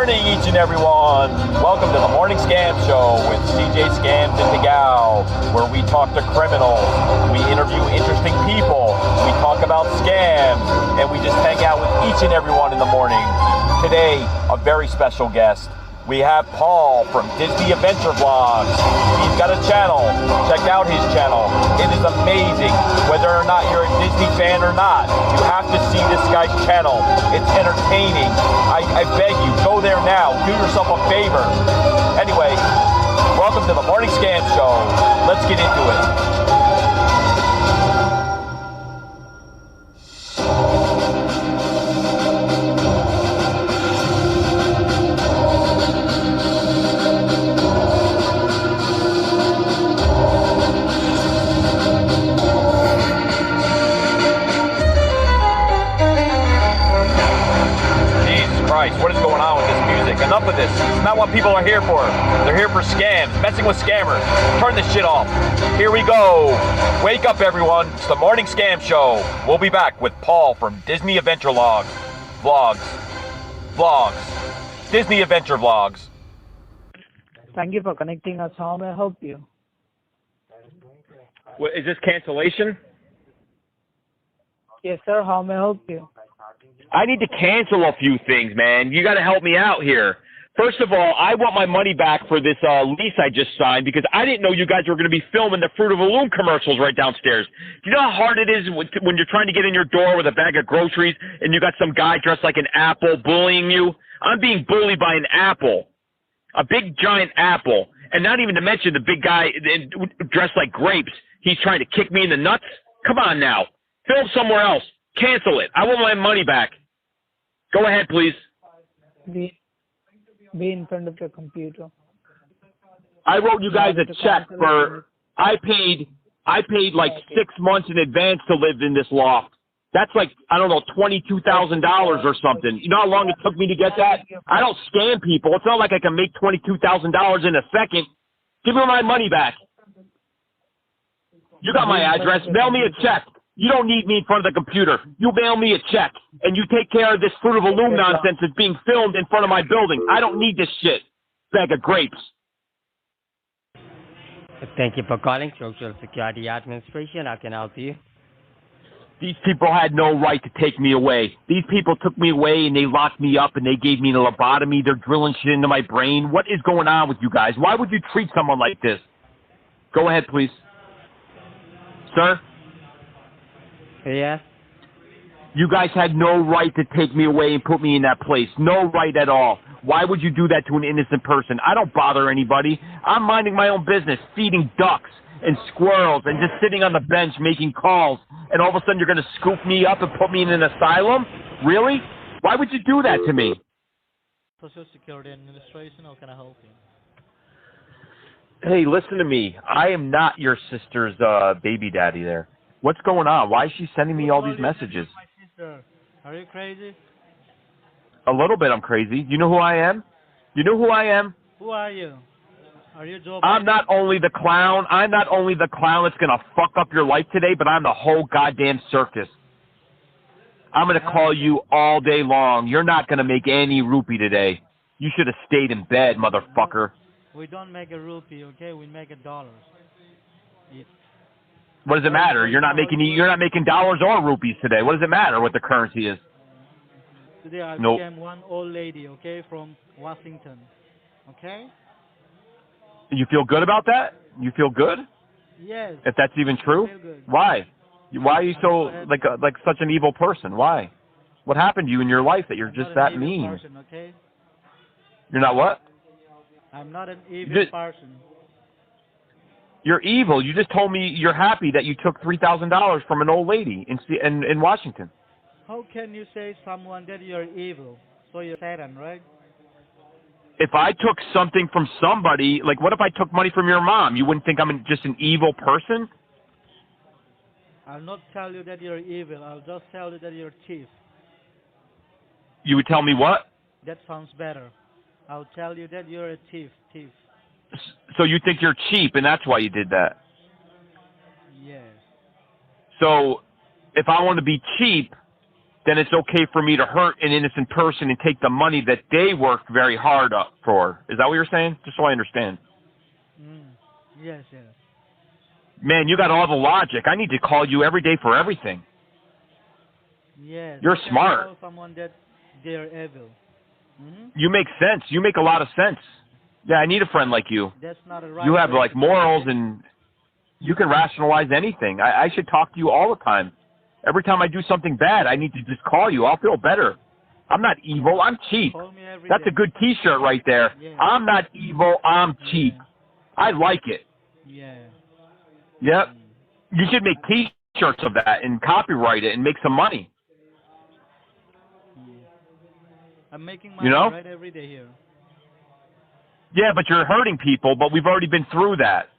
Each and everyone, welcome to the Morning Scam Show with CJ Scams and TAGOW, where we talk to criminals, we interview interesting people, we talk about scams, and we just hang out with each and everyone in the morning. Today, a very special guest. We have Paul from Disney Adventure Vlogs. He's got a channel. Check out his channel. It is amazing. Whether or not you're a Disney fan or not, you have to see this guy's channel. It's entertaining. I beg you, go there now. Do yourself a favor. Anyway, welcome to the Morning Scam Show. Let's get into it. not what people are here for. They're here for scams, messing with scammers. Turn this shit off. Here we go. Wake up, everyone. It's the Morning Scam Show. We'll be back with Paul from Disney Adventure Vlogs. Disney Adventure Vlogs. Thank you for connecting us. How may I help you? What, is this cancellation? Yes, sir. How may I help you? I need to cancel a few things, man. You got to help me out here. First of all, I want my money back for this lease I just signed because I didn't know you guys were going to be filming the Fruit of the Loom commercials right downstairs. Do you know how hard it is when you're trying to get in your door with a bag of groceries and you got some guy dressed like an apple bullying you? I'm being bullied by an apple, a big giant apple, and not even to mention the big guy dressed like grapes. He's trying to kick me in the nuts. Come on now. Film somewhere else. Cancel it. I want my money back. Go ahead, please. Be in front of your computer. I wrote you guys a check for. I paid like 6 months in advance to live in this loft. That's like, I don't know, $22,000 or something. You know how long it took me to get that? I don't scam people. It's not like I can make $22,000 in a second. Give me my money back. You got my address. Mail me a check. You don't need me in front of the computer. You mail me a check, and you take care of this Fruit of the Loom nonsense that's being filmed in front of my building. I don't need this shit. Bag of grapes. Thank you for calling Social Security Administration. How can I help you? These people had no right to take me away. These people took me away, and they locked me up, and they gave me a lobotomy. They're drilling shit into my brain. What is going on with you guys? Why would you treat someone like this? Go ahead, please. Sir? Yes? You guys had no right to take me away and put me in that place. No right at all. Why would you do that to an innocent person? I don't bother anybody. I'm minding my own business, feeding ducks and squirrels and just sitting on the bench making calls. And all of a sudden you're going to scoop me up and put me in an asylum? Really? Why would you do that to me? Social Security Administration, how can I help you? Hey, listen to me. I am not your sister's baby daddy there. What's going on? Why is she sending me all these messages? My sister. Are you crazy? A little bit I'm crazy. You know who I am? You know who I am? Who are you? Are you Joe Biden? I'm not only the clown that's going to fuck up your life today, but I'm the whole goddamn circus. I'm going to call you all day long. You're not going to make any rupee today. You should have stayed in bed, motherfucker. We don't make a rupee, okay? We make a dollars. What does it matter? You're not making dollars or rupees today. What does it matter what the currency is? Today I Nope. became one old lady, okay, from Washington. Okay? You feel good about that? You feel good? Yes. If that's even true? I feel good. Why? Why are you so like such an evil person? Why? What happened to you in your life that you're just not that an evil mean? person, okay? You're not what? I'm not an evil person. You're evil. You just told me you're happy that you took $3,000 from an old lady in Washington. How can you say someone that you're evil? So you're Satan, right? If I took something from somebody, like what if I took money from your mom? You wouldn't think I'm just an evil person? I'll not tell you that you're evil. I'll just tell you that you're a thief. You would tell me what? That sounds better. I'll tell you that you're a thief. So you think you're cheap, and that's why you did that? Yes. So if I want to be cheap, then it's okay for me to hurt an innocent person and take the money that they worked very hard up for. Is that what you're saying? Just so I understand. Yes. Man, you got all the logic. I need to call you every day for everything. Yes. You're smart. Tell someone that they're evil. You make sense. You make a lot of sense. Yeah, I need a friend like you. That's not a right. You have like morals and you can rationalize anything. I should talk to you all the time. Every time I do something bad, I need to just call you. I'll feel better. I'm not evil. I'm cheap. Call me every That's day. a good T-shirt right there. Yeah. I'm not evil. I'm cheap. I like it. Yeah. Yep. You should make T-shirts of that and copyright it and make some money. I'm making money right every day here. Yeah, but you're hurting people. But we've already been through that.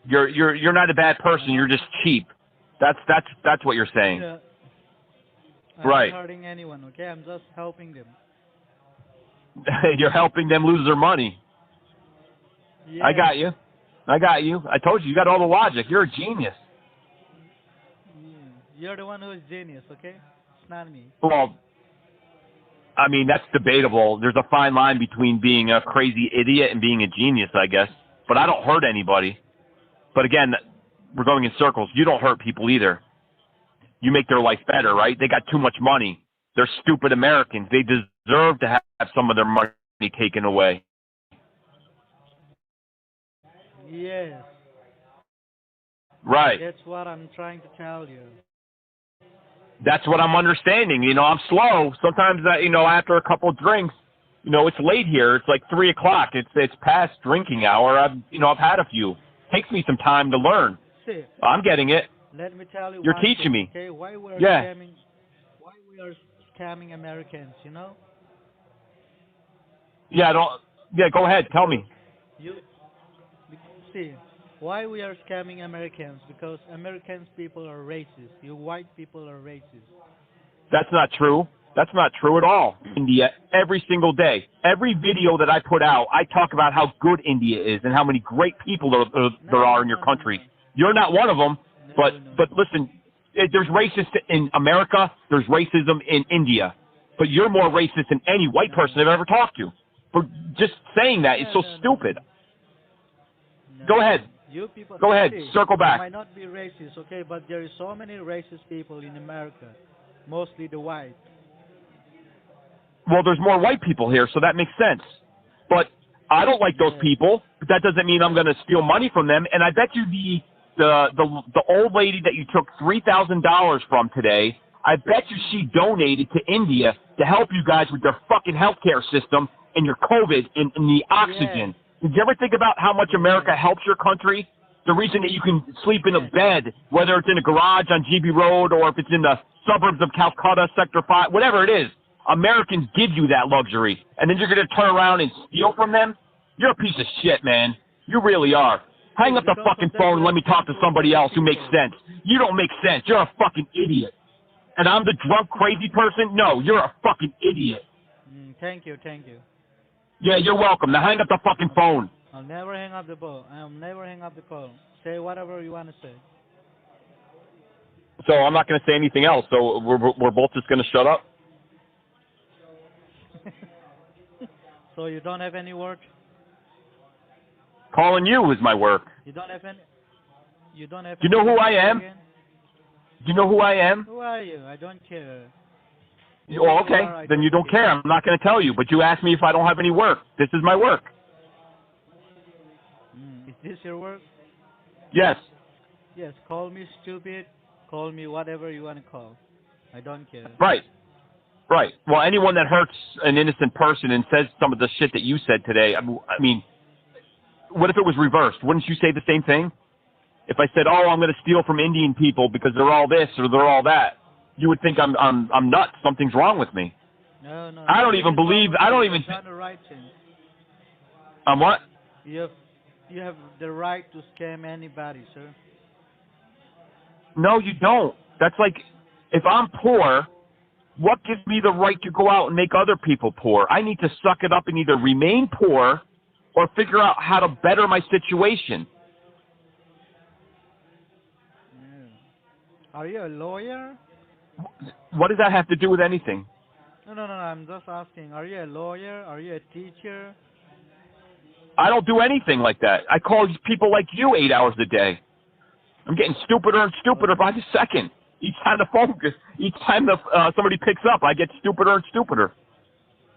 You're not a bad person. You're just cheap. That's what you're saying. Yeah. I'm right. not hurting anyone, okay? I'm just helping them. You're helping them lose their money. Yes. I got you. I got you. I told you, you got all the logic. You're a genius. You're the one who's genius, okay? It's not me. Well, I mean, that's debatable. There's a fine line between being a crazy idiot and being a genius, I guess. But I don't hurt anybody. But again, we're going in circles. You don't hurt people either. You make their life better, right? They got too much money. They're stupid Americans. They deserve to have some of their money taken away. Yes. Right. That's what I'm trying to tell you. That's what I'm understanding. You know, I'm slow. Sometimes, after a couple of drinks, it's late here. It's like 3 o'clock. It's past drinking hour. I've had a few. Takes me some time to learn. See, I'm getting it. let me tell you You're one teaching thing, me. okay? Why we are Yeah. scamming Americans, you know? Yeah, go ahead. Tell me. See, why we are scamming Americans? Because Americans people are racist. You white people are racist. That's not true. That's not true at all. India, every single day. Every video that I put out, I talk about how good India is and how many great people there are in your country. You're not one of them, but listen, there's racism in America, there's racism in India, but you're more racist than any white person I've ever talked to. But just saying that is so stupid. Go ahead. You people, Go ahead. see, Circle back. You might not be racist, okay, but there is so many racist people in America, mostly the white. Well, there's more white people here, so that makes sense. But I don't like those people. But that doesn't mean I'm going to steal money from them. And I bet you the old lady that you took $3,000 from today, I bet you she donated to India to help you guys with their fucking healthcare system and your COVID and the oxygen. Did you ever think about how much America helps your country? The reason that you can sleep in a bed, whether it's in a garage on GB Road or if it's in the suburbs of Calcutta, Sector 5, whatever it is, Americans give you that luxury. And then you're going to turn around and steal from them? You're a piece of shit, man. You really are. Hang up the fucking phone and let me talk to somebody else who makes sense. You don't make sense. You're a fucking idiot. And I'm the drunk, crazy person? No, you're a fucking idiot. Thank you. Yeah, you're welcome. Now hang up the fucking phone. I'll never hang up the phone. I'll never hang up the call. Say whatever you want to say. So I'm not going to say anything else. So we're both just going to shut up? So you don't have any work? Calling you is my work. You don't have any? You don't have Do you know who I am? Again? Do you know who I am? Who are you? I don't care. Oh, okay. Then you don't care. I'm not going to tell you. But you asked me if I don't have any work. This is my work. Is this your work? Yes. Yes. Call me stupid. Call me whatever you want to call. I don't care. Right. Right. Well, anyone that hurts an innocent person and says some of the shit that you said today, I mean, what if it was reversed? Wouldn't you say the same thing? If I said, "Oh, I'm going to steal from Indian people because they're all this or they're all that," you would think I'm nuts. Something's wrong with me. No. I don't even believe. I don't even. You've done the right thing. What? You have the right to scam anybody, sir. No, you don't. That's like, if I'm poor, what gives me the right to go out and make other people poor? I need to suck it up and either remain poor or figure out how to better my situation. Are you a lawyer? What does that have to do with anything? No. I'm just asking. Are you a lawyer? Are you a teacher? I don't do anything like that. I call people like you 8 hours a day. I'm getting stupider and stupider by the second. Each time somebody picks up, I get stupider and stupider.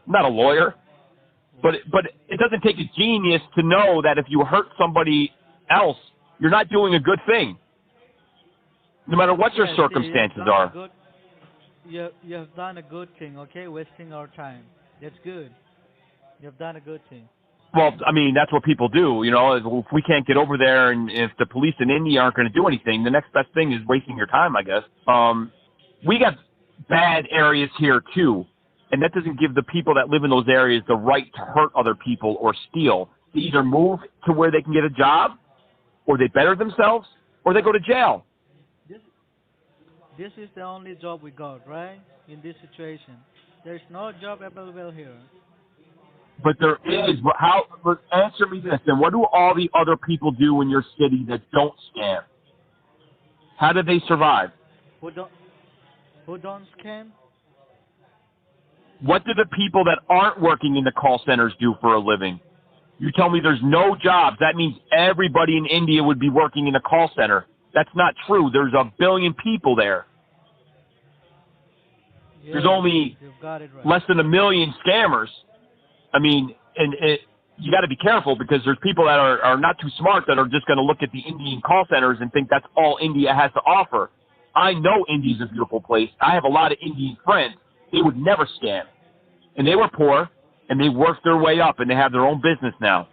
I'm not a lawyer, but it doesn't take a genius to know that if you hurt somebody else, you're not doing a good thing, no matter what your circumstances are. You have done a good thing, okay? Wasting our time. That's good. You have done a good thing. Well, I mean, that's what people do, you know. If we can't get over there and if the police in India aren't going to do anything, the next best thing is wasting your time, I guess. We got bad areas here, too, and that doesn't give the people that live in those areas the right to hurt other people or steal. They either move to where they can get a job, or they better themselves, or they go to jail. This is the only job we got, right? In this situation. There's no job available here. But there is. But how? But answer me this. Then, what do all the other people do in your city that don't scam? How do they survive? Who don't scam? What do the people that aren't working in the call centers do for a living? You tell me there's no jobs. That means everybody in India would be working in a call center. That's not true. There's a billion people there. Yeah, There's only you've got it right. less than 1 million scammers. I mean, you got to be careful because there's people that are not too smart that are just going to look at the Indian call centers and think that's all India has to offer. I know India's a beautiful place. I have a lot of Indian friends. They would never scam. And they were poor, and they worked their way up, and they have their own business now.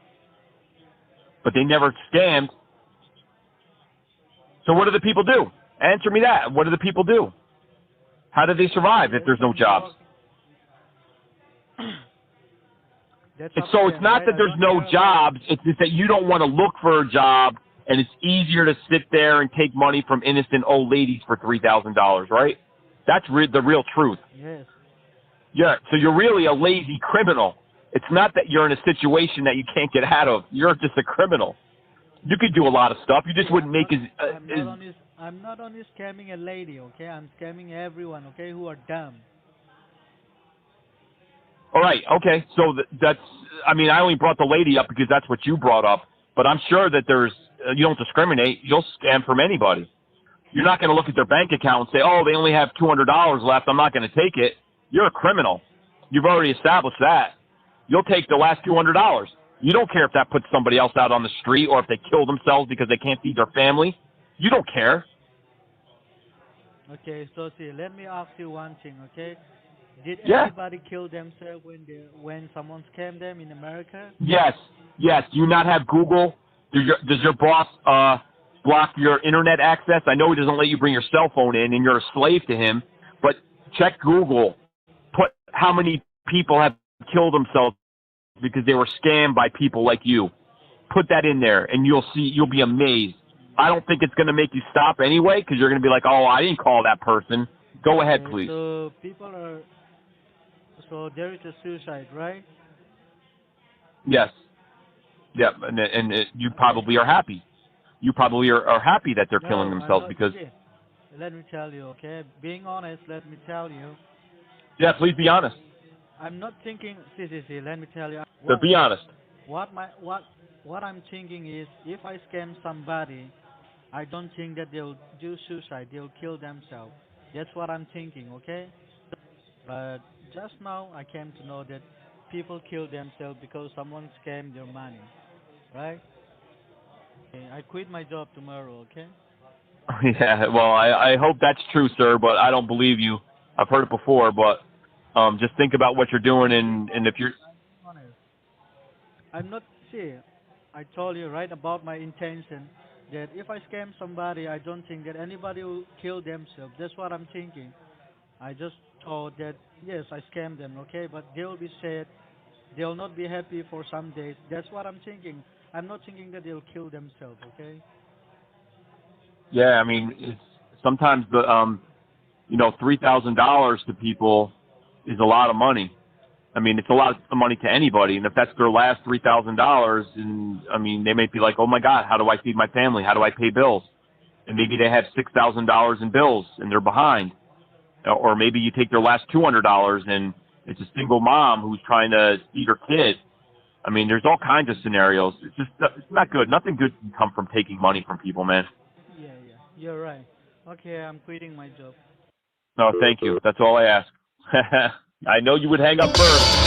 But they never scammed. So what do the people do? Answer me that. What do the people do? How do they survive if there's no jobs? So it's not that there's no jobs. It's just that you don't want to look for a job, and it's easier to sit there and take money from innocent old ladies for $3,000, right? That's the real truth. Yes. Yeah, so you're really a lazy criminal. It's not that you're in a situation that you can't get out of. You're just a criminal. You could do a lot of stuff. You just wouldn't make I'm not only scamming a lady, okay? I'm scamming everyone, okay, who are dumb. All right, okay. So that's, I mean, I only brought the lady up because that's what you brought up. But I'm sure that you don't discriminate. You'll scam from anybody. You're not going to look at their bank account and say, oh, they only have $200 left. I'm not going to take it. You're a criminal. You've already established that. You'll take the last $200. You don't care if that puts somebody else out on the street or if they kill themselves because they can't feed their family. You don't care. Okay, so see, let me ask you one thing, okay? Did Yeah. anybody kill themselves when someone scammed them in America? Yes. Do you not have Google? Does your boss block your internet access? I know he doesn't let you bring your cell phone in and you're a slave to him, but check Google. Put how many people have killed themselves because they were scammed by people like you. Put that in there and you'll be amazed. I don't think it's going to make you stop anyway because you're going to be like, oh, I didn't call that person. Go ahead, please. So there is a suicide, right? Yes. Yep, and you probably are happy. You probably are happy that they're killing themselves because... Let me tell you, okay? Being honest, let me tell you. Yeah, please be honest. I'm not thinking... See, let me tell you. So be honest. What I'm thinking is, if I scam somebody, I don't think that they'll do suicide. They'll kill themselves. That's what I'm thinking, okay? But just now, I came to know that people kill themselves because someone scammed their money, right? Okay, I quit my job tomorrow, okay? Yeah, well, I hope that's true, sir, but I don't believe you. I've heard it before, but just think about what you're doing, and if you're... I'm not... See, I told you, right, about my intention, that if I scam somebody, I don't think that anybody will kill themselves. That's what I'm thinking. I just thought that, yes, I scammed them, okay, but they'll be sad. They'll not be happy for some days. That's what I'm thinking. I'm not thinking that they'll kill themselves, okay? Yeah, I mean, it's sometimes the $3,000 to people is a lot of money. I mean, it's a lot of money to anybody, and if that's their last $3,000, and I mean, they may be like, oh my God, how do I feed my family? How do I pay bills? And maybe they have $6,000 in bills and they're behind, or maybe you take their last $200 and it's a single mom who's trying to feed her kid. I mean, there's all kinds of scenarios. It's not good. Nothing good can come from taking money from people, man. Yeah, you're right. Okay, I'm quitting my job. No, thank you. That's all I ask. I know you would hang up first.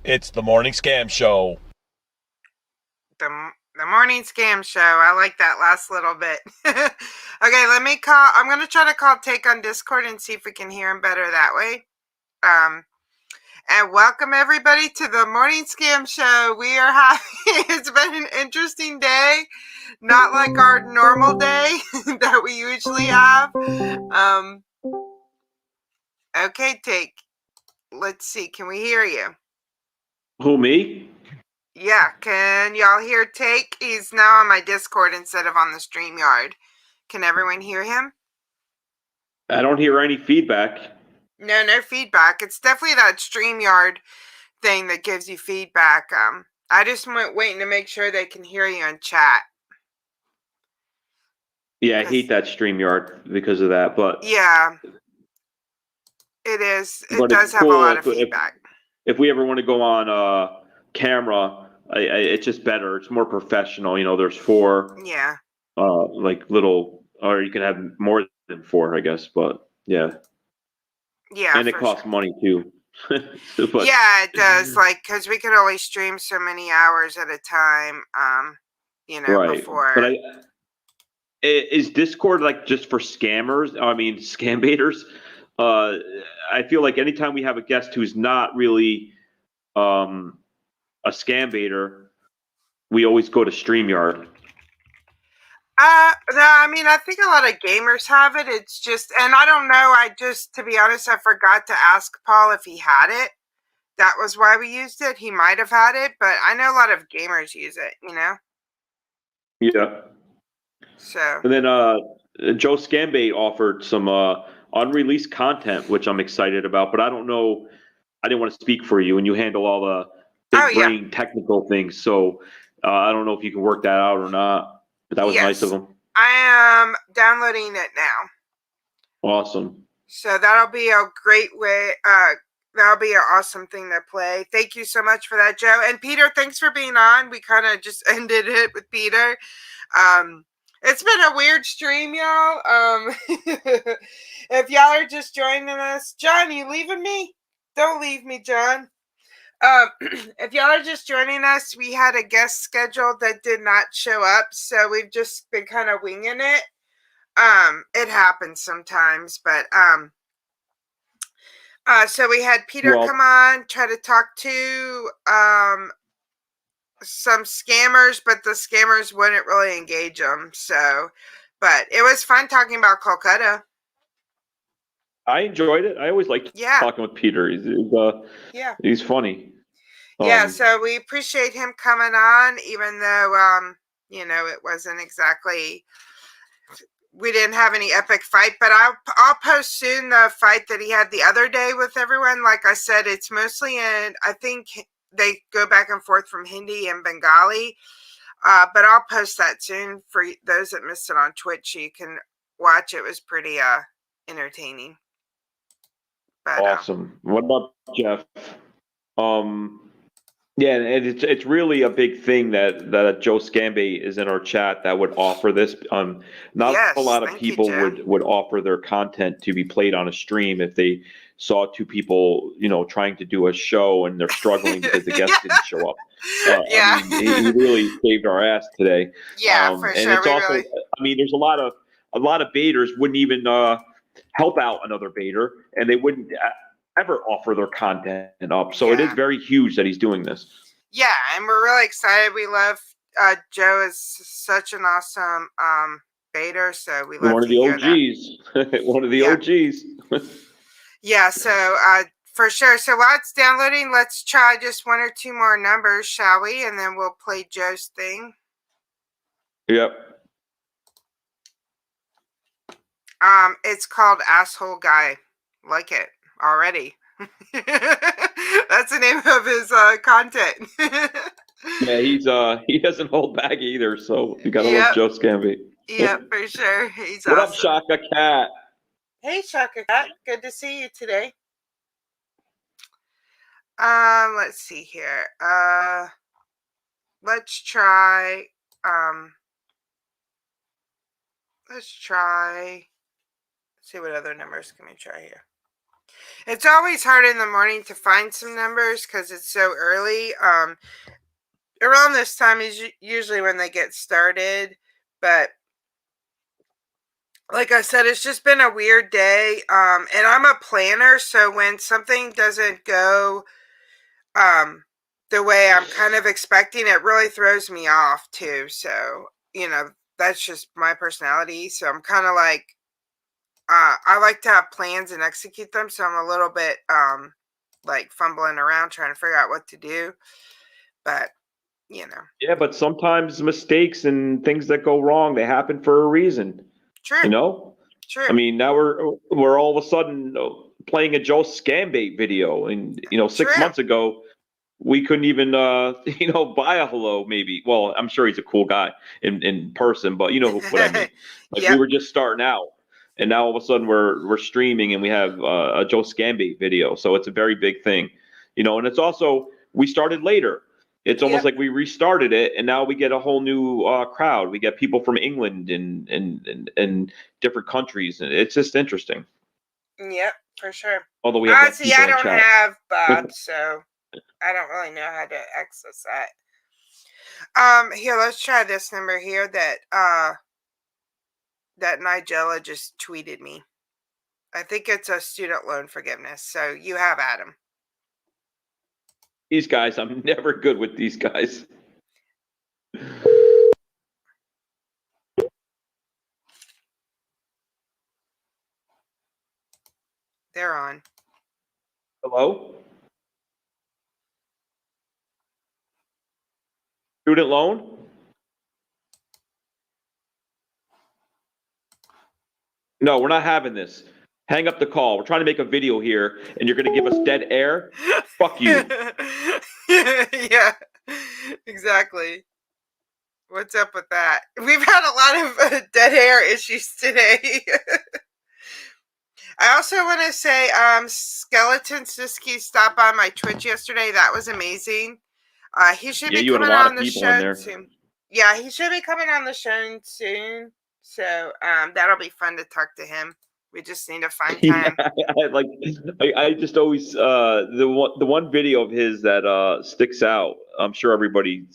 It's the Morning Scam Show. The morning scam show. I like that last little bit. Okay, let me call. I'm going to try to call Take on Discord and see if we can hear him better that way. And welcome everybody to the morning scam show. We are having, it's been an interesting day. Not like our normal day that we usually have. Okay, Take. Let's see. Can we hear you? Who, me? Yeah, can y'all hear Take? He's now on my Discord instead of on the StreamYard. Can everyone hear him? I don't hear any feedback. No feedback. It's definitely that StreamYard thing that gives you feedback. I just went waiting to make sure they can hear you in chat. Yeah, I hate that StreamYard because of that, but yeah, it is. It but does it's have cool a lot of feedback. If we ever want to go on camera, it's just better. It's more professional. You know, there's 4 Yeah. like little, or you can have more than 4, I guess. But yeah. Yeah, And it costs money too. But, yeah, it does. Like, because we can only stream so many hours at a time. You know, right. before. But is Discord like just for scammers? I mean, scambaiters. I feel like anytime we have a guest who's not really a scambaiter, we always go to StreamYard. No, I mean, I think a lot of gamers have it. It's just, and I don't know. To be honest, I forgot to ask Paul if he had it. That was why we used it. He might have had it, but I know a lot of gamers use it, you know? Yeah. So. And then Joe Scambait offered some unreleased content, which I'm excited about, but I don't know. I didn't want to speak for you, and you handle all the big brain technical things. So I don't know if you can work that out or not, but that was nice of him. I am downloading it now. Awesome. So that'll be a great way. That'll be an awesome thing to play. Thank you so much for that, Joe. And Peter, thanks for being on. We kind of just ended it with Peter. It's been a weird stream, y'all. If y'all are just joining us, John, you leaving me? Don't leave me, John. If y'all are just joining us, we had a guest scheduled that did not show up, so we've just been kind of winging it. It happens sometimes, but so we had Peter come on, try to talk to some scammers, but the scammers wouldn't really engage them. So, but it was fun talking about Kolkata. I enjoyed it. I always liked talking with Peter. He's funny. Yeah, so we appreciate him coming on, even though you know, it wasn't exactly, we didn't have any epic fight, but I'll post soon the fight that he had the other day with everyone. Like I said, it's mostly in, I think they go back and forth from Hindi and Bengali. But I'll post that soon for those that missed it on Twitch. You can watch. It was pretty entertaining. But, awesome. What about Jeff? Yeah, and it's really a big thing that Joe Scambait is in our chat that would offer this. Not a lot of people would offer their content to be played on a stream if they saw 2 people, you know, trying to do a show and they're struggling because the guest didn't show up. I mean, he really saved our ass today. Yeah, for and sure. It's also, I mean, there's a lot of baiters wouldn't even help out another baiter, and they wouldn't ever offer their content up. So it is very huge that he's doing this. Yeah, and we're really excited. We love Joe is such an awesome baiter, so we love one of the OGs. One of the OGs. Yeah, so for sure. So while it's downloading, let's try just 1 or 2 more numbers, shall we? And then we'll play Joe's thing. Yep. It's called Asshole Guy. Like it already. That's the name of his content. Yeah, he doesn't hold back either, so you gotta love Joe Scambait. Yeah, for sure. He's what awesome. up, Shaka Cat? Hey, Shaka Cat. Good to see you today. Let's see here. Let's try. Let's see what other numbers can we try here. It's always hard in the morning to find some numbers because it's so early. Around this time is usually when they get started, but like I said, it's just been a weird day. And I'm a planner, so when something doesn't go the way I'm kind of expecting, it really throws me off too. So, that's just my personality. So I'm kind of like, I like to have plans and execute them. So I'm a little bit like fumbling around trying to figure out what to do. But, Yeah, but sometimes mistakes and things that go wrong, they happen for a reason. True. You know? True. I mean, now we're all of a sudden playing a Joe Scambait video, and 6 months ago we couldn't even buy a hello. Maybe, well, I'm sure he's a cool guy in person, but you know what I mean. Like Yep. we were just starting out, and now all of a sudden we're streaming and we have a Joe Scambait video, so it's a very big thing, and it's also we started later. It's almost like we restarted it, and now we get a whole new crowd. We get people from England and different countries, and it's just interesting. Yep, for sure. Although we have Honestly, people I in don't chat. have Bob, so I don't really know how to access that. Here, let's try this number here that Nigella just tweeted me. I think it's a student loan forgiveness. So you have Adam. These guys, I'm never good with these guys. They're on. Hello? Student loan? No, we're not having this. Hang up the call. We're trying to make a video here, and you're going to give us dead air? Fuck you. Yeah, exactly. What's up with that? We've had a lot of dead air issues today. I also want to say, Skeleton Siski stopped by my Twitch yesterday. That was amazing. He should be coming on the show soon. Yeah, he should be coming on the show soon. So that'll be fun to talk to him. We just need to find time. I just always the one video of his that sticks out. I'm sure everybody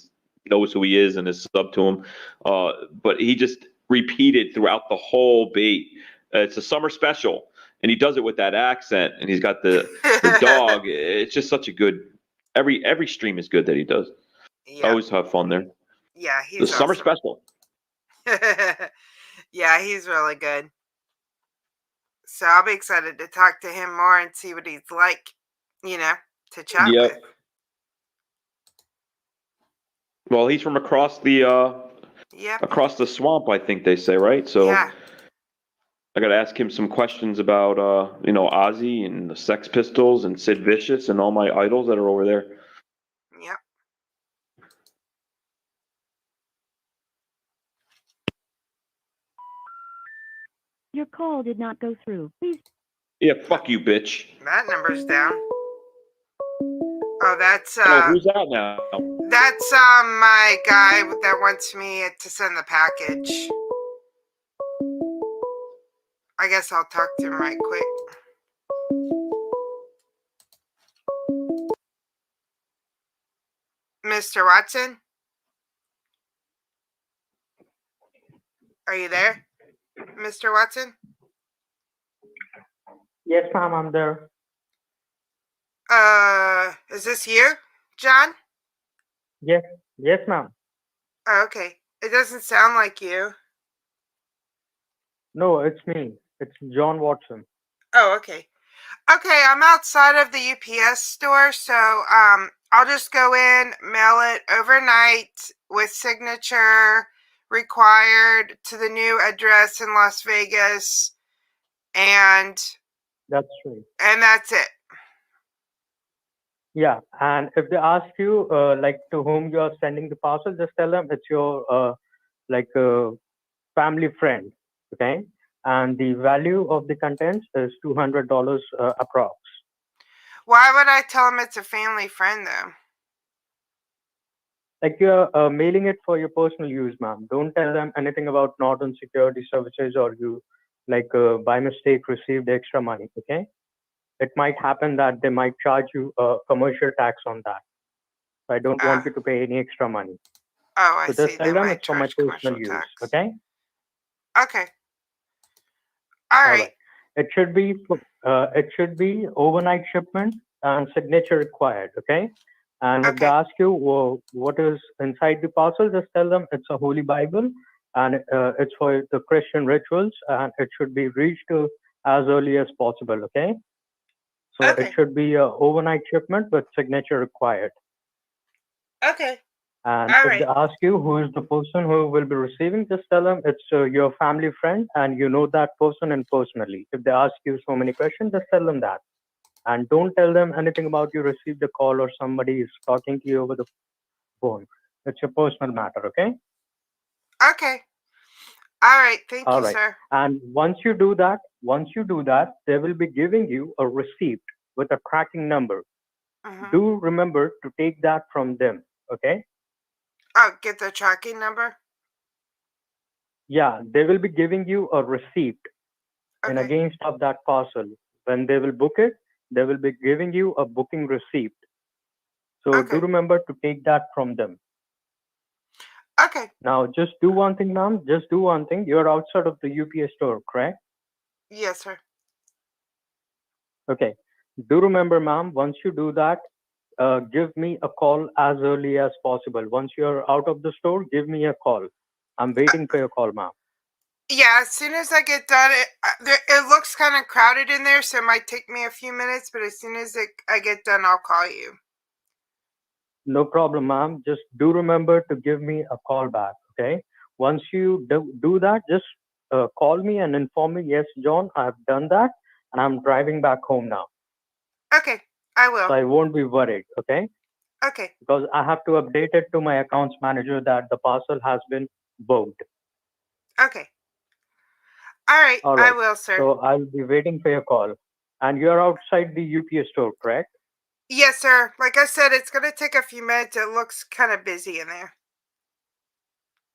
knows who he is and is sub to him. But he just repeated throughout the whole bait. It's a summer special, and he does it with that accent, and he's got the dog. It's just such a good. Every stream is good that he does. Yeah. I always have fun there. Yeah, he's the summer special. Yeah, he's really good. So I'll be excited to talk to him more and see what he's like, to chat with. Well, he's from across the across the swamp, I think they say, right? So yeah. I got to ask him some questions about Ozzy and the Sex Pistols and Sid Vicious and all my idols that are over there. Yep. Your call did not go through. Please. Yeah, fuck you, bitch. That number's down. Oh, that's who's that now? That's my guy that wants me to send the package. I guess I'll talk to him right quick. Mr. Watson? Are you there? Mr. Watson? Yes, ma'am, I'm there. Is this you, John? Yes, ma'am. Oh, okay. It doesn't sound like you. No, it's me. It's John Watson. Oh, okay. Okay, I'm outside of the UPS store, so I'll just go in, mail it overnight with signature required to the new address in Las Vegas, and that's true. And that's it. Yeah, and if they ask you like to whom you are sending the parcel, just tell them it's your family friend, okay? And the value of the contents is $200 approx. Why would I tell them it's a family friend, though? Like you're mailing it for your personal use, ma'am. Don't tell them anything about Norton Security Services or you, by mistake, received extra money, okay? it might happen that they might charge you a commercial tax on that. So I don't want you to pay any extra money. Oh, I So see. just They tell them might it's for my charge personal commercial use. tax. Okay. Okay. All All right. right. It should be overnight shipment and signature required. Okay. And if they Okay. ask you, well, what is inside the parcel, just tell them it's a Holy Bible and it's for the Christian rituals, and it should be reached as early as possible. Okay. So it Okay. should be a overnight shipment with signature required. Okay. And All if right. they ask you who is the person who will be receiving, just tell them it's your family friend and you know that person and personally. If they ask you so many questions, just tell them that. And don't tell them anything about you received a call or somebody is talking to you over the phone. It's your personal matter, okay? Okay. All right. Thank All you, right. sir. And once you do that, they will be giving you a receipt with a tracking number. Mm-hmm. Do remember to take that from them, okay? Oh, get the tracking number? Yeah, they will be giving you a receipt in Okay. against of that parcel. When they will book it, they will be giving you a booking receipt. So Okay. do remember to take that from them. Okay. Now, just do one thing, ma'am. Just do one thing. You're outside of the UPS store, correct? Yes, sir. Okay. Do remember, ma'am, once you do that, give me a call as early as possible. Once you're out of the store, give me a call. I'm waiting for your call, ma'am. Yeah, as soon as I get done, it looks kind of crowded in there, so it might take me a few minutes, but as soon as I get done, I'll call you. No problem, ma'am. Just do remember to give me a call back, okay? Once you do that, just call me and inform me, yes, John, I've done that, and I'm driving back home now. Okay, I will. So I won't be worried, okay? Okay. Because I have to update it to my accounts manager that the parcel has been booked. Okay. All right, All I right. will, sir. So I'll be waiting for your call. And you're outside the UPS store, correct? Yes, sir. Like I said, it's going to take a few minutes. It looks kind of busy in there.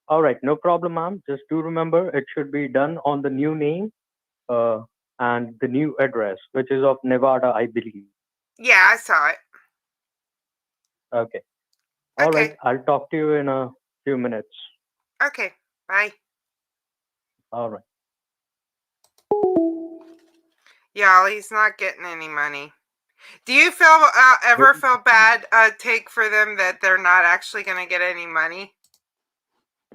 All right. No problem, ma'am. Just do remember it should be done on the new name and the new address, which is of Nevada, I believe. Yeah, I saw it. Okay. All Okay. right. I'll talk to you in a few minutes. Okay. Bye. All right. Y'all, he's not getting any money. Do you ever feel bad, take for them that they're not actually going to get any money?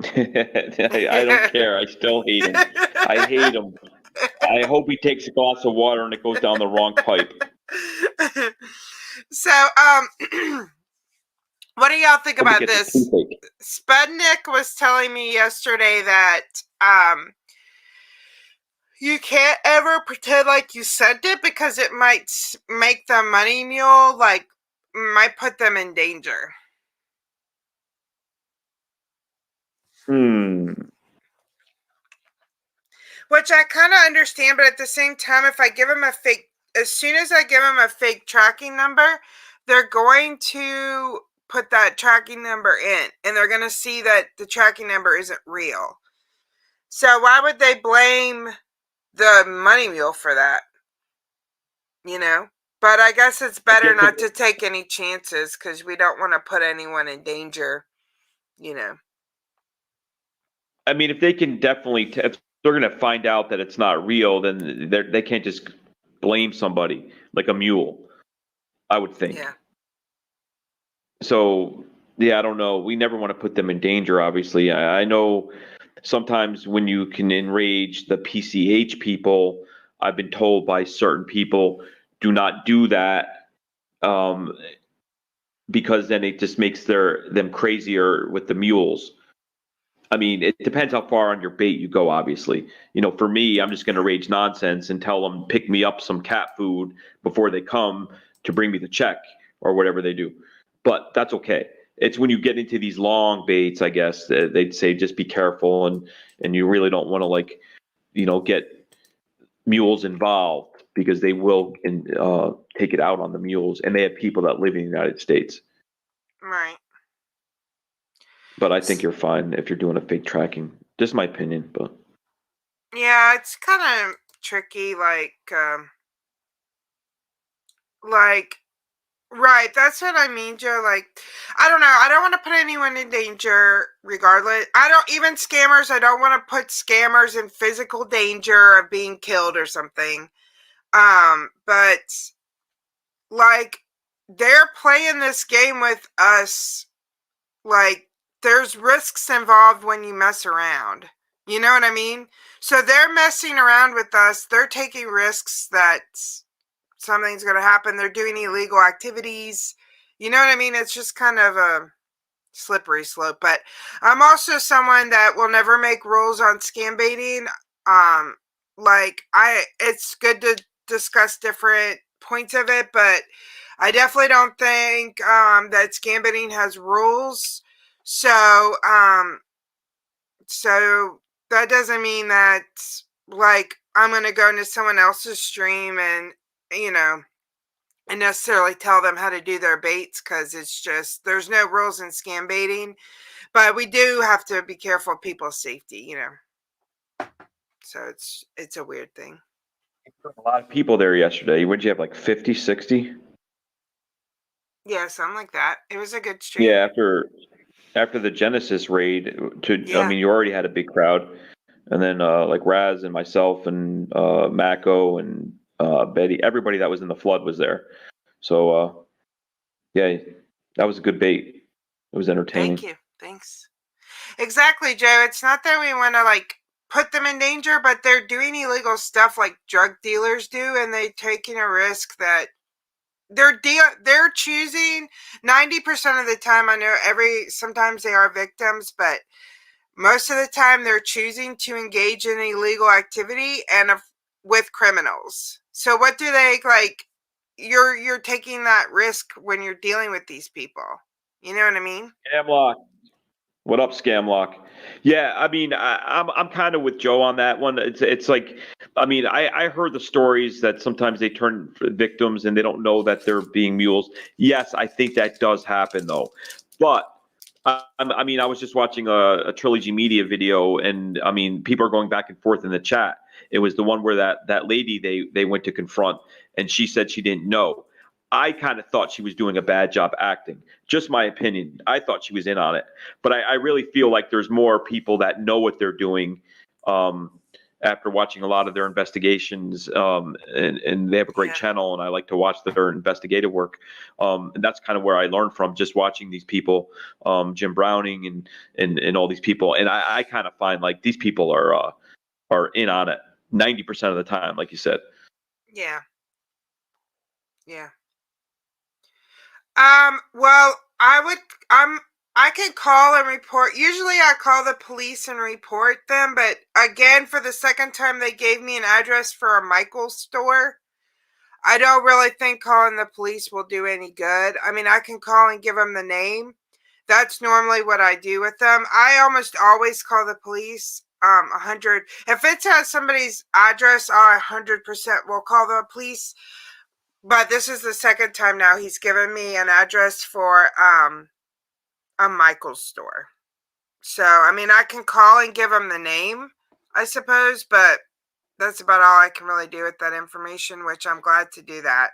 I don't care. I still hate him. I hate him. I hope he takes a glass of water and it goes down the wrong pipe. So, what do y'all think Hope he about gets a this? toothache. Spudnik was telling me yesterday that you can't ever pretend like you sent it because it might make the money mule, like, might put them in danger. Which I kind of understand, but at the same time, if I give them a fake, as soon as I give them a fake tracking number, they're going to put that tracking number in, and they're going to see that the tracking number isn't real. So why would they blame the money mule for that? You know? But I guess it's better not to take any chances because we don't want to put anyone in danger, you know? I mean, if they can definitely, if they're going to find out that it's not real, then they can't just blame somebody like a mule, I would think. Yeah. So, yeah, I don't know. We never want to put them in danger, obviously. I know sometimes when you can enrage the PCH people, I've been told by certain people, do not do that, because then it just makes them crazier with the mules. I mean, it depends how far on your bait you go, obviously. You know, for me, I'm just going to rage nonsense and tell them, pick me up some cat food before they come to bring me the check or whatever they do. But that's okay. It's when you get into these long baits, I guess, they'd say just be careful, and you really don't want to, like, you know, get mules involved because they will take it out on the mules, and they have people that live in the United States. Right. But I think you're fine if you're doing a fake tracking. Just my opinion, but yeah, it's kind of tricky. Like, Like, right, that's what I mean, Joe. Like, I don't know. I don't want to put anyone in danger regardless. I don't, even scammers, I don't want to put scammers in physical danger of being killed or something. But like, they're playing this game with us. Like, there's risks involved when you mess around. You know what I mean? So they're messing around with us. They're taking risks that something's going to happen. They're doing illegal activities. You know what I mean? It's just kind of a slippery slope. But I'm also someone that will never make rules on scam baiting. It's good to discuss different points of it, but I definitely don't think that scam baiting has rules. So that doesn't mean that, like, I'm going to go into someone else's stream and, and necessarily tell them how to do their baits, because it's just, there's no rules in scam baiting. But we do have to be careful of people's safety, So it's a weird thing. A lot of people there yesterday. Would you have like 50, 60? Yeah, something like that. It was a good stream. Yeah, after the Genesis raid, I mean, you already had a big crowd, and then like Raz and myself and Mako and Betty, everybody that was in the flood was there. So yeah, that was a good bait. It was entertaining. Thank you. Thanks. Exactly, Joe. It's not that we want to like put them in danger, but they're doing illegal stuff like drug dealers do, and they're taking a risk that they're choosing 90% of the time. I know sometimes they are victims, but most of the time they're choosing to engage in illegal activity and with criminals. So what do they like? You're taking that risk when you're dealing with these people. You know what I mean? Scamlock. What up, Scamlock? Yeah, I mean, I'm kind of with Joe on that one. It's like, I mean, I heard the stories that sometimes they turn victims and they don't know that they're being mules. Yes, I think that does happen though. But I mean, I was just watching a Trilogy Media video, and I mean, people are going back and forth in the chat. It was the one where that lady they went to confront, and she said she didn't know. I kind of thought she was doing a bad job acting. Just my opinion. I thought she was in on it, but I really feel like there's more people that know what they're doing. After watching a lot of their investigations, and they have a great channel, and I like to watch their investigative work. And that's kind of where I learned from, just watching these people, Jim Browning and all these people. And I kind of find like these people are in on it 90% of the time, like you said. Yeah. Yeah. Well, I can call and report. Usually I call the police and report them, but again, for the second time they gave me an address for a Michael's store. I don't really think calling the police will do any good. I mean, I can call and give them the name. That's normally what I do with them. I almost always call the police. 100. If it has somebody's address, I 100% will call the police. But this is the second time now he's given me an address for a Michael's store. So, I mean, I can call and give him the name, I suppose, but that's about all I can really do with that information, which I'm glad to do that.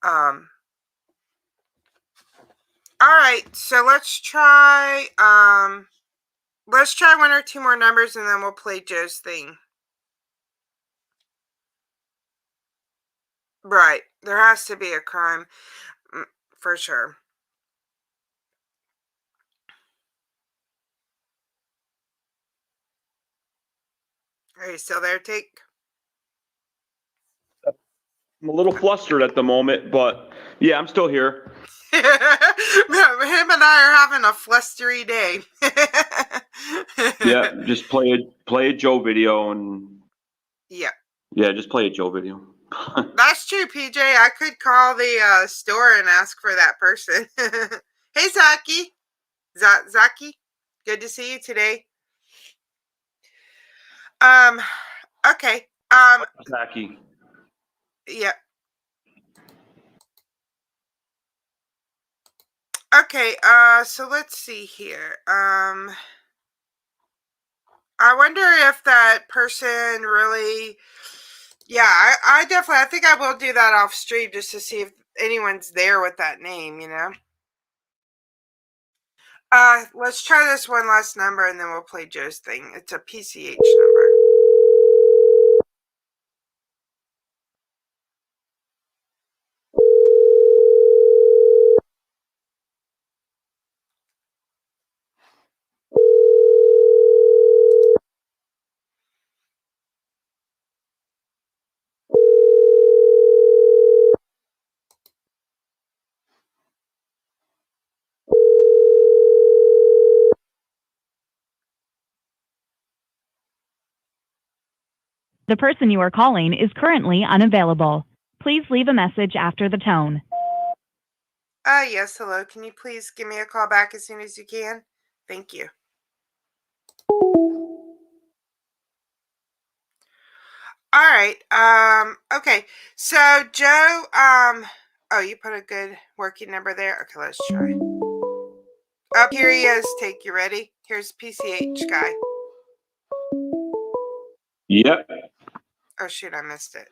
All right, so let's try one or two more numbers and then we'll play Joe's thing. Right. There has to be a crime for sure. Are you still there, Take? I'm a little flustered at the moment, but yeah, I'm still here. Him and I are having a flustery day. Yeah, just play a Joe video and yeah, just play a Joe video. That's true, PJ. I could call the store and ask for that person. Hey, Zaki. Zaki, good to see you today. Okay. Zaki. Yeah. Okay, so let's see here. I wonder if that person really Yeah, I definitely, I think I will do that off stream just to see if anyone's there with that name, you know? Let's try this one last number and then we'll play Joe's thing. It's a PCH number. The person you are calling is currently unavailable. Please leave a message after the tone. Yes, hello. Can you please give me a call back as soon as you can? Thank you. All right. Okay. So Joe, oh, you put a good working number there. Okay, let's try. Up here he is. Take, you ready? Here's PCH guy. Yep. Oh shoot, I missed it.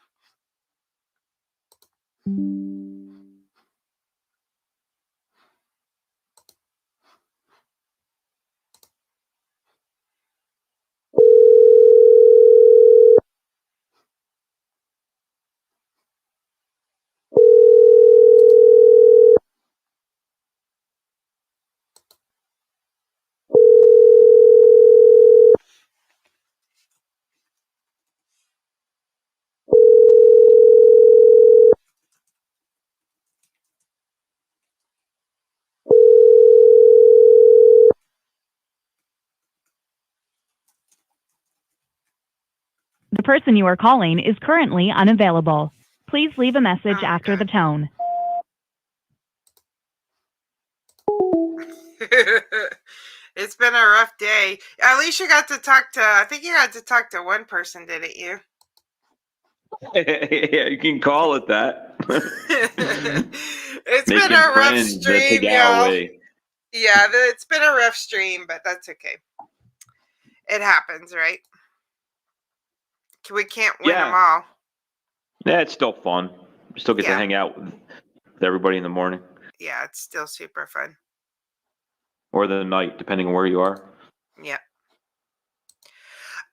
The person you are calling is currently unavailable. Please leave a message after the tone. It's been a rough day. At least you got to talk to, I think you got to talk to one person, didn't you? Yeah, you can call it that. It's Making been a rough friends the stream, TAGOW y'all. way. Yeah, it's been a rough stream, but that's okay. It happens, right? We can't win them all. Yeah, it's still fun. We still get to hang out with everybody in the morning Yeah, it's still super fun. or the night, depending on where you are. Yeah.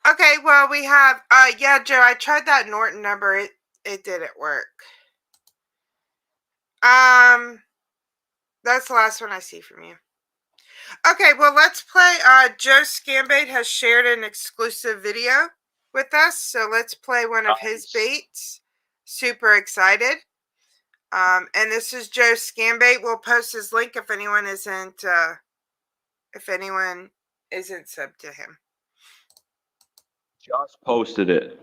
Okay, well, we have, yeah, Joe, I tried that Norton number. It didn't work. That's the last one I see from you. Okay, well, let's play. Joe Scambait has shared an exclusive video with us, so let's play one of his baits. Super excited. And this is Joe Scambait. We'll post his link if anyone isn't sub to him. Just posted it.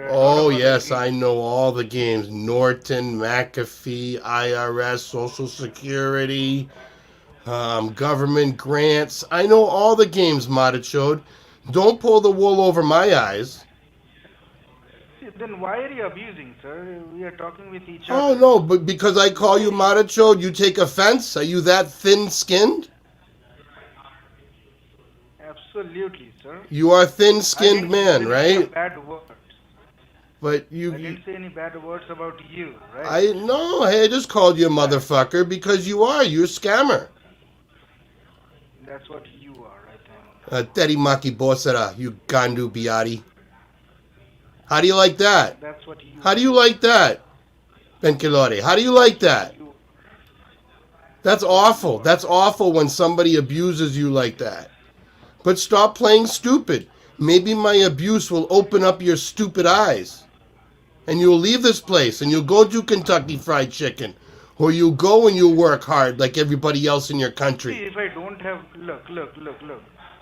Oh, yes, I know all the games. Norton, McAfee, IRS, Social Security, government grants. I know all the games, Modichode. Don't pull the wool over my eyes. Then why are you abusing, sir? We are talking with each other. Oh, no, but because I call you Modichode, you take offense? Are you that thin-skinned? Absolutely, sir. You are a thin-skinned man, right? Bad words. But you... I didn't say any bad words about you, right? I just called you a motherfucker because you are. You're a scammer. That's what you are, right now. Terimaki Bosara, you Gandu Biati. How do you like that? That's what you How do you like that? Ben Kilore, how do you like that? That's awful. That's awful when somebody abuses you like that. But stop playing stupid. Maybe my abuse will open up your stupid eyes. And you'll leave this place and you'll go to Kentucky Fried Chicken. Or you'll go and you'll work hard like everybody else in your country. See, if I don't have... Look.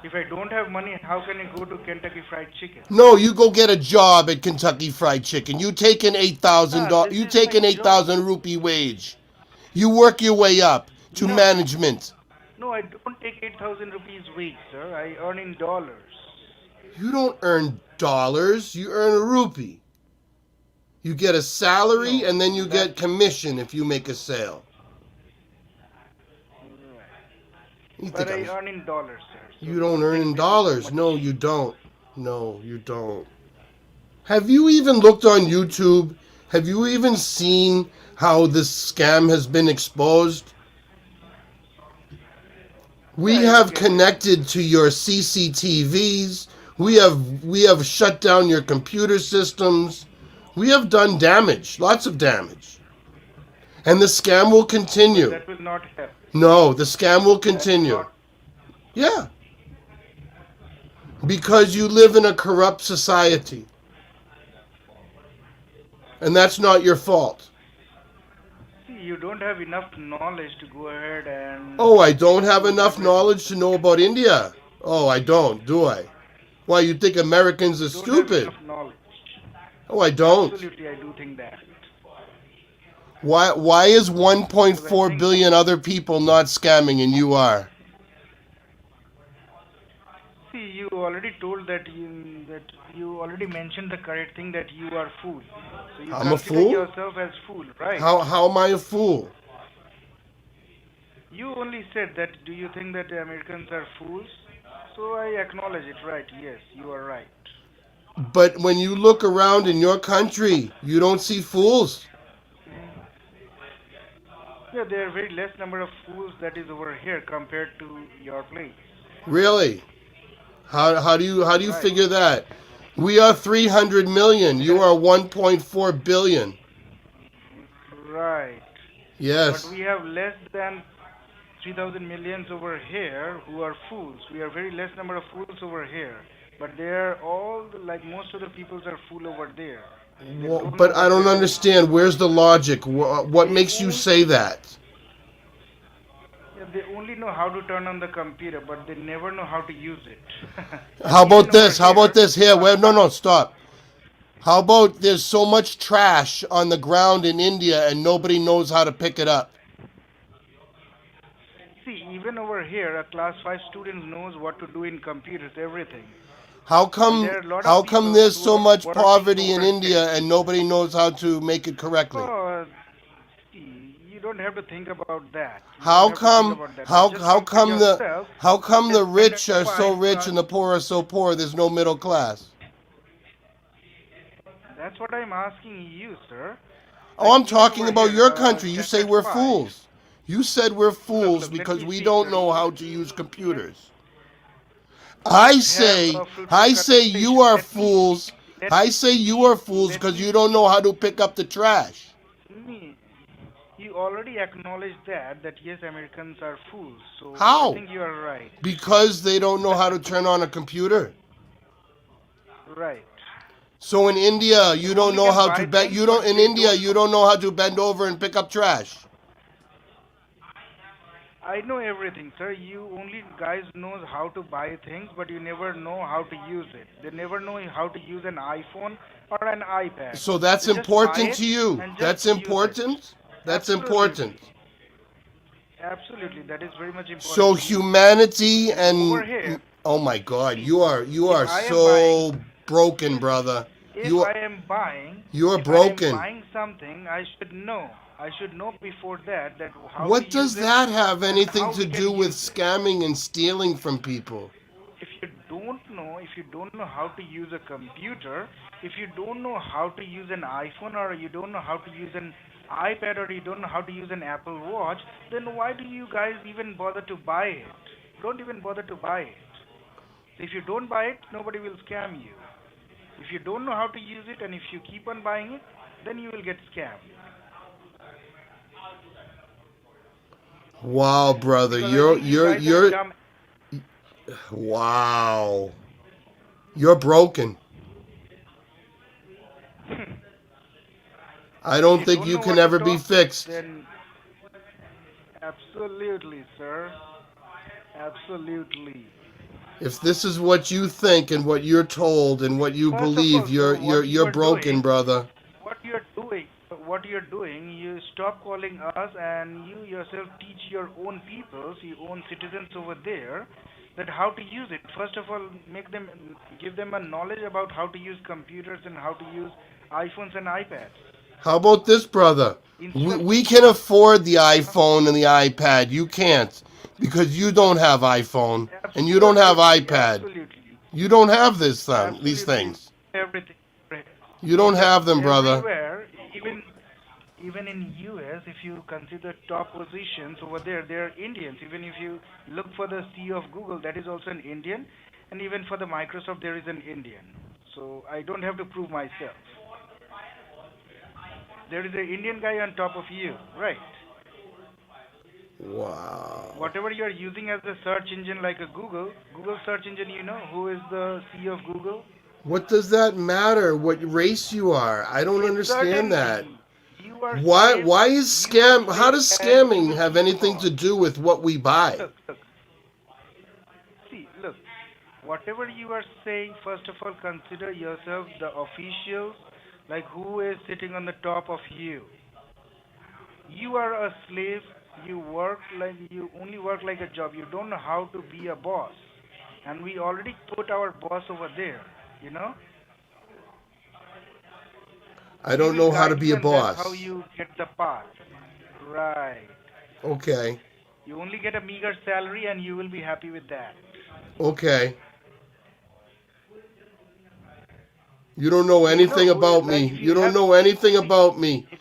If I don't have money, how can I go to Kentucky Fried Chicken? No, you go get a job at Kentucky Fried Chicken. You take an $8,000. You take an 8,000 rupee wage. You work your way up to management. No, I don't take 8,000 rupees wage, sir. I earn in dollars. You don't earn dollars. You earn a rupee. You get a salary and then you get commission if you make a sale. You But think I I'm? earn in dollars, sir. So You don't earn in think this is so dollars. much. No, you don't. No, you don't. Have you even looked on YouTube? Have you even seen how this scam has been exposed? Yeah, We I look have at it. connected to your CCTVs. We have shut down your computer systems. We have done damage, lots of damage. And the scam will But continue. that will not help. No, the scam will That will continue. not. Yeah, because you live in a corrupt society. And that's not your fault. See, you don't have enough knowledge to go ahead and Oh, I don't have expose enough everything. knowledge to know about India. Oh, I don't, do I? Why, you think Americans are You don't have stupid? enough knowledge. Oh, I don't. Absolutely, I do think that. Why is Because I 1.4 think, billion other people not scamming and you are? see, you already told that you already mentioned the correct thing that you are fool. So you I'm a consider fool? yourself as fool, right? How am I a fool? You only said that. Do you think that the Americans are fools? So I acknowledge it, right? Yes, you are right. But when you look around in your country, you don't see fools. Yeah, there are very less number of fools that is over here compared to your place. Really? How do you Right. figure that? We are 300 million. You That, are 1.4 billion. right. But Yes. we have less than 3,000 millions over here who are fools. We are very less number of fools over here. But they are all, like most of the peoples are fool over there. They don't know But I what don't they're doing. understand. Where's the logic? What They makes you only, say that? yeah, they only know how to turn on the computer, but they never know how to use it. How Even about over this? How about here, this? Here, wait, no, stop. How about there's so much trash on the ground in India and nobody knows how to pick it up? see, even over here, a class 5 student knows what to do in computers, everything. How And come there are a lot of how come people there's who so are much working poverty in over here. India and nobody knows how to make it correctly? Oh, see, you don't have to think about that. You don't How have to think come about that. But how just how compare come the yourself how with come the the rich are so 5 rich class. and the poor are so poor? There's no middle class. That's what I'm asking you, sir. Oh, Like I'm even talking over about here, your country. You say standard we're 5. fools. You said we're Look, fools look, let because me we speak, don't sir. know how to use Let, computers. let's I have say a fruitful I say conversation. you are Let me speak. fools. I say you are fools Let because me you don't know how to pick up the trash. me. You already acknowledged that yes, Americans are fools. So I How? think you are right. Because they don't know how to turn on a computer. Right. So in India, They you don't only know can how buy to bet. things, You but don't in they India. don't You know. don't know how to bend over and pick up trash. I know everything, sir. You only guys knows how to buy things, but you never know how to use it. They never know how to use an iPhone or an iPad. So that's They just buy important it to you. and just That's use it. important. That's important. Absolutely. Absolutely. That is very much important So to me. humanity And over and here, oh my God, see, you if are I am buying, so broken, if brother. if You I am buying, you're if I am broken. buying something, I should know. I should know before that how to What use does it that have and anything how to we can do with use it. scamming and stealing from people? If you don't know how to use a computer, if you don't know how to use an iPhone or you don't know how to use an iPad or you don't know how to use an Apple Watch, then why do you guys even bother to buy it? Don't even bother to buy it. If you don't buy it, nobody will scam you. If you don't know how to use it and if you keep on buying it, then you will get scammed. Wow, brother, Because I think you guys are you're dumb. wow. You're broken. I If don't you think don't you know can what to ever be talk, fixed. then absolutely, sir. Absolutely. If this is what you think and what you're told and what you First of believe, all, sir, you're broken, brother. what you're doing, you stop calling us and you yourself teach your own peoples, your own citizens over there, that how to use it. First of all, give them a knowledge about how to use computers and how to use iPhones and iPads. How about this, brother? Instead We, of, we can afford the iPhone and the iPad. You can't. because you don't have iPhone and you don't have Absolutely, iPad. absolutely, You don't have these absolutely things. everything. You don't Look, have them, brother. everywhere, even in US, if you consider top positions over there, they are Indians. Even if you look for the CEO of Google, that is also an Indian, and even for the Microsoft, there is an Indian. So I don't have to prove myself. There is an Indian guy on top of you, right? Wow. Whatever you are using as a search engine like a Google search engine, you know who is the CEO of Google? What does that matter? What race you are? I don't understand that. Certainly, you are Why? same. Why is You are scam? How same does as scamming you have anything are. to do with what we buy? Look. See, look. Whatever you are saying, first of all, consider yourself the officials, like who is sitting on the top of you. You are a slave. You only work like a job. You don't know how to be a boss, and we already put our boss over there. You know, I he don't will know how to guide be you, a and that's how boss. you get the path. Right. Okay. You only get a meager salary, and you will be happy with that. Okay. You don't know You anything know, about like me. if You you don't have, know anything see, about me. if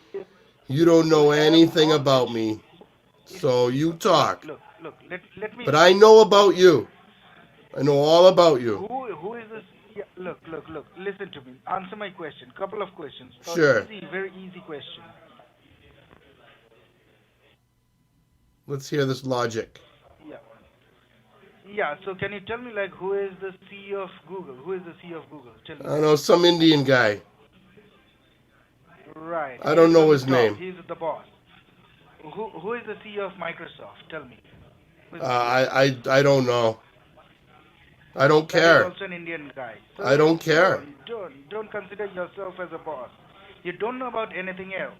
You don't you know have anything about knowledge, me. if So you look, talk. look, look, let me But I speak. know Let about me you. speak. I know all about you. Who is this? Yeah, look. Listen to me. Answer my question. Couple of questions. Sure. Easy, very easy question. Let's hear this logic. Yeah. Yeah. So can you tell me like who is the CEO of Google? Who is the CEO of Google? Tell me I don't that. know, some Indian guy. Right. I He don't is know on the his top. name. He is the boss. Who is the CEO of Microsoft? Tell me. Who is the CEO? I don't know. I don't That is care. also an Indian guy. I So don't care. don't consider yourself as a boss. You don't know about anything else.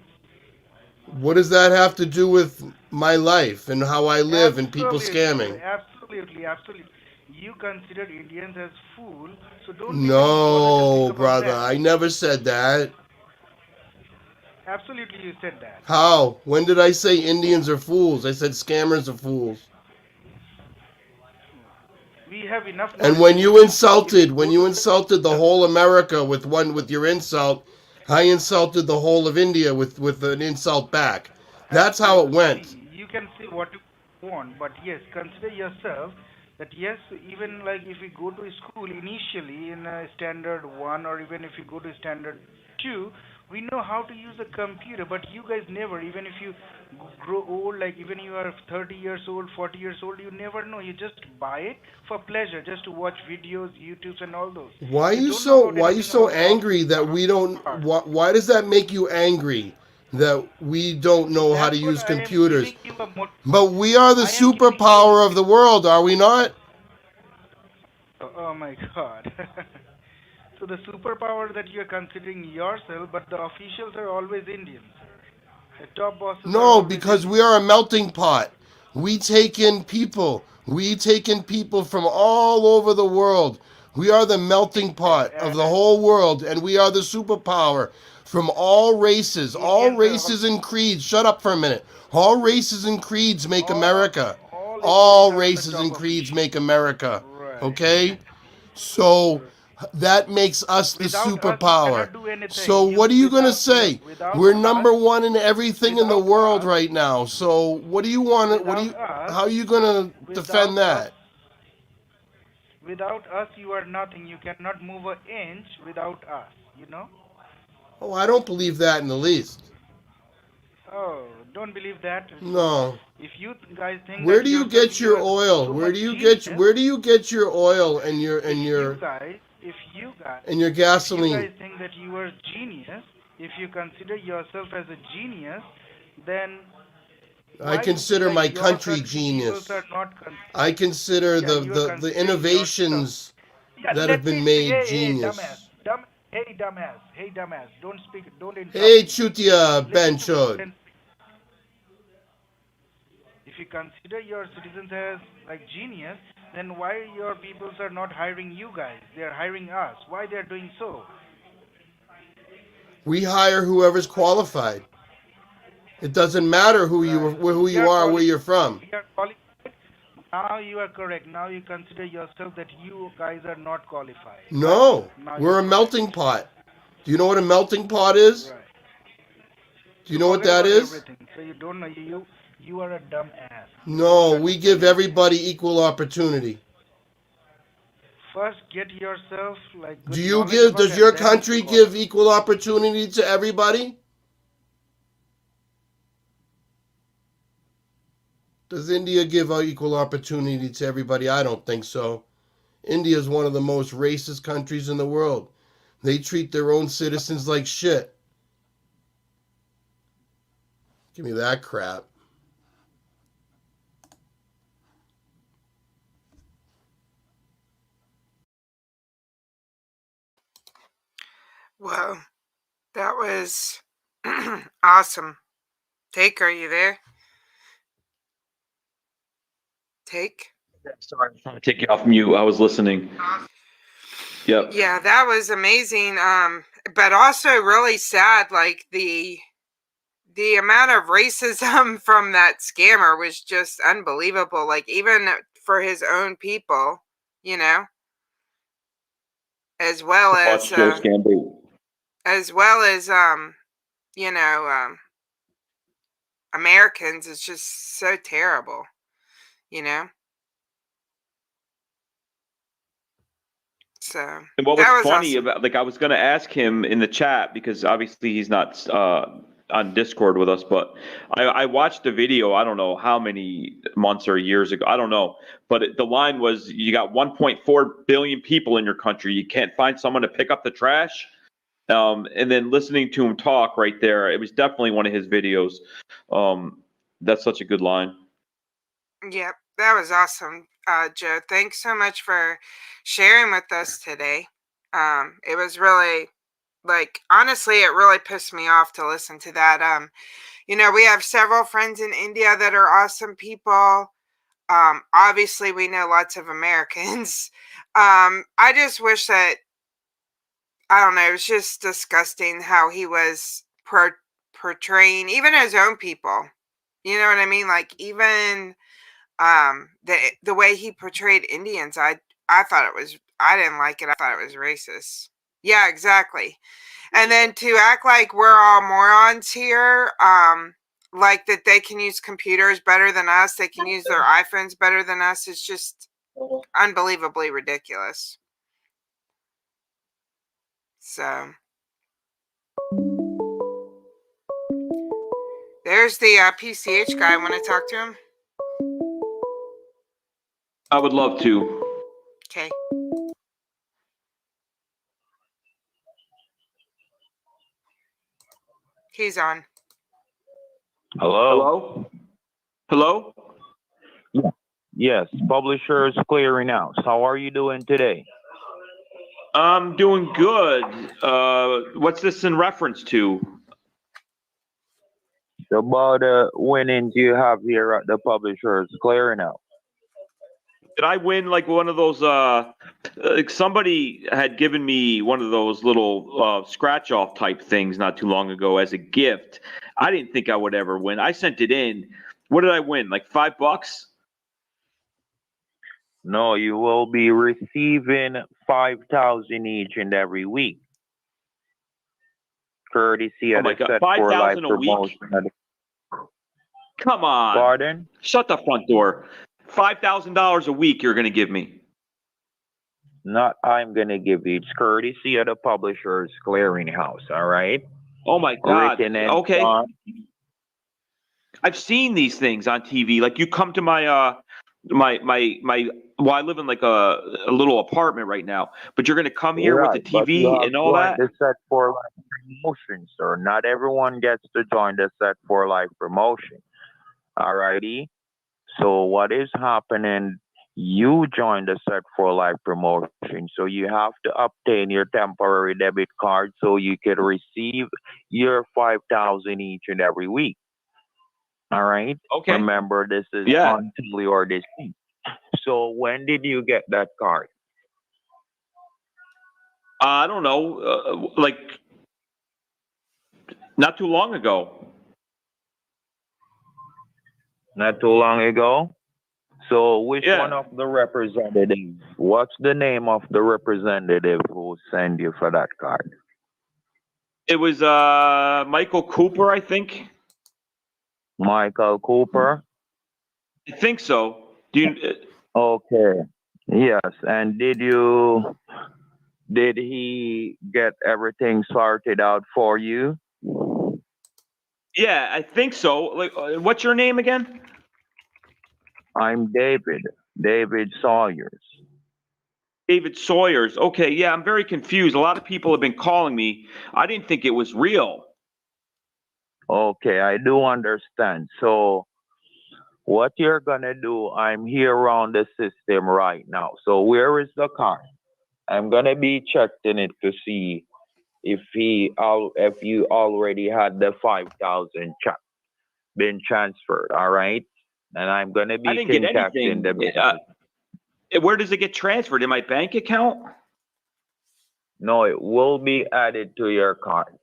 What does that have to do with my life and how I live and people Absolutely, scamming? absolutely. You consider Indians as fool, so don't even bother to think No, about brother. that. I never said that. Absolutely, you said that. How? When did I say Indians are fools? I said scammers are fools. We have enough And knowledge in India. If you when go you to insulted the whole America with your insult, I insulted the whole of India with an insult back. That's how it absolutely, went. see, you can say what you want, but yes, consider yourself that yes, even like if you go to school initially in a standard one, or even if you go to standard two, we know how to use a computer, but you guys never. Even if you grow old, like even you are 30 years old, 40 years old, you never know. You just buy it for pleasure, just to watch videos, YouTubes, and all those. You don't know about Why are you anything so about angry that we don't hard. why does that make you angry that we don't See, know how to that's what use I am computers? giving you a But we are the I am giving you a superpower of the world, are we not? oh my god. So the superpower that you are considering yourself, but the officials are always Indians. The top bosses are No, always because we Indians. are a melting pot. We take in people. We take in people from all over the world. We are the melting pot of the And whole world, and we are the superpower from all Indians are races and creeds. Shut up for a minute. All races and creeds make all America. all Indians All are on the races top and of creeds you. make America. Right. Okay? So that makes us the Without us, you superpower. cannot do anything. So You what are you going to look, say? without We're us, number one in everything in the without world us, right now. So what do you want to, without us, how are you going to without defend us, that? without us, you are nothing. You cannot move an inch without us. You know. Oh, I don't believe that in the least. Oh, don't believe that. So, No. if you guys think Where that do you yourself get you your are oil? so much genius, Where do you get your oil and if you your guys, if you guys, and your if you gasoline? guys think that you are genius, if you consider yourself as a genius, then I why consider like my your country country peoples are genius. not I consider yeah, you are the considering yourself. innovations Yeah, that have let me been speak. made Hey, dumbass, genius. hey, dumbass, don't speak, don't Hey, interrupt me. Chutia Listen to me. Benchod. Then if you consider your citizens as like genius, then why your peoples are not hiring you guys? They are hiring us. Why they are doing so? We hire whoever's qualified. It doesn't matter Right. See, who we you are are, where qualified. you're from. We are qualified. Now you are correct. Now you consider yourself that you guys are not qualified. No, Right? Now we're you're a correct. melting pot. Do you know what a melting pot is? Right. Do you So know what forget that about is? everything. So you don't know you are a dumb ass. You don't No, we give understand anything. everybody equal opportunity. First get yourself like Do good you knowledge give, about does and your then country call give us. equal opportunity to everybody? Does India give equal opportunity to everybody? I don't think so. India is one of the most racist countries in the world. They treat their own citizens like shit. Give me that crap. Whoa, that was awesome. Take, are you there? Take? Sorry, I'm trying to take you off mute. I was listening. Yep. Yeah, that was amazing. But also really sad. Like the amount of racism from that scammer was just unbelievable. Like even for his own people, you know, as well as Watch Joe Scambait. as well as you know, Americans. It's just so terrible, you know. So And what was that was funny awesome. about, like, I was going to ask him in the chat because obviously he's not on Discord with us, but I watched the video. I don't know how many months or years ago. I don't know. But the line was, you got 1.4 billion people in your country. You can't find someone to pick up the trash. And then listening to him talk right there, it was definitely one of his videos. That's such a good line. Yep, that was awesome, Joe. Thanks so much for sharing with us today. It was really, like, honestly, it really pissed me off to listen to that. You know, we have several friends in India that are awesome people. Obviously, we know lots of Americans. I just wish that, I don't know, it was just disgusting how he was portraying even his own people. You know what I mean? Like, even the way he portrayed Indians, I thought it was, I didn't like it. I thought it was racist. Yeah, exactly. And then to act like we're all morons here, like that they can use computers better than us, they can use their iPhones better than us, it's just unbelievably ridiculous. So there's the PCH guy. Want to talk to him? I would love to. Okay. He's on. Hello? Hello? Yes, Publishers Clearinghouse. How are you doing today? I'm doing good. What's this in reference to? About winnings you have here at the Publishers Clearinghouse. Did I win like one of those? Like somebody had given me one of those little scratch off type things not too long ago as a gift. I didn't think I would ever win. I sent it in. What did I win? Like $5? No, you will be receiving 5,000 each and every week. Courtesy Oh of my the God, Set for Life 5,000 a week? promotion. Come on. Pardon? Shut the front door. $5,000 a week you're going to give me. Not I'm going to give you. It's courtesy of the Publishers Clearinghouse, all right? Oh my God. Written and Okay. done. I've seen these things on TV. Like you come to my well, I live in like a little apartment right now, but you're gonna come here with the Right, but you TV have and all joined that? the Set for Life promotion, sir. Not everyone gets to join the Set for Life promotion. Alrighty. So what is happening? You joined the Set for Life promotion, so you have to obtain your temporary debit card so you can receive your 5,000 each and every week. All right. Okay. Remember, this is monthly or this week. So when did you get that card? I don't know, like not too long ago. Not too long ago. So which Yeah. one of the representatives? What's the name of the representative who sent you for that card? It was Michael Cooper, I think. Michael Cooper. I think so. Do you? Okay. Yes. And did he get everything sorted out for you? Yeah, I think so. Like, what's your name again? I'm David. David Sawyers. David Sawyers. Okay, yeah, I'm very confused. A lot of people have been calling me. I didn't think it was real. Okay, I do understand. So what you're gonna do, I'm here around the system right now. So where is the card? I'm gonna be checking it to see if you already had the 5,000 check been transferred. All right, and I'm gonna I be didn't get contacting anything. the bank. Where does it get transferred? In my bank account? No, it will be added to your card.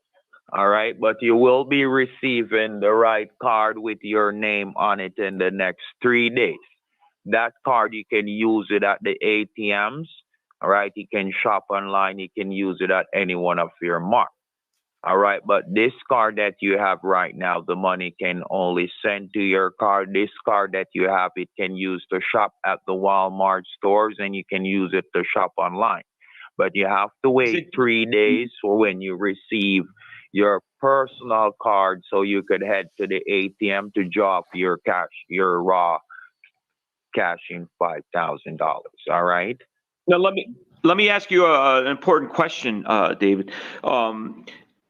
All right, but you will be receiving the right card with your name on it in the next 3 days. That card, you can use it at the ATMs. All right, you can shop online. You can use it at any one of your marks. All right, but this card that you have right now, the money can only send to your card. This card that you have, it can use to shop at the Walmart stores, and you can use it to shop online. But you have to wait 3 days for when you receive your personal card so you could head to the ATM to drop your cash, your raw cash in $5,000. All right. Now let me ask you an important question, David.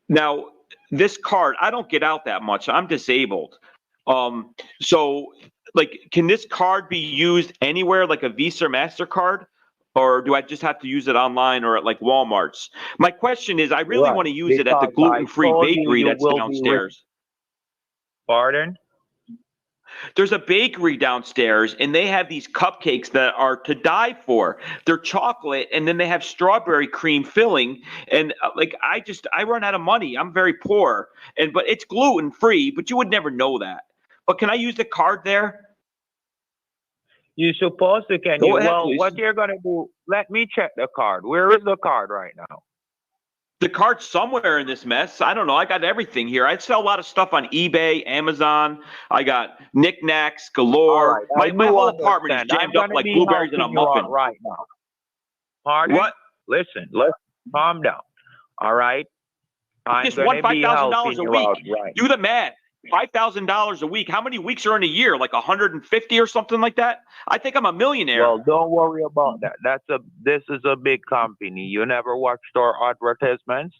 Now this card, I don't get out that much. I'm disabled. So like, can this card be used anywhere, like a Visa or MasterCard? Or do I just have to use it online or at like Walmart's? My question is, I really want to use it at the Because I gluten-free told you bakery you that's will be downstairs. Pardon? There's a bakery downstairs, and they have these cupcakes that are to die for. They're chocolate, and then they have strawberry cream filling. And I run out of money. I'm very poor, but it's gluten-free. But you would never know that. But can I use the card there? You supposed to, can Go you? ahead, Well, please. what you're gonna do? Let me check the card. Where is the card right now? The card's somewhere in this mess. I don't know. I got everything here. I sell a lot of stuff on eBay, Amazon. I got knickknacks galore. All right, My whole apartment is jammed up like blueberries in a muffin. Right now. Pardon? What? Listen, let's calm down. All right. I'm Just gonna won be $5,000 helping a you week. out right Do the math. $5,000 a week. How many weeks are in a year? Like 150 or something like that? I think I'm a millionaire. Well, don't worry about that. This is a big company. You never watched our advertisements?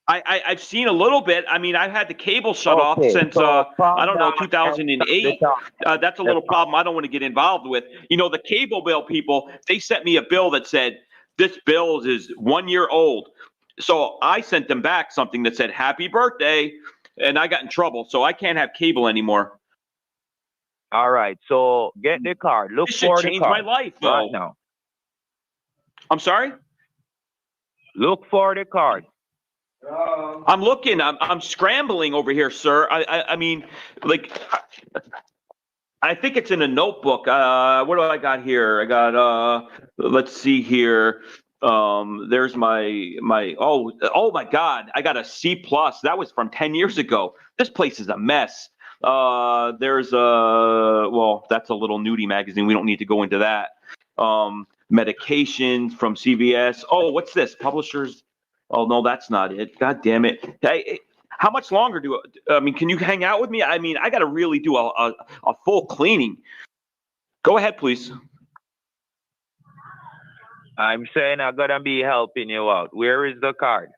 I've seen a little bit. I mean, I've had the cable shut off since calm I don't know, down and 2008. stop the That's a little problem I don't want to get involved with. You know, the cable bill people, they sent me a bill that said this bill is 1 year old. So I sent them back something that said happy birthday, and I got in trouble. So I can't have cable anymore. All right, so get the card. Look This should for the change my card life, though. right now. I'm sorry? Look for the card. I'm looking. I'm scrambling over here, sir. I mean, like, I think it's in a notebook. What do I got here? I got let's see here. There's my oh my God, I got a C plus. That was from 10 years ago. This place is a mess. There's well, that's a little nudie magazine. We don't need to go into that. Medications from CVS. Oh, what's this? Publishers. Oh no, that's not it. God damn it. Hey, how much longer I mean, can you hang out with me? I mean, I got to really do a full cleaning. Go ahead, please. I'm saying I'm gonna be helping you out. Where is the card?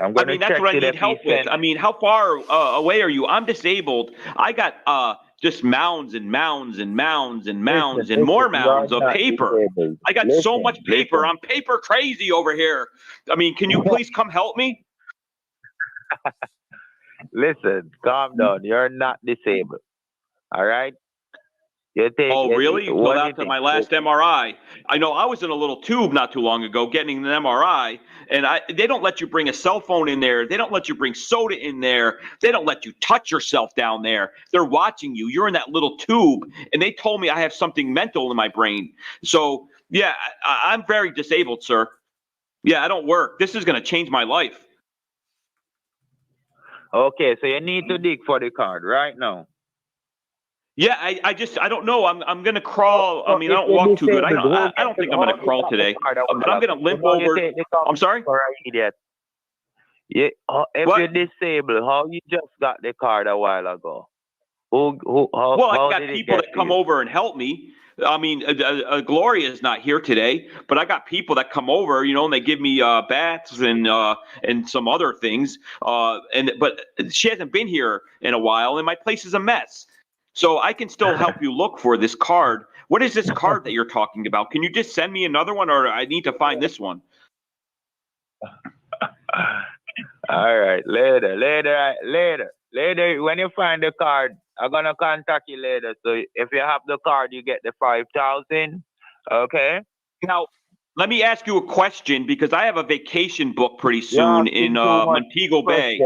I'm gonna that's check what I it need if he help with. sent- I mean, how far away are you? I'm disabled. I got just mounds and mounds and mounds and mounds and more mounds of paper. I got so much paper. I'm paper crazy over here. I mean, can you please come help me? Listen, calm down. You're not disabled. All right? You take Oh, really? Well, what do you that's think? my last MRI. I know I was in a little tube not too long ago getting an MRI, and they don't let you bring a cell phone in there. They don't let you bring soda in there. They don't let you touch yourself down there. They're watching you. You're in that little tube, and they told me I have something mental in my brain. So, yeah, I'm very disabled, sir. Yeah, I don't work. This is going to change my life. Okay, so you need to dig for the card right now. Yeah, I don't know. I'm gonna crawl. I mean, I If don't you're walk too good. disabled, I don't think I'm gonna crawl today, but I'm gonna limp over. I'm sorry. For an idiot. Yeah, if What? you're disabled, how you just got the card a while ago? How Well, I got did it people get that to come you? over and help me. I mean, Gloria is not here today, but I got people that come over, you know, and they give me bats and some other things. But she hasn't been here in a while, and my place is a mess. So I can still help you look for this card. What is this card that you're talking about? Can you just send me another one, or I need to find this one? All right, later. When you find the card, I'm gonna contact you later. So if you have the card, you get the 5,000. Okay. Now, let me ask you a question because I have a vacation booked pretty soon in Montego Bay.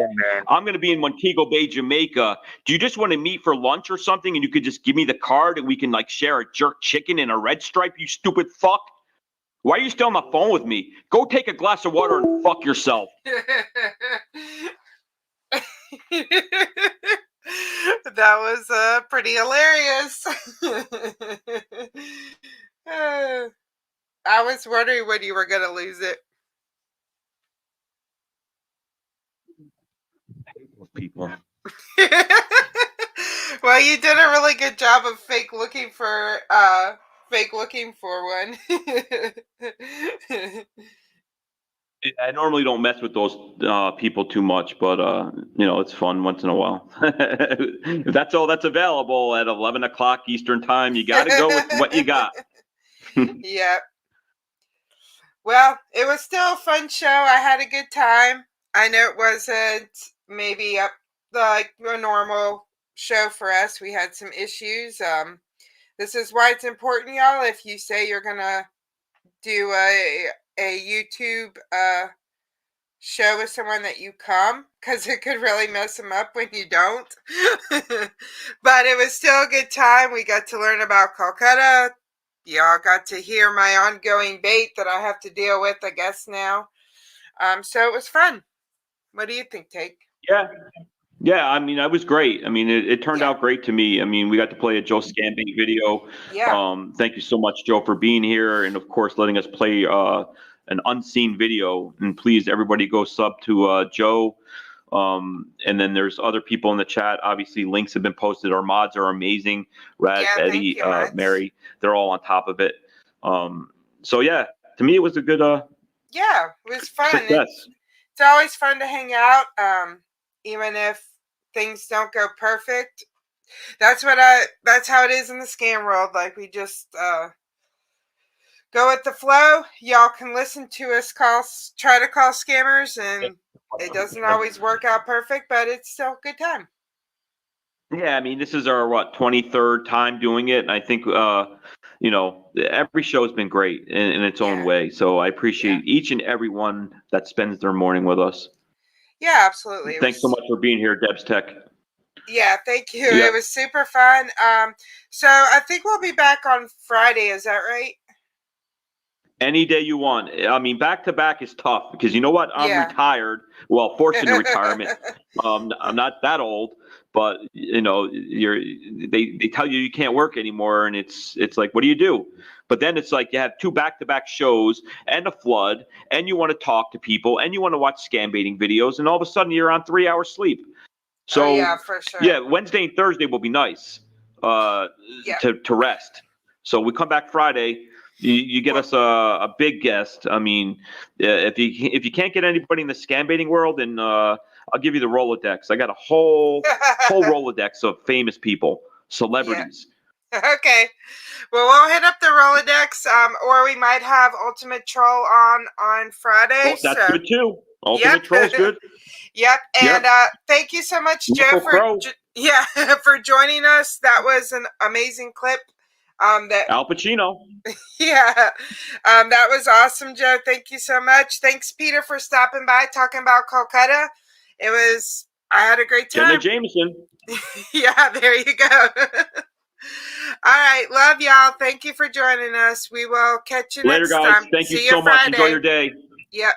I'm going to be in Montego Bay, Jamaica. Do you just want to meet for lunch or something, and you could just give me the card and we can like share a jerk chicken and a red stripe? You stupid fuck! Why are you still on the phone with me? Go take a glass of water and fuck yourself. That was pretty hilarious. I was wondering when you were going to lose it. People. Well, you did a really good job of fake looking for one. I normally don't mess with those people too much, but you know, it's fun once in a while. If that's all that's available at 11 o'clock Eastern time, you got to go with what you got. Yeah. Well, it was still a fun show. I had a good time. I know it wasn't maybe up like a normal show for us. We had some issues. This is why it's important, y'all. If you say you're gonna do a YouTube show with someone, that you come, because it could really mess them up when you don't. But it was still a good time. We got to learn about Calcutta. Y'all got to hear my ongoing bait that I have to deal with, I guess, now. So it was fun. What do you think, Take? Yeah, I mean, that was great. I mean, it turned out great to me. I mean, we got to play a Joe Scamping video. Yeah. Thank you so much, Joe, for being here, and of course, letting us play an unseen video. And please, everybody, go sub to Joe. And then there's other people in the chat. Obviously, links have been posted. Our mods are amazing. Raz, Eddie, Mary, they're all on top of it. So yeah, to me, it was a good Yeah, it was fun. success. It's always fun to hang out, even if things don't go perfect. That's how it is in the scam world. Like, we just go with the flow. Y'all can listen to us try to call scammers, and it doesn't always work out perfect, but it's still a good time. Yeah, I mean, this is our 23rd time doing it, and I think you know, every show has been great in its own way. So I appreciate each and every one that spends their morning with us. Yeah, absolutely. Thanks so much for being here, Debs Tech. Yeah, thank you. Yeah. It was super fun. So I think we'll be back on Friday. Is that right? Any day you want. I mean, back to back is tough because you know what? I'm retired. Well, forced into retirement. I'm not that old, but you know, they tell you can't work anymore, and it's like, what do you do? But then it's like you have two back-to-back shows and a flood, and you want to talk to people, and you want to watch scam baiting videos, and all of a sudden you're on 3 hours sleep. So yeah, for sure. Yeah, Wednesday and Thursday will be nice to rest. So we come back Friday. You get us a big guest. I mean, if you can't get anybody in the scam baiting world, then I'll give you the Rolodex. I got a whole Rolodex of famous people, celebrities. Okay. Well, we'll hit up the Rolodex, or we might have Ultimate Troll on Friday. Oh, that's good too. Ultimate Troll's good. Yep. And thank you so much, Joe, for joining us. That was an amazing clip. That Al Pacino. yeah. That was awesome, Joe. Thank you so much. Thanks, Peter, for stopping by talking about Kolkata. I had a great Getting a time. Jameson. Yeah, there you go. All right. Love y'all. Thank you for joining us. We will catch you Later, next guys. time. Thank you See so much. Friday. Enjoy your day. Yep.